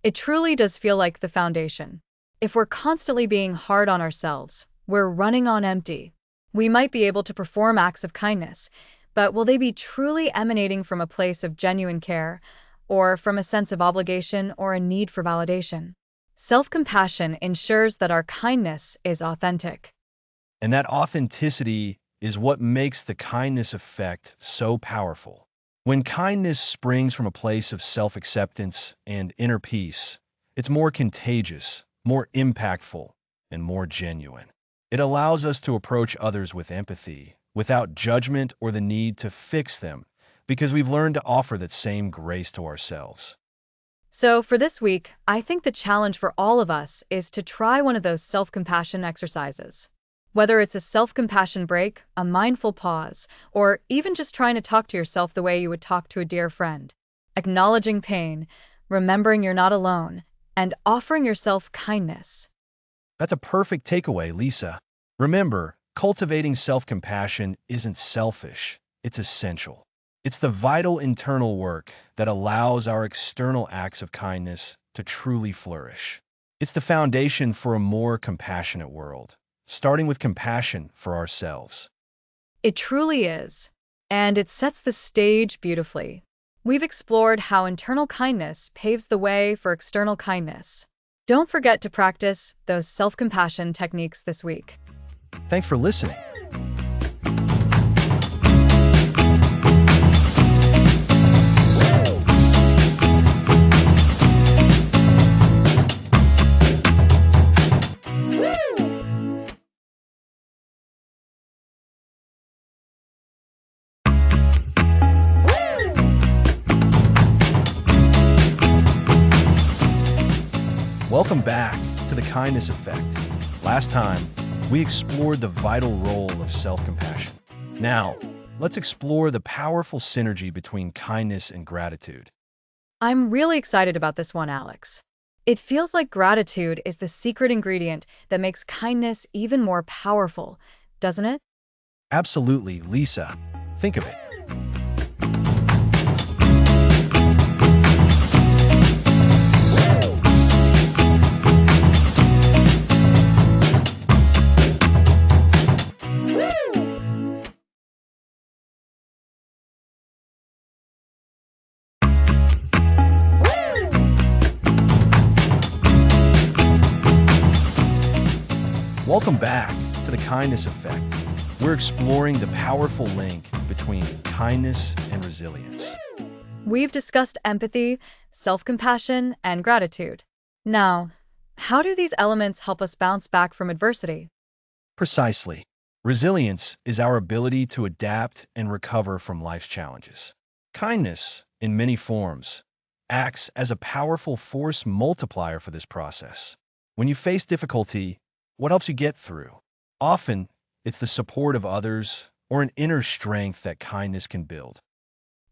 It truly does feel like the foundation. If we're constantly being hard on ourselves, we're running on empty. We might be able to perform acts of kindness, but will they be truly emanating from a place of genuine care, or from a sense of obligation or a need for validation? Self-compassion ensures that our kindness is authentic. And that authenticity is what makes the kindness effect so powerful. When kindness springs from a place of self-acceptance and inner peace, it's more contagious, more impactful, and more genuine. It allows us to approach others with empathy, without judgment or the need to fix them, because we've learned to offer that same grace to ourselves. So for this week, I think the challenge for all of us is to try one of those self-compassion exercises. Whether it's a self-compassion break, a mindful pause, or even just trying to talk to yourself the way you would talk to a dear friend. Acknowledging pain, remembering you're not alone, and offering yourself kindness. That's a perfect takeaway, Lisa. Remember, cultivating self-compassion isn't selfish, it's essential. It's the vital internal work that allows our external acts of kindness to truly flourish. It's the foundation for a more compassionate world, starting with compassion for ourselves. It truly is. And it sets the stage beautifully. We've explored how internal kindness paves the way for external kindness. Don't forget to practice those self-compassion techniques this week. Thanks for listening. Welcome back to the kindness effect. Last time, we explored the vital role of self-compassion. Now, let's explore the powerful synergy between kindness and gratitude. I'm really excited about this one, Alex. It feels like gratitude is the secret ingredient that makes kindness even more powerful, doesn't it? Absolutely, Lisa. Think of it. Welcome back to the kindness effect. We're exploring the powerful link between kindness and resilience. We've discussed empathy, self-compassion, and gratitude. Now, how do these elements help us bounce back from adversity? Precisely. Resilience is our ability to adapt and recover from life's challenges. Kindness, in many forms, acts as a powerful force multiplier for this process. When you face difficulty, what helps you get through? Often, it's the support of others or an inner strength that kindness can build.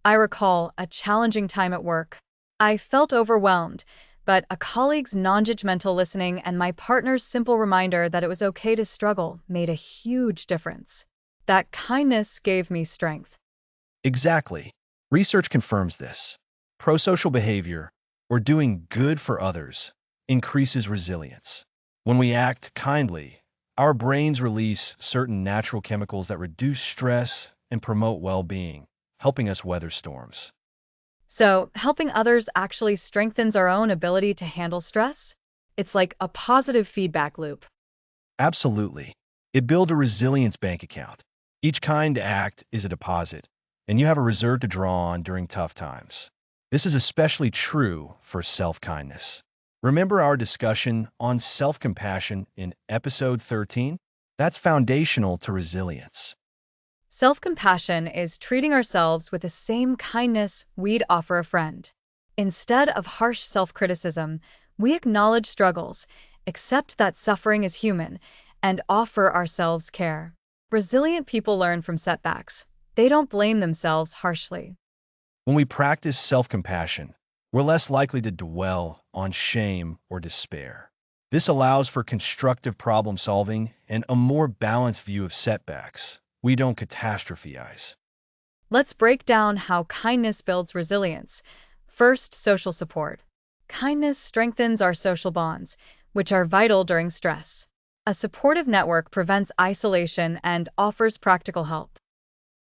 I recall a challenging time at work. I felt overwhelmed, but a colleague's non-judgmental listening and my partner's simple reminder that it was okay to struggle made a huge difference. That kindness gave me strength. Exactly. Research confirms this. Prosocial behavior, or doing good for others, increases resilience. When we act kindly, our brains release certain natural chemicals that reduce stress and promote well-being, helping us weather storms. So, helping others actually strengthens our own ability to handle stress? It's like a positive feedback loop. Absolutely. It builds a resilience bank account. Each kind act is a deposit, and you have a reserve to draw on during tough times. This is especially true for self-kindness. Remember our discussion on self-compassion in episode 13? That's foundational to resilience. Self-compassion is treating ourselves with the same kindness we'd offer a friend. Instead of harsh self-criticism, we acknowledge struggles, accept that suffering is human, and offer ourselves care. Resilient people learn from setbacks. They don't blame themselves harshly. When we practice self-compassion, we're less likely to dwell on shame or despair. This allows for constructive problem solving and a more balanced view of setbacks. We don't catastrophize. Let's break down how kindness builds resilience. First, social support. Kindness strengthens our social bonds, which are vital during stress. A supportive network prevents isolation and offers practical help.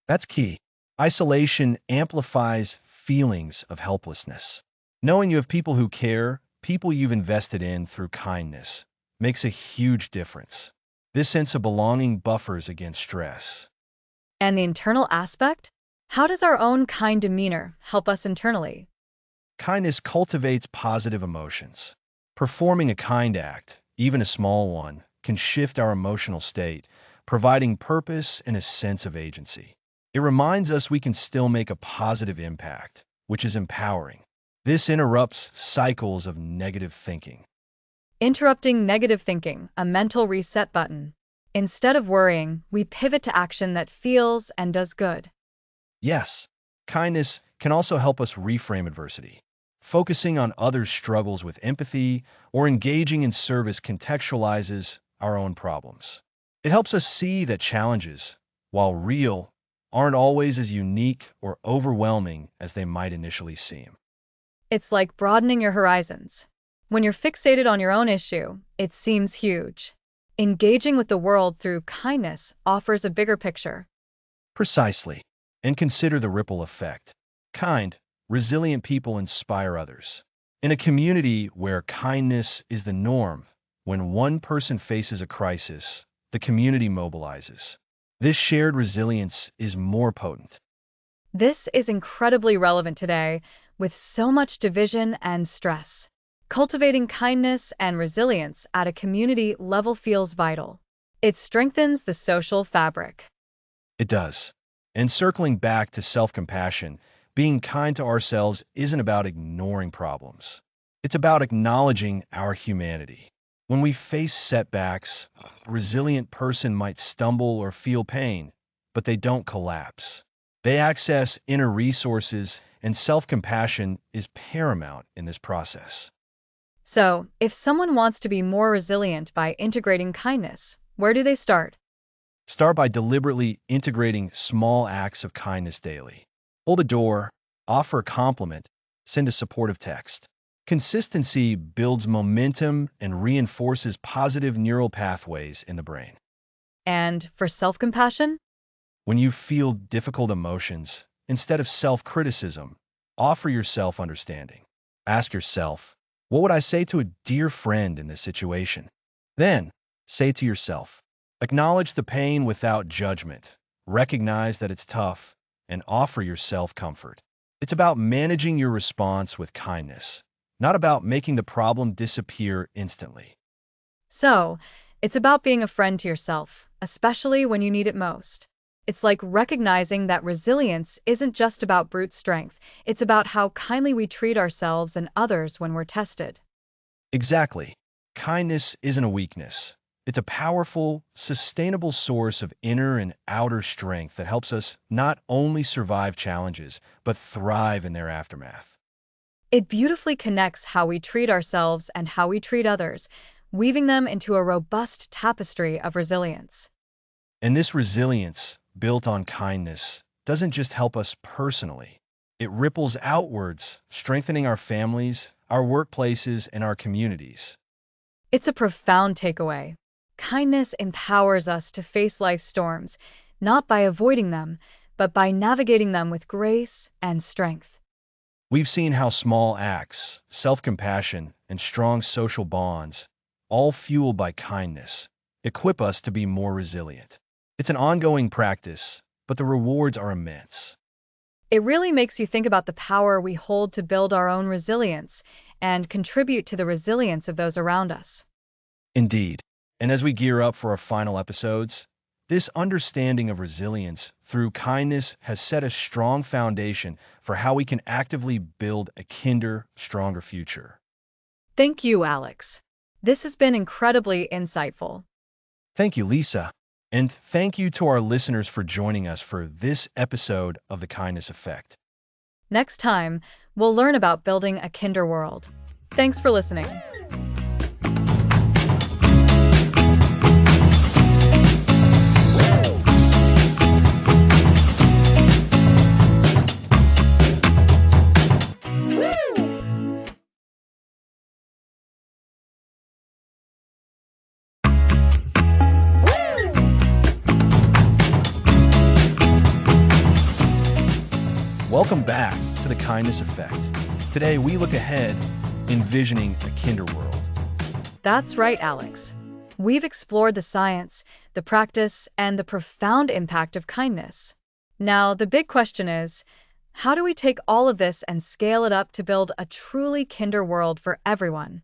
That's key. Isolation amplifies feelings of helplessness. Knowing you have people who care, people you've invested in through kindness, makes a huge difference. This sense of belonging buffers against stress. And the internal aspect? How does our own kind demeanor help us internally? Kindness cultivates positive emotions. Performing a kind act, even a small one, can shift our emotional state, providing purpose and a sense of agency. It reminds us we can still make a positive impact, which is empowering. This interrupts cycles of negative thinking. Interrupting negative thinking, a mental reset button. Instead of worrying, we pivot to action that feels and does good. Yes, kindness can also help us reframe adversity. Focusing on others' struggles with empathy or engaging in service contextualizes our own problems. It helps us see that challenges, while real, aren't always as unique or overwhelming as they might initially seem. It's like broadening your horizons. When you're fixated on your own issue, it seems huge. Engaging with the world through kindness offers a bigger picture. Precisely. And consider the ripple effect. Kind, resilient people inspire others. In a community where kindness is the norm, when one person faces a crisis, the community mobilizes. This shared resilience is more potent. This is incredibly relevant today, with so much division and stress. Cultivating kindness and resilience at a community level feels vital. It strengthens the social fabric. It does. And circling back to self-compassion, being kind to ourselves isn't about ignoring problems. It's about acknowledging our humanity. When we face setbacks, a resilient person might stumble or feel pain, but they don't collapse. They access inner resources, and self-compassion is paramount in this process. So, if someone wants to be more resilient by integrating kindness, where do they start? Start by deliberately integrating small acts of kindness daily. Hold a door, offer a compliment, send a supportive text. Consistency builds momentum and reinforces positive neural pathways in the brain. And for self compassion? When you feel difficult emotions, instead of self-criticism, offer yourself understanding. Ask yourself, what would I say to a dear friend in this situation? Then, say to yourself, acknowledge the pain without judgment, recognize that it's tough, and offer yourself comfort. It's about managing your response with kindness, not about making the problem disappear instantly. So, it's about being a friend to yourself, especially when you need it most. It's like recognizing that resilience isn't just about brute strength, it's about how kindly we treat ourselves and others when we're tested. Exactly. Kindness isn't a weakness. It's a powerful, sustainable source of inner and outer strength that helps us not only survive challenges, but thrive in their aftermath. It beautifully connects how we treat ourselves and how we treat others, weaving them into a robust tapestry of resilience. And this resilience, built on kindness, doesn't just help us personally. It ripples outwards, strengthening our families, our workplaces, and our communities. It's a profound takeaway. Kindness empowers us to face life's storms, not by avoiding them, but by navigating them with grace and strength. We've seen how small acts, self-compassion, and strong social bonds, all fueled by kindness, equip us to be more resilient. It's an ongoing practice, but the rewards are immense. It really makes you think about the power we hold to build our own resilience and contribute to the resilience of those around us. Indeed. And as we gear up for our final episodes, this understanding of resilience through kindness has set a strong foundation for how we can actively build a kinder, stronger future. Thank you, Alex. This has been incredibly insightful. Thank you, Lisa. And thank you to our listeners for joining us for this episode of The Kindness Effect. Next time, we'll learn about building a kinder world. Thanks for listening. Welcome back to The Kindness Effect. Today, we look ahead, envisioning a kinder world. That's right, Alex. We've explored the science, the practice, and the profound impact of kindness. Now, the big question is, how do we take all of this and scale it up to build a truly kinder world for everyone?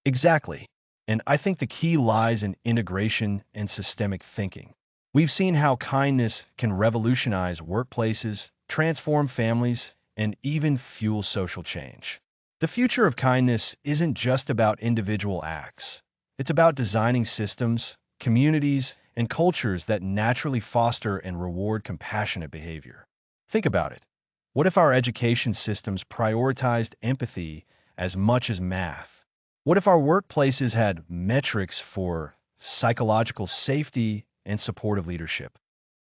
Exactly. And I think the key lies in integration and systemic thinking. We've seen how kindness can revolutionize workplaces, transform families, and even fuel social change. The future of kindness isn't just about individual acts. It's about designing systems, communities, and cultures that naturally foster and reward compassionate behavior. Think about it. What if our education systems prioritized empathy as much as math? What if our workplaces had metrics for psychological safety and supportive leadership?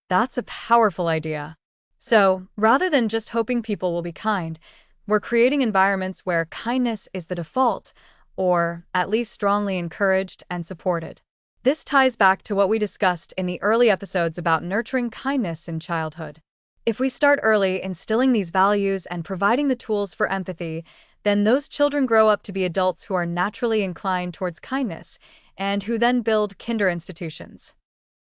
That's a powerful idea. So, rather than just hoping people will be kind, we're creating environments where kindness is the default, or at least strongly encouraged and supported. This ties back to what we discussed in the early episodes about nurturing kindness in childhood. If we start early instilling these values and providing the tools for empathy, then those children grow up to be adults who are naturally inclined towards kindness and who then build kinder institutions.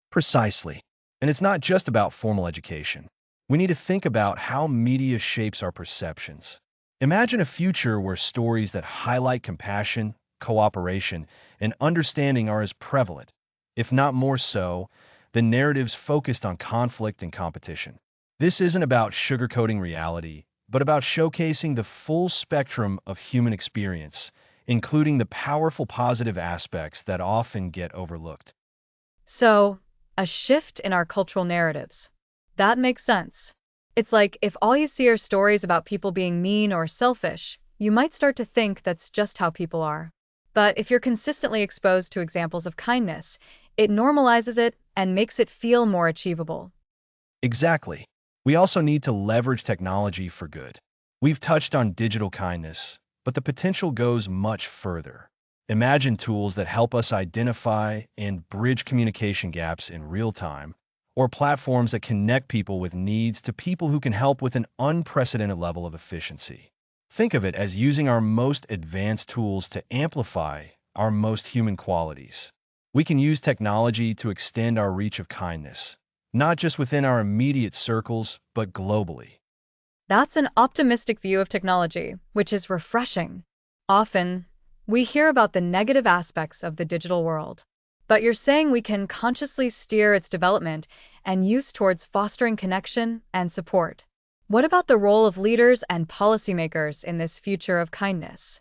Precisely. And it's not just about formal education. We need to think about how media shapes our perceptions. Imagine a future where stories that highlight compassion, cooperation, and understanding are as prevalent, if not more so, than narratives focused on conflict and competition. This isn't about sugarcoating reality, but about showcasing the full spectrum of human experience, including the powerful positive aspects that often get overlooked. So, a shift in our cultural narratives. That makes sense. It's like if all you see are stories about people being mean or selfish, you might start to think that's just how people are. But if you're consistently exposed to examples of kindness, it normalizes it and makes it feel more achievable. Exactly. We also need to leverage technology for good. We've touched on digital kindness, but the potential goes much further. Imagine tools that help us identify and bridge communication gaps in real time, or platforms that connect people with needs to people who can help with an unprecedented level of efficiency. Think of it as using our most advanced tools to amplify our most human qualities. We can use technology to extend our reach of kindness, not just within our immediate circles, but globally. That's an optimistic view of technology, which is refreshing. Often, we hear about the negative aspects of the digital world. But you're saying we can consciously steer its development and use towards fostering connection and support. What about the role of leaders and policymakers in this future of kindness?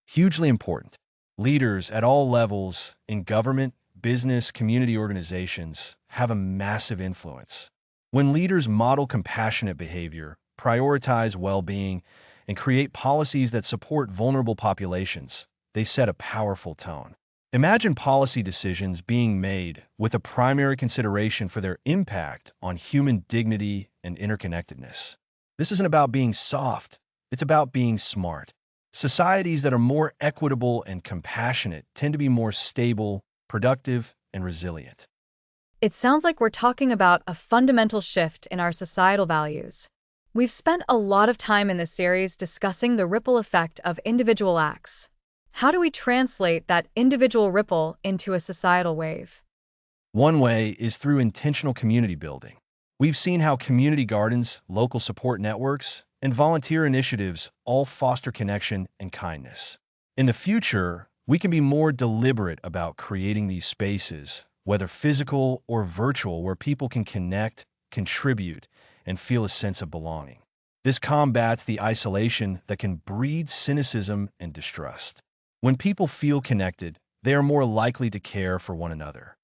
Hugely important. Leaders at all levels in government, business, community organizations have a massive influence. When leaders model compassionate behavior, prioritize well-being, and create policies that support vulnerable populations, they set a powerful tone. Imagine policy decisions being made with a primary consideration for their impact on human dignity and interconnectedness. This isn't about being soft, it's about being smart. Societies that are more equitable and compassionate tend to be more stable, productive, and resilient. It sounds like we're talking about a fundamental shift in our societal values. We've spent a lot of time in this series discussing the ripple effect of individual acts. How do we translate that individual ripple into a societal wave? One way is through intentional community building. We've seen how community gardens, local support networks, and volunteer initiatives all foster connection and kindness. In the future, we can be more deliberate about creating these spaces, whether physical or virtual, where people can connect, contribute, and feel a sense of belonging. This combats the isolation that can breed cynicism and distrust. When people feel connected, they are more likely to care for one another.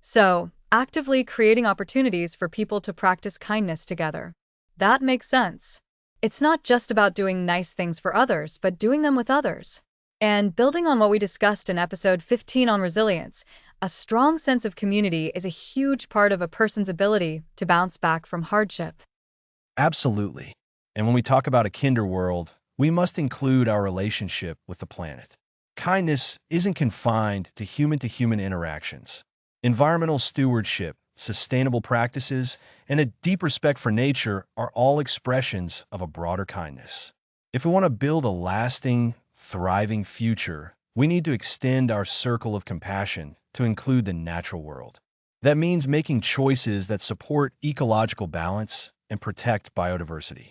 So, actively creating opportunities for people to practice kindness together. That makes sense. It's not just about doing nice things for others, but doing them with others. And building on what we discussed in episode 15 on resilience, a strong sense of community is a huge part of a person's ability to bounce back from hardship. Absolutely. And when we talk about a kinder world, we must include our relationship with the planet. Kindness isn't confined to human interactions. Environmental stewardship, sustainable practices, and a deep respect for nature are all expressions of a broader kindness. If we want to build a lasting, thriving future, we need to extend our circle of compassion to include the natural world. That means making choices that support ecological balance and protect biodiversity.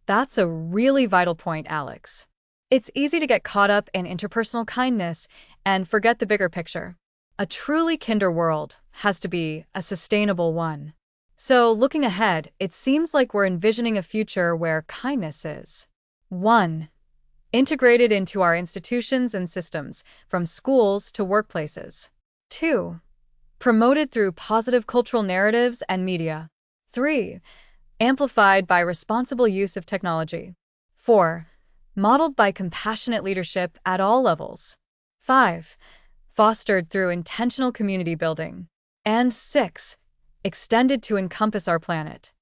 That's a really vital point, Alex. It's easy to get caught up in interpersonal kindness and forget the bigger picture. A truly kinder world has to be a sustainable one. So, looking ahead, it seems like we're envisioning a future where kindness is 1. Integrated into our institutions and systems, from schools to workplaces. 2. Promoted through positive cultural narratives and media. 3. Amplified by responsible use of technology. 4. Modeled by compassionate leadership at all levels. 5. Fostered through intentional community building. And 6. Extended to encompass our planet.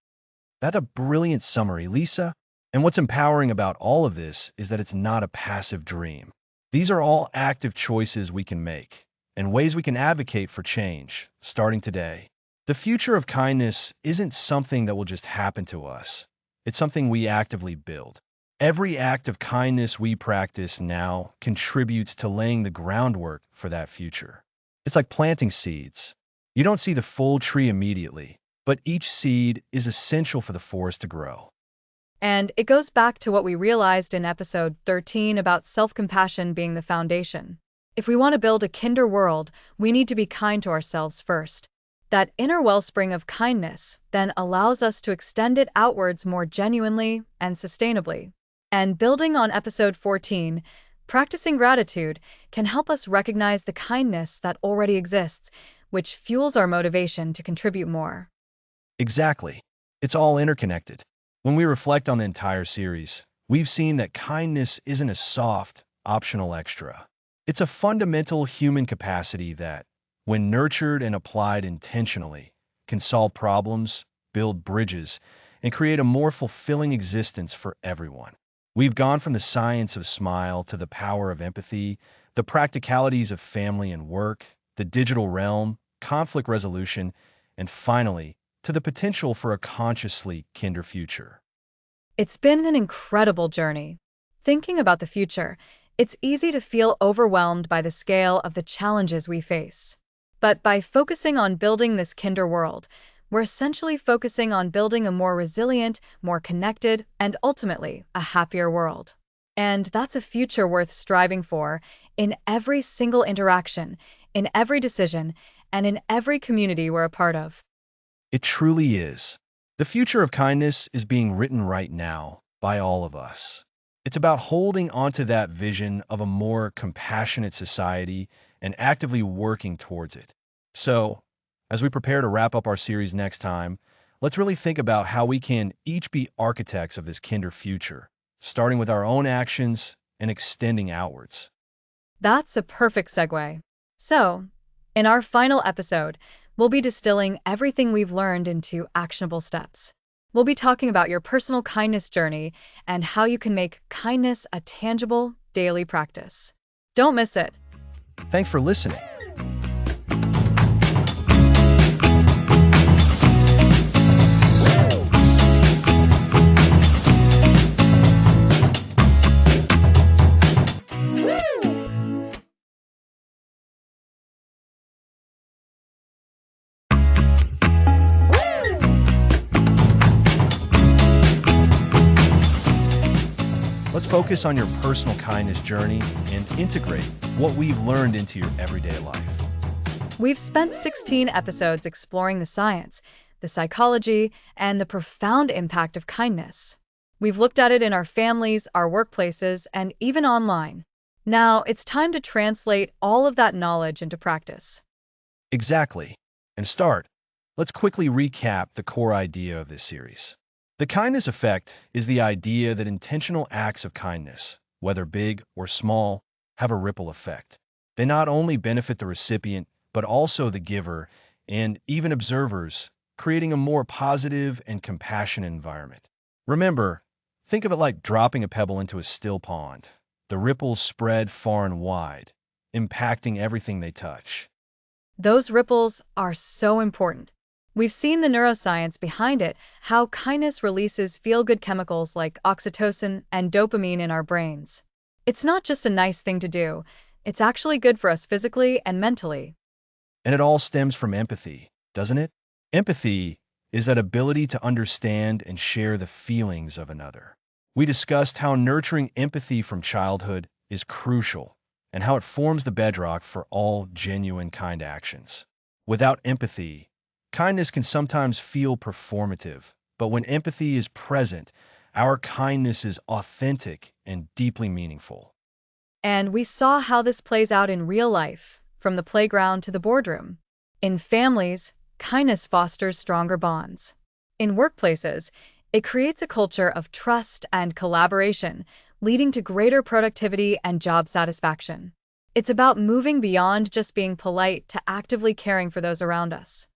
That's a brilliant summary, Lisa. And what's empowering about all of this is that it's not a passive dream. These are all active choices we can make, and ways we can advocate for change, starting today. The future of kindness isn't something that will just happen to us. It's something we actively build. Every act of kindness we practice now contributes to laying the groundwork for that future. It's like planting seeds. You don't see the full tree immediately, but each seed is essential for the forest to grow. And it goes back to what we realized in episode 13 about self-compassion being the foundation. If we want to build a kinder world, we need to be kind to ourselves first. That inner wellspring of kindness then allows us to extend it outwards more genuinely and sustainably. And building on episode 14, practicing gratitude can help us recognize the kindness that already exists, which fuels our motivation to contribute more. Exactly. It's all interconnected. When we reflect on the entire series, we've seen that kindness isn't a soft, optional extra. It's a fundamental human capacity that, when nurtured and applied intentionally, can solve problems, build bridges, and create a more fulfilling existence for everyone. We've gone from the science of smile to the power of empathy, the practicalities of family and work, the digital realm, conflict resolution, and finally, to the potential for a consciously kinder future. It's been an incredible journey. Thinking about the future, it's easy to feel overwhelmed by the scale of the challenges we face. But by focusing on building this kinder world, we're essentially focusing on building a more resilient, more connected, and ultimately a happier world. And that's a future worth striving for in every single interaction, in every decision, and in every community we're a part of. It truly is. The future of kindness is being written right now by all of us. It's about holding onto that vision of a more compassionate society and actively working towards it. So, as we prepare to wrap up our series next time, let's really think about how we can each be architects of this kinder future, starting with our own actions and extending outwards. That's a perfect segue. So, in our final episode, we'll be distilling everything we've learned into actionable steps. We'll be talking about your personal kindness journey and how you can make kindness a tangible, daily practice. Don't miss it. Thanks for listening. Let's focus on your personal kindness journey and integrate what we've learned into your everyday life. We've spent 16 episodes exploring the science, the psychology, and the profound impact of kindness. We've looked at it in our families, our workplaces, and even online. Now, it's time to translate all of that knowledge into practice. Exactly. And to start, let's quickly recap the core idea of this series. The kindness effect is the idea that intentional acts of kindness, whether big or small, have a ripple effect. They not only benefit the recipient, but also the giver and even observers, creating a more positive and compassionate environment. Remember, think of it like dropping a pebble into a still pond. The ripples spread far and wide, impacting everything they touch. Those ripples are so important. We've seen the neuroscience behind it, how kindness releases feel-good chemicals like oxytocin and dopamine in our brains. It's not just a nice thing to do, it's actually good for us physically and mentally. And it all stems from empathy, doesn't it? Empathy is that ability to understand and share the feelings of another. We discussed how nurturing empathy from childhood is crucial and how it forms the bedrock for all genuine kind actions. Without empathy, kindness can sometimes feel performative, but when empathy is present, our kindness is authentic and deeply meaningful. And we saw how this plays out in real life, from the playground to the boardroom. In families, kindness fosters stronger bonds. In workplaces, it creates a culture of trust and collaboration, leading to greater productivity and job satisfaction. It's about moving beyond just being polite to actively caring for those around us.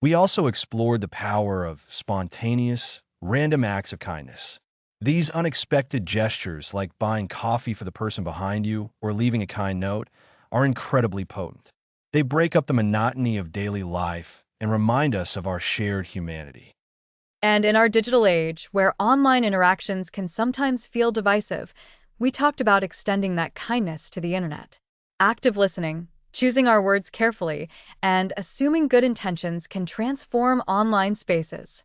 We also explored the power of spontaneous, random acts of kindness. These unexpected gestures, like buying coffee for the person behind you or leaving a kind note, are incredibly potent. They break up the monotony of daily life and remind us of our shared humanity. And in our digital age, where online interactions can sometimes feel divisive, we talked about extending that kindness to the internet. Active listening, choosing our words carefully, and assuming good intentions can transform online spaces.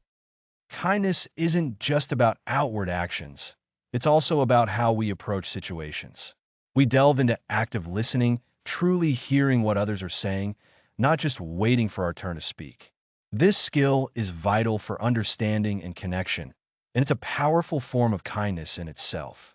Kindness isn't just about outward actions. It's also about how we approach situations. We delve into active listening, truly hearing what others are saying, not just waiting for our turn to speak. This skill is vital for understanding and connection, and it's a powerful form of kindness in itself.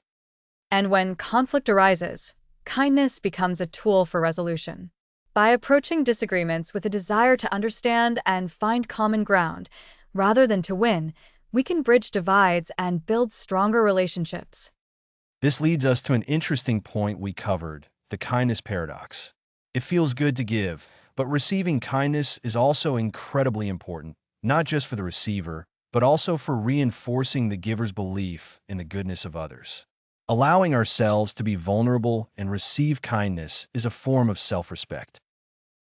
And when conflict arises, kindness becomes a tool for resolution. By approaching disagreements with a desire to understand and find common ground, rather than to win, we can bridge divides and build stronger relationships. This leads us to an interesting point we covered, the kindness paradox. It feels good to give, but receiving kindness is also incredibly important, not just for the receiver, but also for reinforcing the giver's belief in the goodness of others. Allowing ourselves to be vulnerable and receive kindness is a form of self-respect.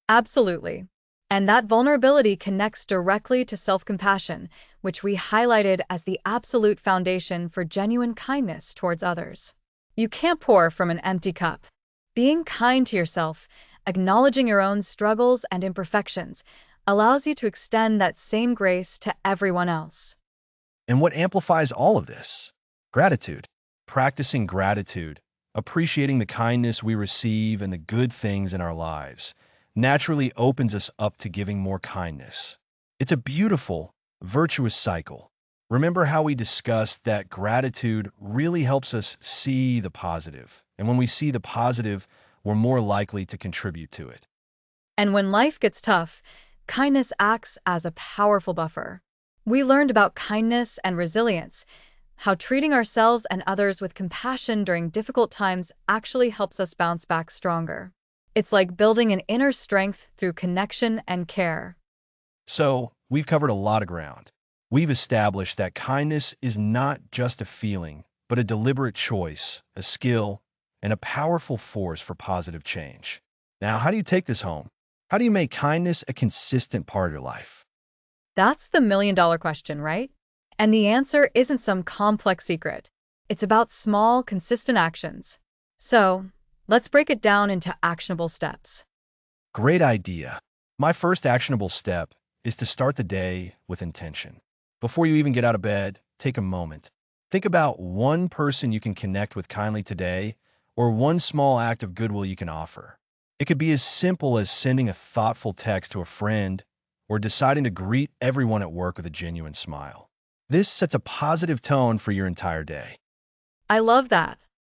Absolutely. And that vulnerability connects directly to self-compassion, which we highlighted as the absolute foundation for genuine kindness towards others. You can't pour from an empty cup. Being kind to yourself, acknowledging your own struggles and imperfections, allows you to extend that same grace to everyone else. And what amplifies all of this? Gratitude. Practicing gratitude, appreciating the kindness we receive and the good things in our lives, naturally opens us up to giving more kindness. It's a beautiful, virtuous cycle. Remember how we discussed that gratitude really helps us see the positive, and when we see the positive, we're more likely to contribute to it. And when life gets tough, kindness acts as a powerful buffer. We learned about kindness and resilience, how treating ourselves and others with compassion during difficult times actually helps us bounce back stronger. It's like building an inner strength through connection and care. So, we've covered a lot of ground. We've established that kindness is not just a feeling, but a deliberate choice, a skill, and a powerful force for positive change. Now, how do you take this home? How do you make kindness a consistent part of your life? That's the million-dollar question, right? And the answer isn't some complex secret. It's about small, consistent actions. So, let's break it down into actionable steps. Great idea. My first actionable step is to start the day with intention. Before you even get out of bed, take a moment. Think about one person you can connect with kindly today, or one small act of goodwill you can offer. It could be as simple as sending a thoughtful text to a friend, or deciding to greet everyone at work with a genuine smile. This sets a positive tone for your entire day. I love that.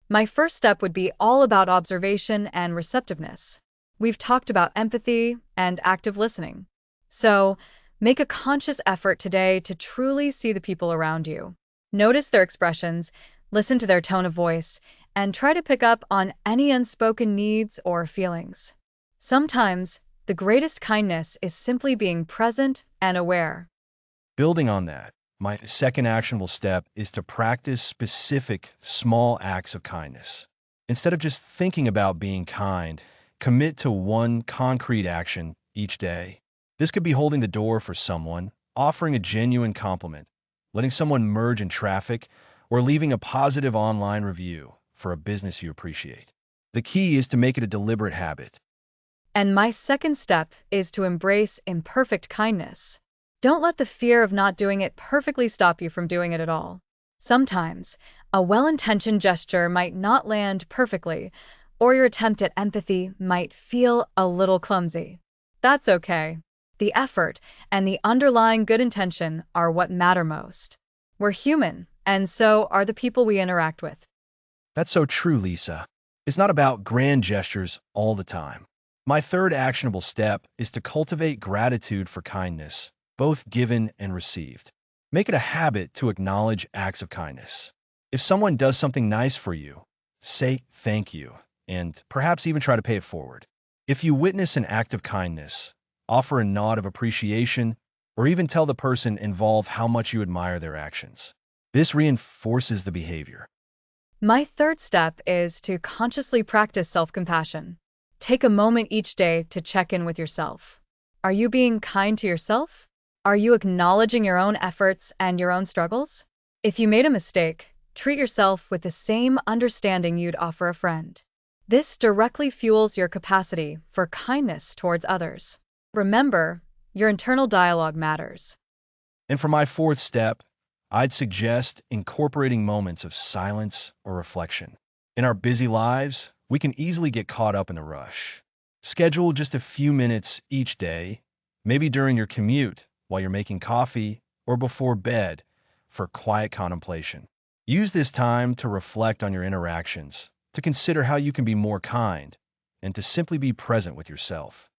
My first step would be all about observation and receptiveness. We've talked about empathy and active listening. So, make a conscious effort today to truly see the people around you. Notice their expressions, listen to their tone of voice, and try to pick up on any unspoken needs or feelings. Sometimes, the greatest kindness is simply being present and aware. Building on that, my second actionable step is to practice specific, small acts of kindness. Instead of just thinking about being kind, commit to one concrete action each day. This could be holding the door for someone, offering a genuine compliment, letting someone merge in traffic, or leaving a positive online review for a business you appreciate. The key is to make it a deliberate habit. And my second step is to embrace imperfect kindness. Don't let the fear of not doing it perfectly stop you from doing it at all. Sometimes, a well-intentioned gesture might not land perfectly, or your attempt at empathy might feel a little clumsy. That's okay. The effort and the underlying good intention are what matter most. We're human, and so are the people we interact with. That's so true, Lisa. It's not about grand gestures all the time. My third actionable step is to cultivate gratitude for kindness, both given and received. Make it a habit to acknowledge acts of kindness. If someone does something nice for you, say thank you, and perhaps even try to pay it forward. If you witness an act of kindness, offer a nod of appreciation, or even tell the person involved how much you admire their actions. This reinforces the behavior. My third step is to consciously practice self-compassion. Take a moment each day to check in with yourself. Are you being kind to yourself? Are you acknowledging your own efforts and your own struggles? If you made a mistake, treat yourself with the same understanding you'd offer a friend. This directly fuels your capacity for kindness towards others. Remember, your internal dialogue matters. And for my fourth step, I'd suggest incorporating moments of silence or reflection. In our busy lives, we can easily get caught up in the rush. Schedule just a few minutes each day, maybe during your commute, while you're making coffee, or before bed, for quiet contemplation. Use this time to reflect on your interactions, to consider how you can be more kind, and to simply be present with yourself.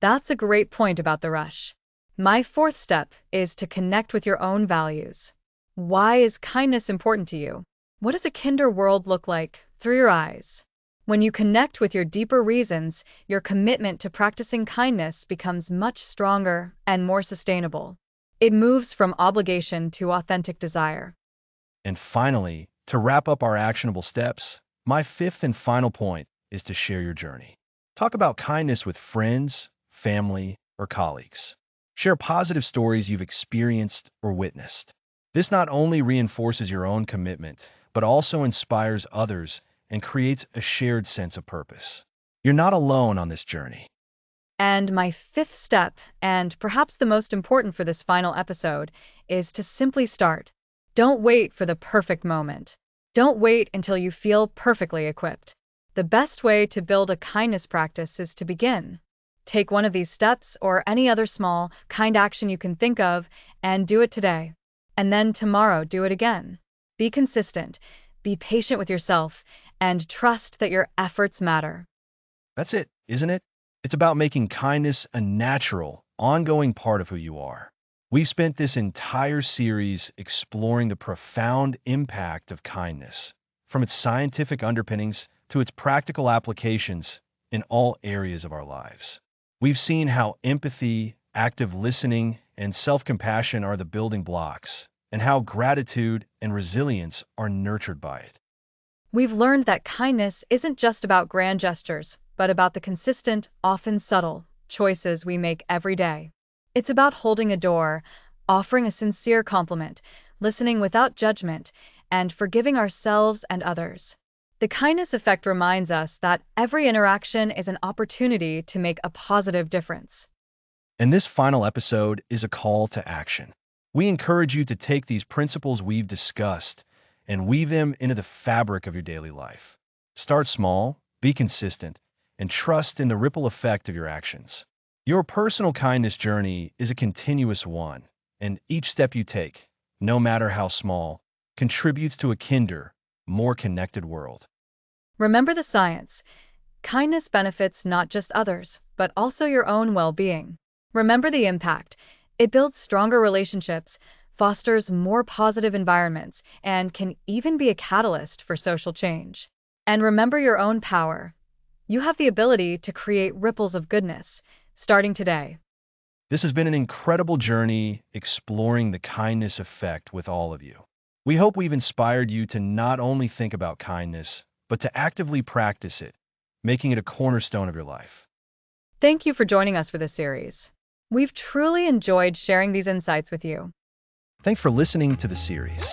That's a great point about the rush. My fourth step is to connect with your own values. Why is kindness important to you? What does a kinder world look like through your eyes? When you connect with your deeper reasons, your commitment to practicing kindness becomes much stronger and more sustainable. It moves from obligation to authentic desire. And finally, to wrap up our actionable steps, my fifth and final point is to share your journey. Talk about kindness with friends, family, or colleagues. Share positive stories you've experienced or witnessed. This not only reinforces your own commitment, but also inspires others and creates a shared sense of purpose. You're not alone on this journey. And my fifth step, and perhaps the most important for this final episode, is to simply start. Don't wait for the perfect moment. Don't wait until you feel perfectly equipped. The best way to build a kindness practice is to begin. Take one of these steps or any other small, kind action you can think of and do it today. And then tomorrow, do it again. Be consistent, be patient with yourself, and trust that your efforts matter. That's it, isn't it? It's about making kindness a natural, ongoing part of who you are. We've spent this entire series exploring the profound impact of kindness, from its scientific underpinnings to its practical applications in all areas of our lives. We've seen how empathy, active listening, and self-compassion are the building blocks, and how gratitude and resilience are nurtured by it. We've learned that kindness isn't just about grand gestures, but about the consistent, often subtle, choices we make every day. It's about holding a door, offering a sincere compliment, listening without judgment, and forgiving ourselves and others. The kindness effect reminds us that every interaction is an opportunity to make a positive difference. And this final episode is a call to action. We encourage you to take these principles we've discussed and weave them into the fabric of your daily life. Start small, be consistent, and trust in the ripple effect of your actions. Your personal kindness journey is a continuous one, and each step you take, no matter how small, contributes to a kinder, more connected world. Remember the science. Kindness benefits not just others, but also your own well-being. Remember the impact. It builds stronger relationships, fosters more positive environments, and can even be a catalyst for social change. And remember your own power. You have the ability to create ripples of goodness, starting today. This has been an incredible journey exploring the kindness effect with all of you. We hope we've inspired you to not only think about kindness, but to actively practice it, making it a cornerstone of your life. Thank you for joining us for this series. We've truly enjoyed sharing these insights with you. Thanks for listening to the series.